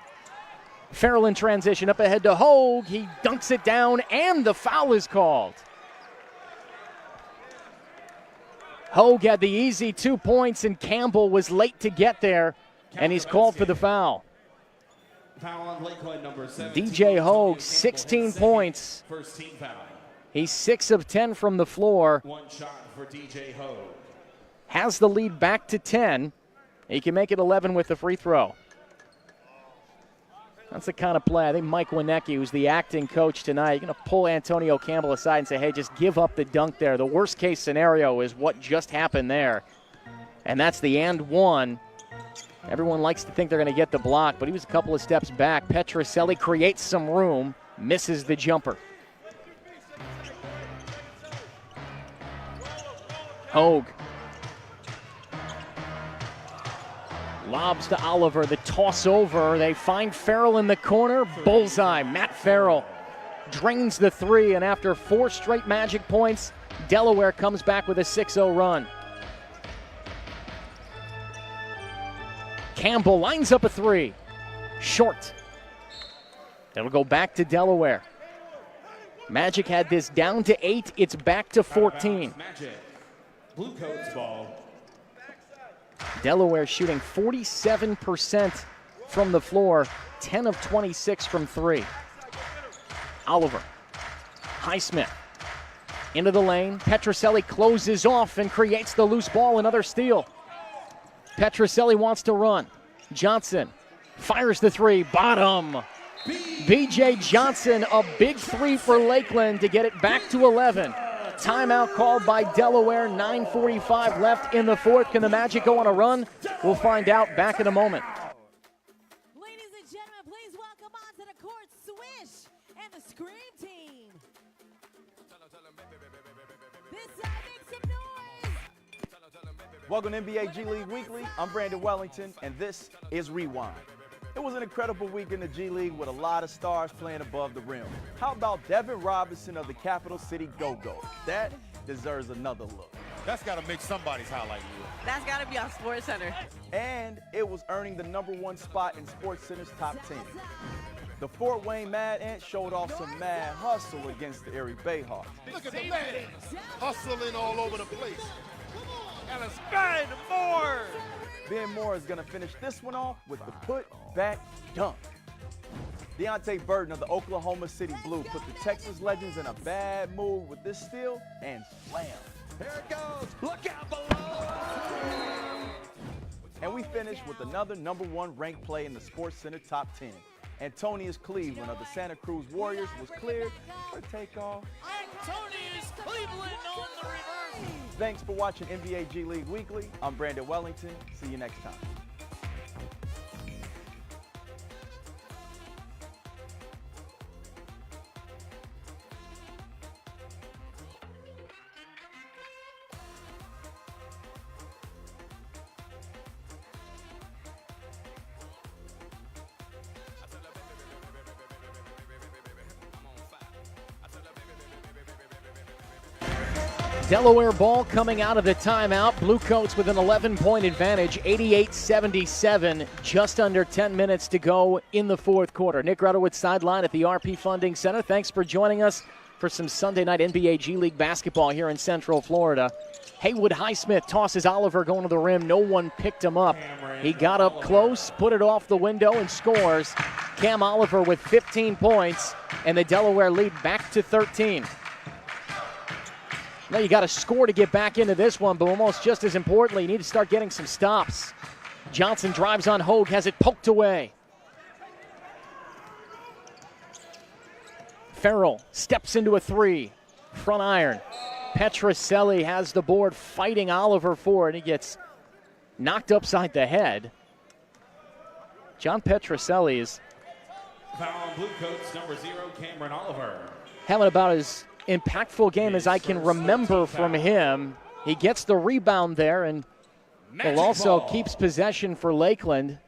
Farrell in transition. Up ahead to Hogue. He dunks it down, and the foul is called. Hogue had the easy 2 points, and Campbell was late to get there, and he's called for the foul. Foul on Lakeland, number 17. DJ Hogue, 16 points. First team foul. He's 6 of 10 from the floor. 1 shot for DJ Hogue. Has the lead back to 10. He can make it 11 with the free throw. That's the kind of play. I think Mike Wienecke, who's the acting coach tonight, going to pull Antonio Campbell aside and say, hey, just give up the dunk there. The worst case scenario is what just happened there. And that's the and one. Everyone likes to think they're going to get the block, but he was a couple of steps back. Petroselli creates some room, misses the jumper. Hogue. Lobs to Oliver, the toss over. They find Farrell in the corner. Bullseye. Matt Farrell drains the 3, and after 4 straight Magic points, Delaware comes back with a 6-0 run. Campbell lines up a 3. Short. It'll go back to Delaware. Magic had this down to 8. It's back to 14. Magic. Bluecoats ball. Delaware shooting 47% from the floor, 10 of 26 from 3. Oliver. Highsmith. Into the lane. Petroselli closes off and creates the loose ball. Another steal. Petroselli wants to run. Johnson fires the 3. Bottom. B.J. Johnson, a big 3 for Lakeland to get it back to 11. Timeout called by Delaware. 9:45 left in the fourth. Can the Magic go on a run? We'll find out back in a moment. Ladies and gentlemen, please welcome onto the court Swish and the Scream Team. This side, make some noise. Welcome to NBA G League Weekly. I'm Brandon Wellington, and this is Rewind. It was an incredible week in the G League with a lot of stars playing above the rim. How about Devin Robinson of the Capital City Go-Go? That deserves another look. That's got to make somebody's highlight reel. That's got to be on SportsCenter. And it was earning the #1 spot in SportsCenter's top 10. The Fort Wayne Mad Ants showed off some mad hustle against the Erie Bayhawks. Look at the Mad Ants hustling all over the place. And it's Ben Moore. Ben Moore is going to finish this one off with the put-back dunk. Deontay Burton of the Oklahoma City Blue put the Texas Legends in a bad mood with this steal and slam. Here it goes. Look out below. And we finish with another #1 ranked play in the SportsCenter top 10. Antonius Cleveland of the Santa Cruz Warriors was cleared for takeoff. Antonius Cleveland on the reverse. Thanks for watching NBA G League Weekly. I'm Brandon Wellington. See you next time. Delaware ball coming out of the timeout. Bluecoats with an 11-point advantage, 88-77, just under 10 minutes to go in the fourth quarter. Nick Rudowitz sideline at the RP Funding Center. Thanks for joining us for some Sunday night NBA G League basketball here in Central Florida. Haywood Highsmith tosses Oliver going to the rim. No one picked him up. He got up close, put it off the window, and scores. Cam Oliver with 15 points, and the Delaware lead back to 13. Now you got to score to get back into this one, but almost just as importantly, you need to start getting some stops. Johnson drives on Hogue, has it poked away. Farrell steps into a three. Front iron. Petroselli has the board, fighting Oliver for it. He gets knocked upside the head. John Petroselli is Foul on Bluecoats, #0, Cameron Oliver. having about as impactful game as I can remember from him. He gets the rebound there and will also keeps possession for Lakeland.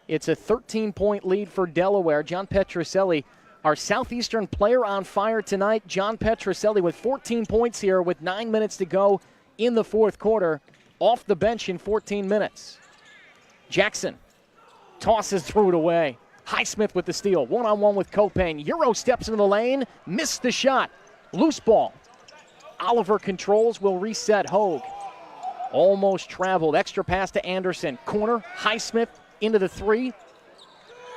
It's a 13-point lead for Delaware. John Petroselli, our Southeastern player on fire tonight. John Petroselli with 14 points here with 9 minutes to go in the fourth quarter. Off the bench in 14 minutes. Jackson tosses through it away. Highsmith with the steal. One-on-one with Copain. Euro steps into the lane. Missed the shot. Loose ball. Oliver controls, will reset Hogue. Almost traveled. Extra pass to Anderson. Corner. Highsmith into the three.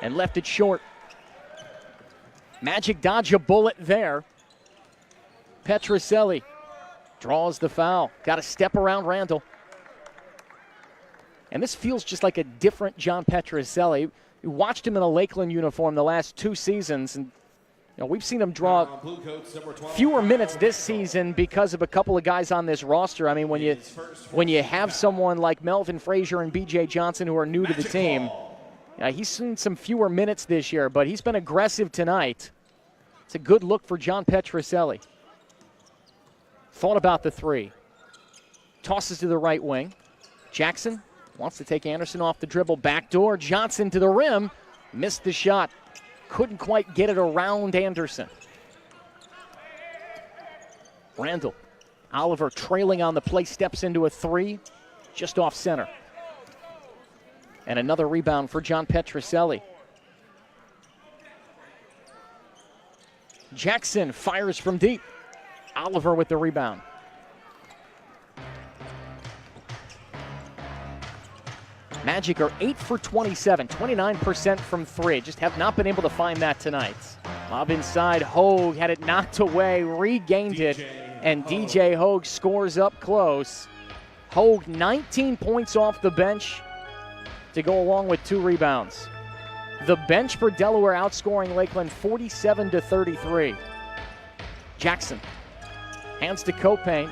And left it short. Magic dodge a bullet there. Petroselli draws the foul. Got to step around Randall. And this feels just like a different John Petroselli. We watched him in a Lakeland uniform the last 2 seasons, and we've seen him draw fewer minutes this season because of a couple of guys on this roster. I mean, when you have someone like Melvin Frazier and B.J. Johnson who are new to the team, he's seen some fewer minutes this year, but he's been aggressive tonight. It's a good look for John Petroselli. Thought about the three. Tosses to the right wing. Jackson wants to take Anderson off the dribble. Backdoor. Johnson to the rim. Missed the shot. Couldn't quite get it around Anderson. Randall. Oliver trailing on the play, steps into a three. Just off center. And another rebound for John Petroselli. Jackson fires from deep. Oliver with the rebound. Magic are 8 for 27, 29% from three. Just have not been able to find that tonight. Lob inside, Hogue had it knocked away, regained it, and DJ Hogue scores up close. Hogue 19 points off the bench to go along with 2 rebounds. The bench for Delaware outscoring Lakeland 47-33. Jackson hands to Copain.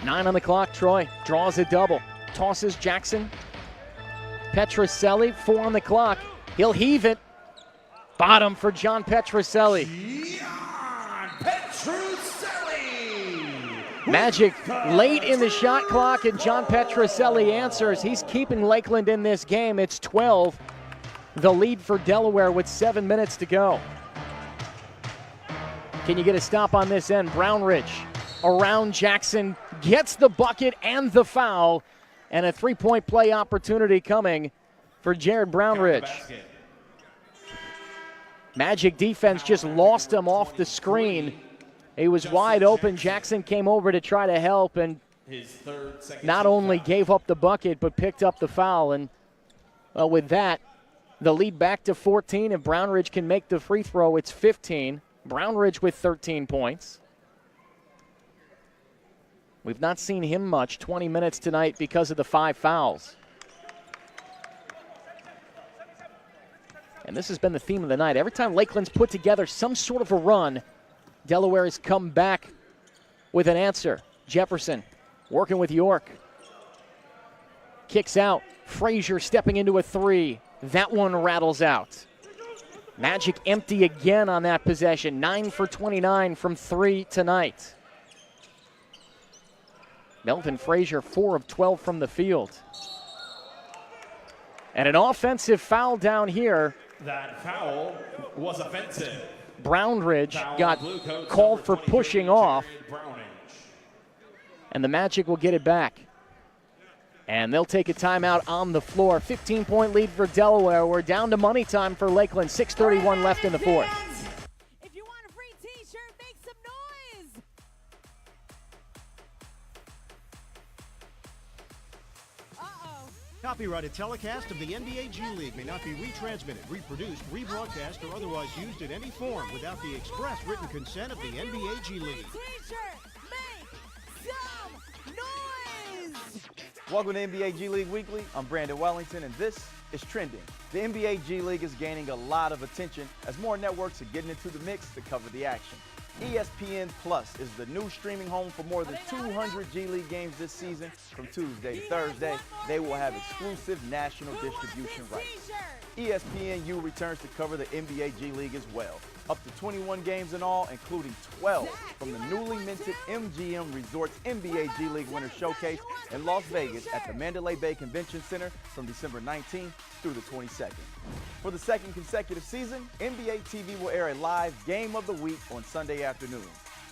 9 on the clock. Troy draws a double. Tosses Jackson. Petroselli, 4 on the clock. He'll heave it. Bottom for John Petroselli. John Petroselli. Magic late in the shot clock, and John Petroselli answers. He's keeping Lakeland in this game. It's 12, the lead for Delaware with 7 minutes to go. Can you get a stop on this end? Brownridge around Jackson, gets the bucket and the foul, and a three-point play opportunity coming for Jared Brownridge. Magic defense just lost him off the screen. He was wide open. Jackson came over to try to help and not only gave up the bucket but picked up the foul. And with that, the lead back to 14. If Brownridge can make the free throw, it's 15. Brownridge with 13 points. We've not seen him much, 20 minutes tonight because of the 5 fouls. And this has been the theme of the night. Every time Lakeland's put together some sort of a run, Delaware has come back with an answer. Jefferson working with York. Kicks out. Frazier stepping into a three. That one rattles out. Magic empty again on that possession. 9 for 29 from 3 tonight. Melvin Frazier, 4 of 12 from the field. And an offensive foul down here. That foul was offensive. Brownridge got called for pushing off. And the Magic will get it back. And they'll take a timeout on the floor. 15-point lead for Delaware. We're down to money time for Lakeland. 6:31 left in the fourth. If you want a free t-shirt, make some noise. Uh-oh. Copyrighted telecast of the NBA G League may not be retransmitted, reproduced, rebroadcast, or otherwise used in any form without the express written consent of the NBA G League. T-shirt, make some noise. Welcome to NBA G League Weekly. I'm Brandon Wellington, and this is Trending. The NBA G League is gaining a lot of attention as more networks are getting into the mix to cover the action. ESPN Plus is the new streaming home for more than 200 G League games this season. From Tuesday to Thursday, they will have exclusive national distribution rights. ESPNU returns to cover the NBA G League as well. Up to 21 games in all, including 12 from the newly minted MGM Resorts NBA G League Winter Showcase in Las Vegas at the Mandalay Bay Convention Center from December 19th through the 22nd. For the second consecutive season, NBA TV will air a live Game of the Week on Sunday afternoons.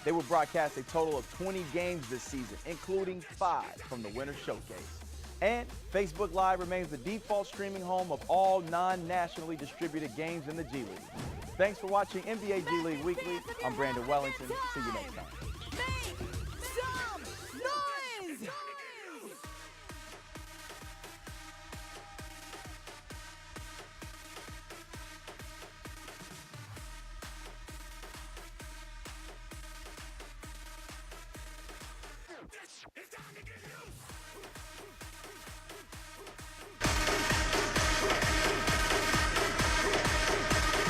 They will broadcast a total of 20 games this season, including 5 from the Winter Showcase. And Facebook Live remains the default streaming home of all non-nationally distributed games in the G League. Thanks for watching NBA G League Weekly. I'm Brandon Wellington. See you next time. Make some noise.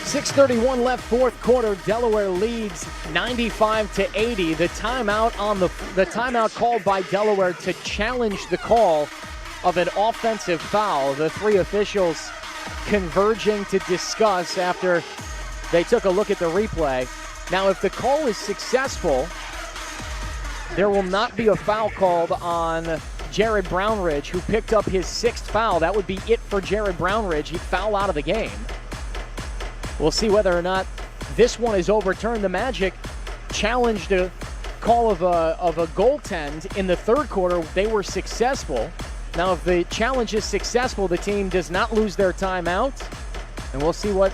6:31 left, fourth quarter. Delaware leads 95-80. The timeout called by Delaware to challenge the call of an offensive foul. The three officials converging to discuss after they took a look at the replay. Now, if the call is successful, there will not be a foul called on Jared Brownridge, who picked up his 6th foul. That would be it for Jared Brownridge. He'd foul out of the game. We'll see whether or not this one is overturned. The Magic challenged a call of a goaltend in the third quarter. They were successful. Now, if the challenge is successful, the team does not lose their timeout. And we'll see what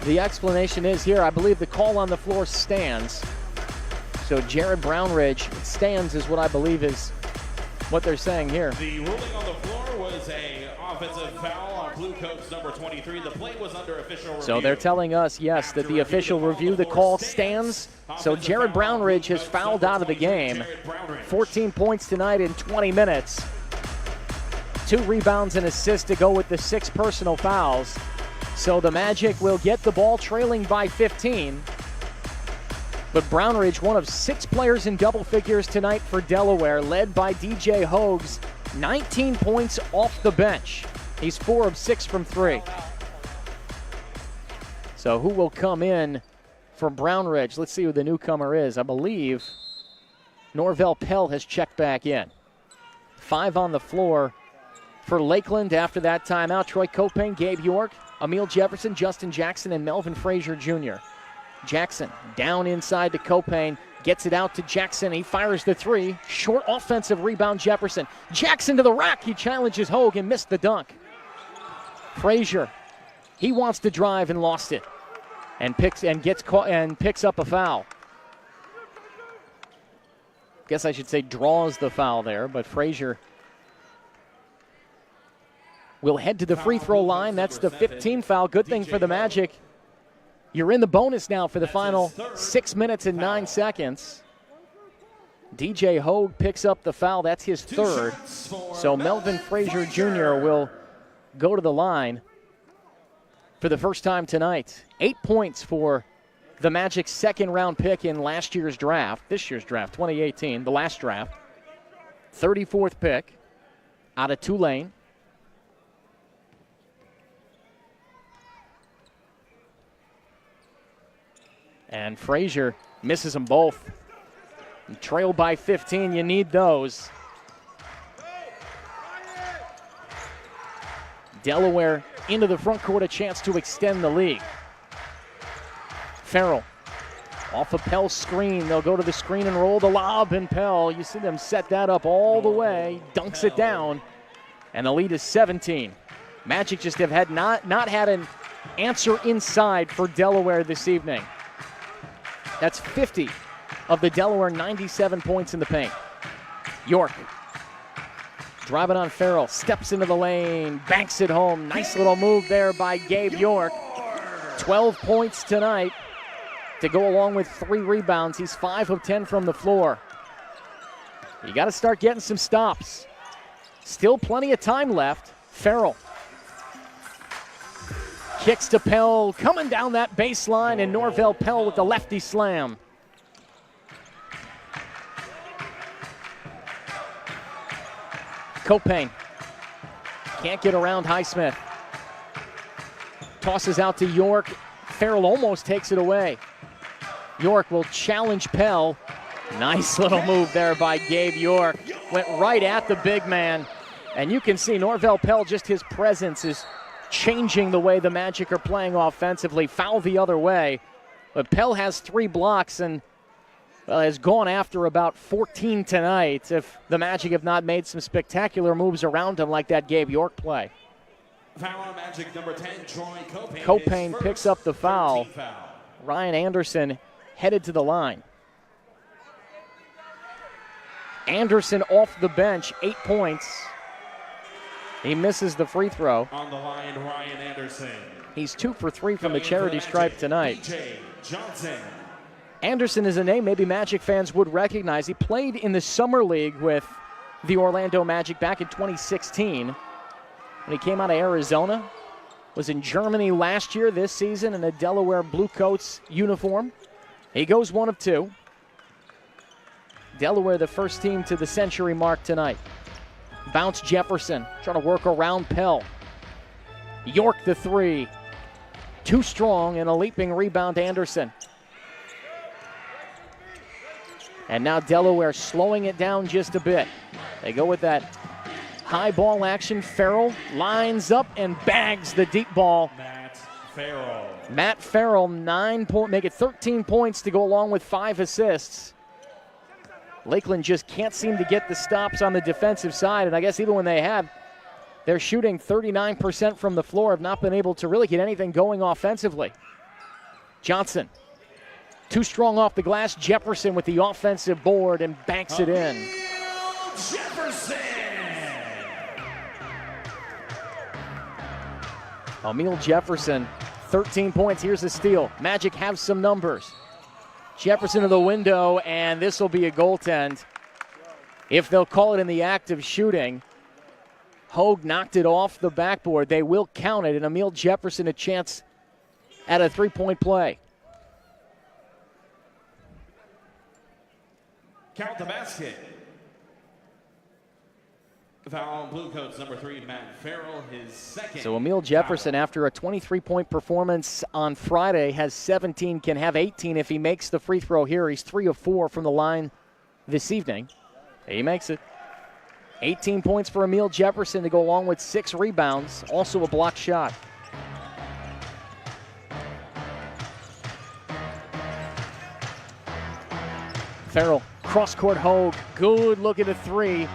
the explanation is here. I believe the call on the floor stands. So Jared Brownridge stands is what I believe is what they're saying here. The ruling on the floor was an offensive foul on Blue Coats number 23. The play was under official review. So they're telling us, yes, that the official review, the call stands. So Jared Brownridge has fouled out of the game. 14 points tonight in 20 minutes. 2 rebounds and assists to go with the 6 personal fouls. So the Magic will get the ball trailing by 15. But Brownridge, one of 6 players in double figures tonight for Delaware, led by DJ Hogues, 19 points off the bench. He's 4 of 6 from 3. So who will come in for Brownridge? Let's see who the newcomer is. I believe Norvel Pelle has checked back in. 5 on the floor for Lakeland after that timeout. Troy Copane, Gabe York, Emil Jefferson, Justin Jackson, and Melvin Frazier Jr. Jackson down inside to Copane, gets it out to Jackson. He fires the 3. Short offensive rebound, Jefferson. Jackson to the rack. He challenges Hogue and missed the dunk. Frazier, he wants to drive and lost it, and picks up a foul. Guess I should say draws the foul there, but Frazier will head to the free throw line. That's the 15th foul. Good thing for the Magic. You're in the bonus now for the final 6 minutes and 9 seconds. DJ Hogue picks up the foul. That's his 3rd. So Melvin Frazier Jr. will go to the line for the first time tonight. 8 points for the Magic's second-round pick in this year's draft, 2018, the last draft. 34th pick out of Tulane. And Frazier misses them both. Trailed by 15, you need those. Delaware into the front court, a chance to extend the lead. Farrell off a Pelle screen. They'll go to the screen and roll the lob, and Pelle, you see them set that up all the way, dunks it down, and the lead is 17. Magic just have not had an answer inside for Delaware this evening. That's 50 of the Delaware 97 points in the paint. York driving on Farrell, steps into the lane, banks it home. Nice little move there by Gabe York. 12 points tonight to go along with 3 rebounds. He's 5 of 10 from the floor. You got to start getting some stops. Still plenty of time left. Farrell kicks to Pelle, coming down that baseline, and Norvel Pelle with the lefty slam. Copane can't get around Highsmith. Tosses out to York. Farrell almost takes it away. York will challenge Pelle. Nice little move there by Gabe York. Went right at the big man. And you can see Norvel Pelle, just his presence is changing the way the Magic are playing offensively. Foul the other way. But Pelle has 3 blocks and has gone after about 14 tonight if the Magic have not made some spectacular moves around him like that Gabe York play. Foul on Magic number 10, Troy Copane. Copane picks up the foul. Ryan Anderson headed to the line. Anderson off the bench, 8 points. He misses the free throw. On the line, Ryan Anderson. He's 2 for 3 from the charity stripe tonight. DJ Johnson. Anderson is a name maybe Magic fans would recognize. He played in the Summer League with the Orlando Magic back in 2016 when he came out of Arizona. Was in Germany last year, this season, in a Delaware Bluecoats uniform. He goes 1 of 2. Delaware, the first team to the century mark tonight. Bounce Jefferson, trying to work around Pelle. York the 3. Too strong, and a leaping rebound, Anderson. And now Delaware slowing it down just a bit. They go with that high ball action. Farrell lines up and bags the deep ball. Matt Farrell, 9 points, make it 13 points to go along with 5 assists. Lakeland just can't seem to get the stops on the defensive side, and I guess even when they have, they're shooting 39% from the floor, have not been able to really get anything going offensively. Johnson, too strong off the glass. Jefferson with the offensive board and banks it in. Jefferson! Emil Jefferson, 13 points. Here's the steal. Magic have some numbers. Jefferson to the window, and this will be a goaltend. If they'll call it in the act of shooting. Hogue knocked it off the backboard. They will count it, and Emil Jefferson a chance at a 3-point play. Count the basket. Foul on Bluecoats number 3, Matt Farrell, his second. So Emil Jefferson, after a 23-point performance on Friday, has 17, can have 18 if he makes the free throw here. He's 3 of 4 from the line this evening. He makes it. 18 points for Emil Jefferson to go along with 6 rebounds, also a block shot. Farrell, cross-court Hogue, good look at the 3.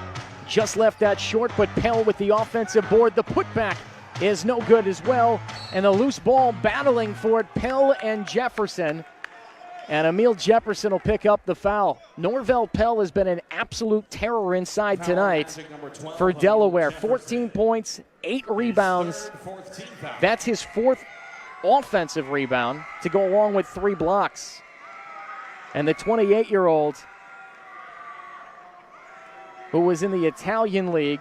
Just left that short, but Pelle with the offensive board. The putback is no good as well. And the loose ball battling for it, Pelle and Jefferson. And Emil Jefferson will pick up the foul. Norvel Pelle has been an absolute terror inside tonight for Delaware. 14 points, 8 rebounds. That's his 4th offensive rebound to go along with 3 blocks. And the 28-year-old, who was in the Italian League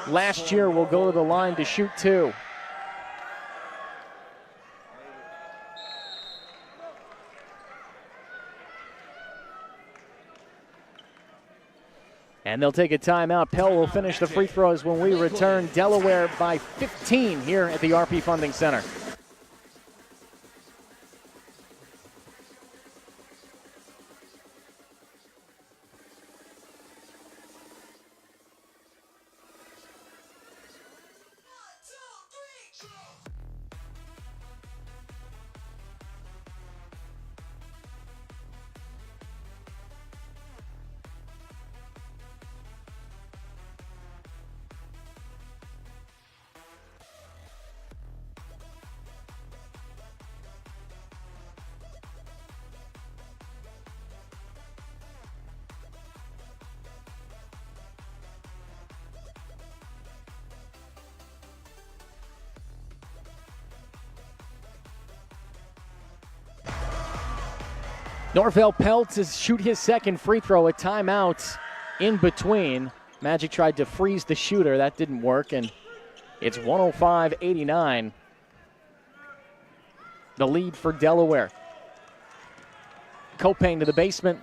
last year, will go to the line to shoot 2. And they'll take a timeout. Pelle will finish the free throws when we return. Delaware by 15 here at the RP Funding Center. Norvel Pelle to shoot his second free throw. A timeout in between. Magic tried to freeze the shooter. That didn't work, and it's 105-89. The lead for Delaware. Copain to the basement,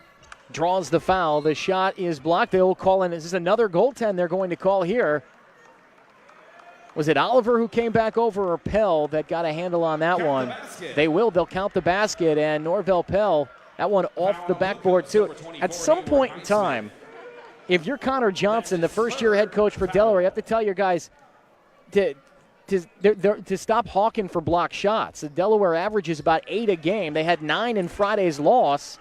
draws the foul. The shot is blocked. They will call in. This is another goaltend they're going to call here. Was it Oliver who came back over, or Pelle that got a handle on that one? They will. They'll count the basket, and Norvel Pelle, that one off the backboard too. At some point in time, if you're Connor Johnson, the first-year head coach for Delaware, you have to tell your guys to stop hawking for block shots. The Delaware average is about 8 a game. They had 9 in Friday's loss.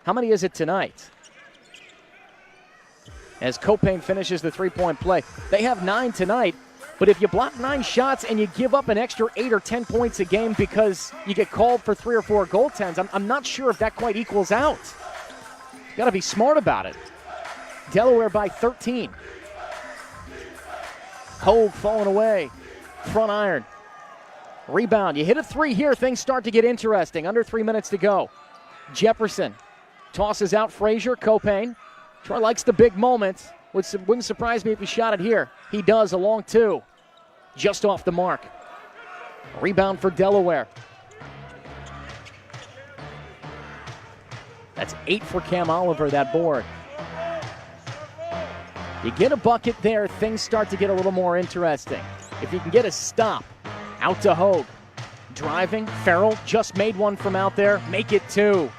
How many is it tonight? As Copain finishes the three-point play. They have 9 tonight. But if you block 9 shots and you give up an extra 8 or 10 points a game because you get called for 3 or 4 goaltends, I'm not sure if that quite equals out. You got to be smart about it. Delaware by 13. Hogue falling away. Front iron. Rebound. You hit a 3 here, things start to get interesting. Under 3 minutes to go. Jefferson tosses out Frazier. Copain. Troy likes the big moment. Wouldn't surprise me if he shot it here. He does, a long 2. Just off the mark. Rebound for Delaware. That's 8 for Cam Oliver, that board. You get a bucket there, things start to get a little more interesting. If you can get a stop, out to Hogue. Driving, Farrell just made one from out there. Make it 2.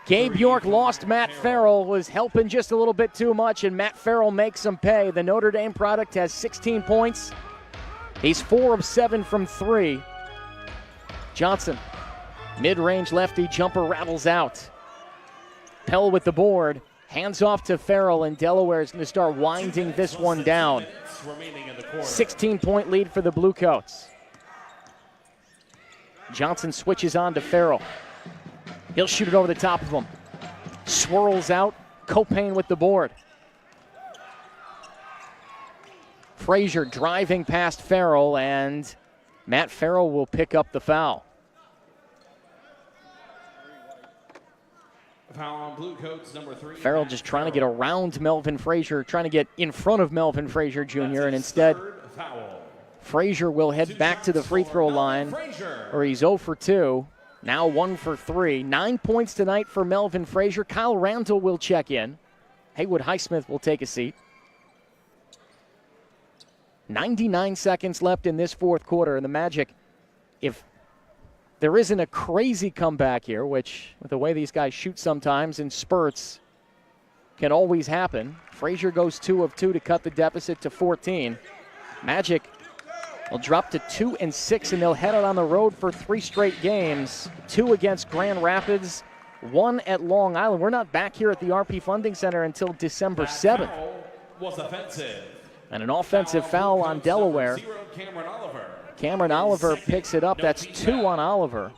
Gabe York lost Matt Farrell, was helping just a little bit too much, and Matt Farrell makes him pay. The Notre Dame product has 16 points. He's 4 of 7 from 3. Johnson, mid-range lefty, jumper rattles out. Pelle with the board, hands off to Farrell, and Delaware is going to start winding this one down. 16-point lead for the Bluecoats. Johnson switches on to Farrell. He'll shoot it over the top of him. Swirls out. Copain with the board. Frazier driving past Farrell, and Matt Farrell will pick up the foul. Foul on Bluecoats, number 3. Farrell just trying to get around Melvin Frazier, trying to get in front of Melvin Frazier Jr., and instead Frazier will head back to the free throw line, where he's 0 for 2. Now 1 for 3. 9 points tonight for Melvin Frazier. Kyle Randall will check in. Haywood Highsmith will take a seat. 99 seconds left in this fourth quarter, and the Magic, if there isn't a crazy comeback here, which with the way these guys shoot sometimes in spurts, can always happen. Frazier goes 2 of 2 to cut the deficit to 14. Magic will drop to 2 and 6, and they'll head out on the road for 3 straight games. 2 against Grand Rapids, 1 at Long Island. We're not back here at the RP Funding Center until December 7th. Was offensive. And an offensive foul on Delaware. Cameron Oliver picks it up. That's 2 on Oliver.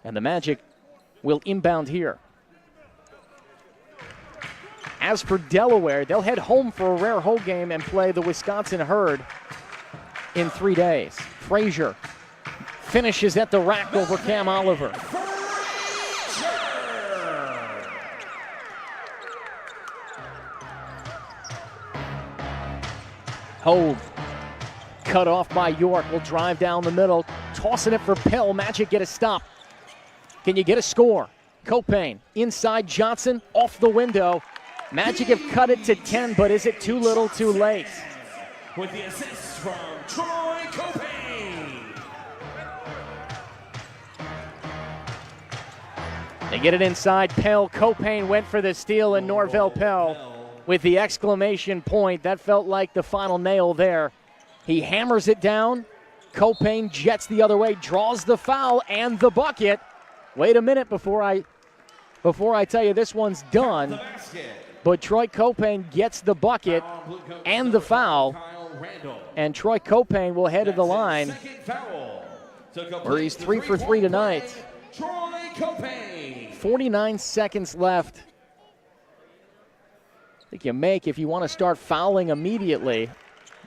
And the Magic will inbound here. As for Delaware, they'll head home for a rare home game and play the Wisconsin Herd in 3 days. Frazier finishes at the rack over Cam Oliver. Hogue, cut off by York, will drive down the middle, tossing it for Pelle. Magic get a stop. Can you get a score? Copain inside Johnson, off the window. Magic have cut it to 10, but is it too little, too late? With the assist from Troy Copain. They get it inside. Pelle. Copain went for the steal, and Norvel Pelle with the exclamation point. That felt like the final nail there. He hammers it down. Copain jets the other way, draws the foul and the bucket. Wait a minute before I tell you this one's done. But Troy Copain gets the bucket and the foul. And Troy Copain will head to the line where he's 3 for 3 tonight. 49 seconds left. I think you make if you want to start fouling immediately.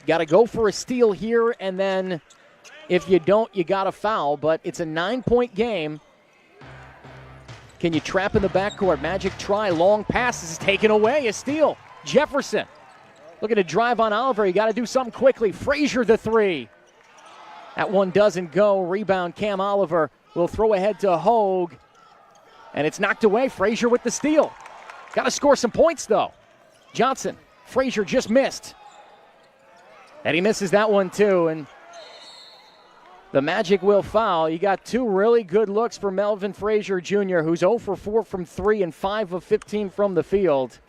Got to go for a steal here, and then if you don't, you got to foul. But it's a 9-point game. Can you trap in the backcourt? Magic try, long passes, taken away, a steal. Jefferson looking to drive on Oliver. You got to do something quickly. Frazier the 3. That one doesn't go. Rebound, Cam Oliver will throw ahead to Hogue. And it's knocked away. Frazier with the steal. Got to score some points, though. Johnson, Frazier just missed. And he misses that one, too. And the Magic will foul. You got 2 really good looks for Melvin Frazier Jr., who's 0 for 4 from 3 and 5 of 15 from the field.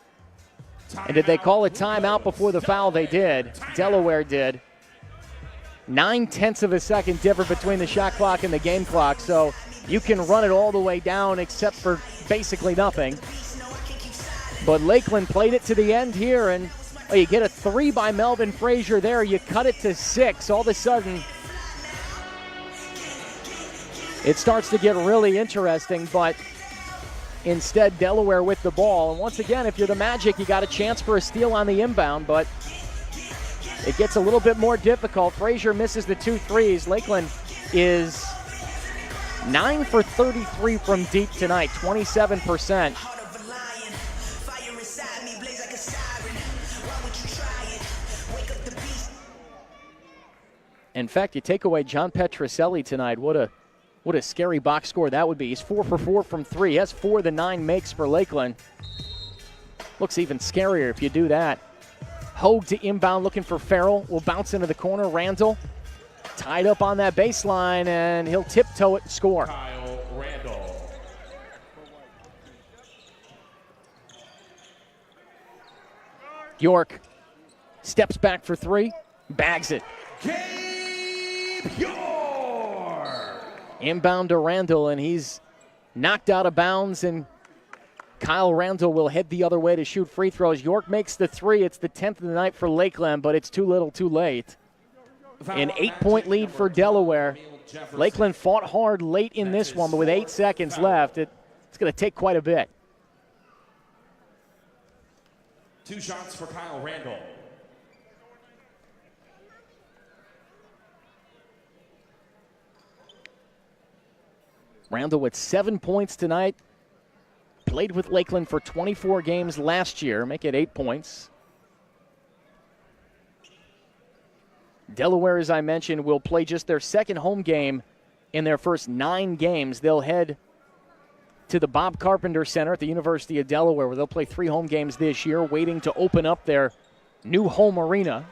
And did they call a timeout before the foul? They did. Delaware did. 9/10 of a second difference between the shot clock and the game clock, so you can run it all the way down except for basically nothing. But Lakeland played it to the end here, and you get a 3 by Melvin Frazier there. You cut it to 6. All of a sudden, it starts to get really interesting, but instead Delaware with the ball. And once again, if you're the Magic, you got a chance for a steal on the inbound, but it gets a little bit more difficult. Frazier misses the 2 threes. Lakeland is 9 for 33 from deep tonight, 27%. In fact, you take away John Petroselli tonight, what a scary box score that would be. He's 4 for 4 from 3. He has 4 of the 9 makes for Lakeland. Looks even scarier if you do that. Hogue to inbound, looking for Farrell. Will bounce into the corner. Randall tied up on that baseline, and he'll tiptoe it and score. Kyle Randall. York steps back for 3, bags it. Inbound to Randall, and he's knocked out of bounds, and Kyle Randall will head the other way to shoot free throws. York makes the 3. It's the 10th of the night for Lakeland, but it's too little too late. An 8-point lead for Delaware. Lakeland fought hard late in this one, but with 8 seconds left, it's going to take quite a bit. 2 shots for Kyle Randall. Randall with 7 points tonight. Played with Lakeland for 24 games last year. Make it 8 points. Delaware, as I mentioned, will play just their second home game in their first 9 games. They'll head to the Bob Carpenter Center at the University of Delaware, where they'll play 3 home games this year, waiting to open up their new home arena.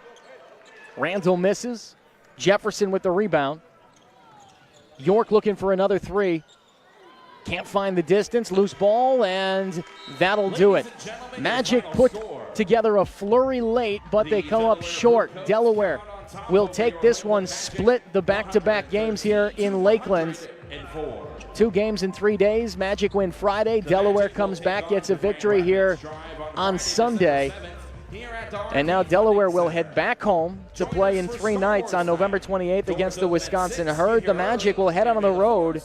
Randall misses. Jefferson with the rebound. York looking for another 3. Can't find the distance, loose ball, and that'll do it. Magic put together a flurry late, but they come up short. Delaware will take this one, split the back-to-back games here in Lakeland. 2 games in 3 days. Magic win Friday. Delaware comes back, gets a victory here on Sunday. And now Delaware will head back home to play in 3 nights on November 28th against the Wisconsin Herd. The Magic will head out on the road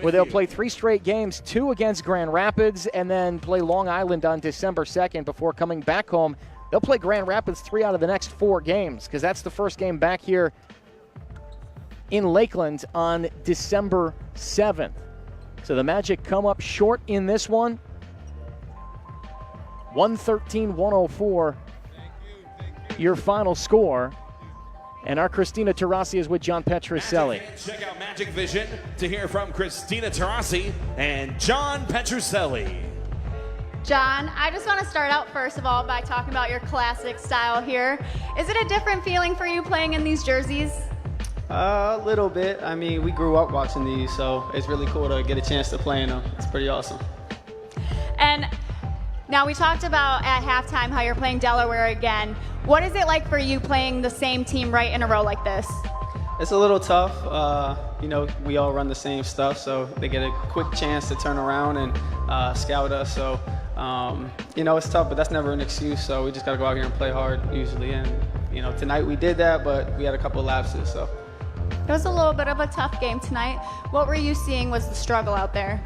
where they'll play 3 straight games, 2 against Grand Rapids, and then play Long Island on December 2nd before coming back home. They'll play Grand Rapids 3 out of the next 4 games because that's the first game back here in Lakeland on December 7th. So the Magic come up short in this one. 113-104, your final score. And our Christina Taurasi is with John Petrucelli. Check out Magic Vision to hear from Christina Taurasi and John Petrucelli. John, I just want to start out first of all by talking about your classic style here. Is it a different feeling for you playing in these jerseys? A little bit. I mean, we grew up watching these, so it's really cool to get a chance to play in them. It's pretty awesome. And now we talked about at halftime how you're playing Delaware again. What is it like for you playing the same team right in a row like this? It's a little tough. You know, we all run the same stuff, so they get a quick chance to turn around and scout us. So, you know, it's tough, but that's never an excuse. So we just got to go out here and play hard usually. And, you know, tonight we did that, but we had a couple of lapses. So it was a little bit of a tough game tonight. What were you seeing was the struggle out there?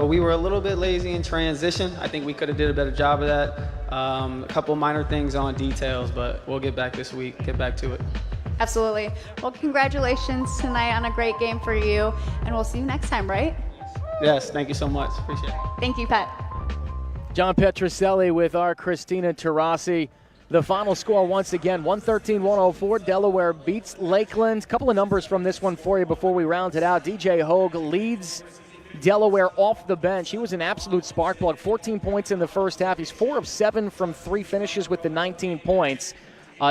We were a little bit lazy in transition. I think we could have did a better job of that. A couple minor things on details, but we'll get back this week, get back to it. Absolutely. Well, congratulations tonight on a great game for you, and we'll see you next time, right? Yes, thank you so much. Appreciate it. Thank you, Pat. John Petrucelli with our Christina Taurasi. The final score once again, 113-104. Delaware beats Lakeland. A couple of numbers from this one for you before we round it out. DJ Hogue leads Delaware off the bench. He was an absolute spark plug. 14 points in the first half. He's 4 of 7 from 3 finishes with the 19 points.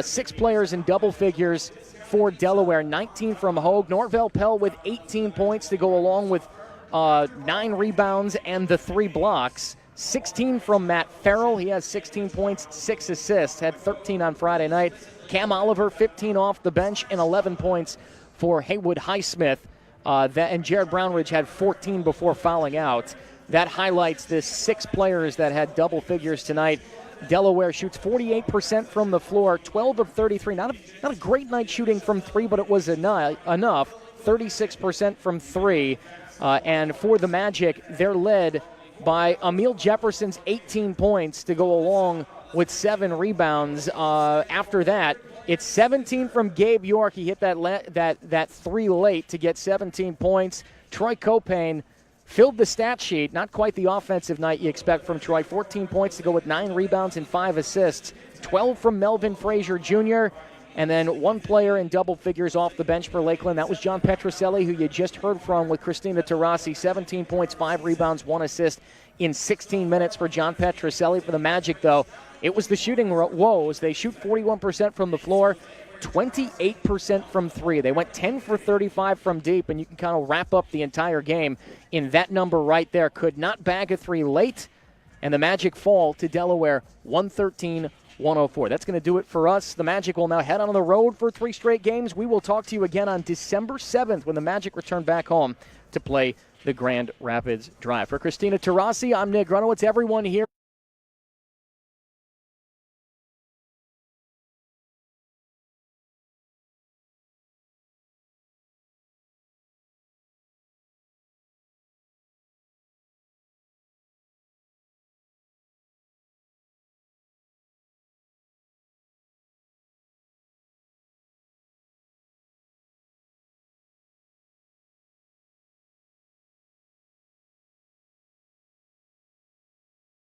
6 players in double figures for Delaware. 19 from Hogue. Norvel Pelle with 18 points to go along with 9 rebounds and the 3 blocks. 16 from Matt Farrell. He has 16 points, 6 assists. Had 13 on Friday night. Cam Oliver, 15 off the bench, and 11 points for Haywood Highsmith. And Jared Brownridge had 14 before fouling out. That highlights the 6 players that had double figures tonight. Delaware shoots 48% from the floor, 12 of 33. Not a great night shooting from 3, but it was enough. 36% from 3. And for the Magic, they're led by Emil Jefferson's 18 points to go along with 7 rebounds. After that, it's 17 from Gabe York. He hit that 3 late to get 17 points. Troy Copane filled the stat sheet. Not quite the offensive night you expect from Troy. 14 points to go with 9 rebounds and 5 assists. 12 from Melvin Frazier Jr., and then 1 player in double figures off the bench for Lakeland. That was John Petrucelli, who you just heard from with Christina Taurasi. 17 points, 5 rebounds, 1 assist in 16 minutes for John Petrucelli. For the Magic, though, it was the shooting woes. They shoot 41% from the floor, 28% from 3. They went 10 for 35 from deep, and you can kind of wrap up the entire game in that number right there. Could not bag a 3 late, and the Magic fall to Delaware 113-104. That's going to do it for us. The Magic will now head on the road for 3 straight games. We will talk to you again on December 7th when the Magic return back home to play the Grand Rapids Drive. For Christina Taurasi, I'm Nick Grunowitz. Everyone here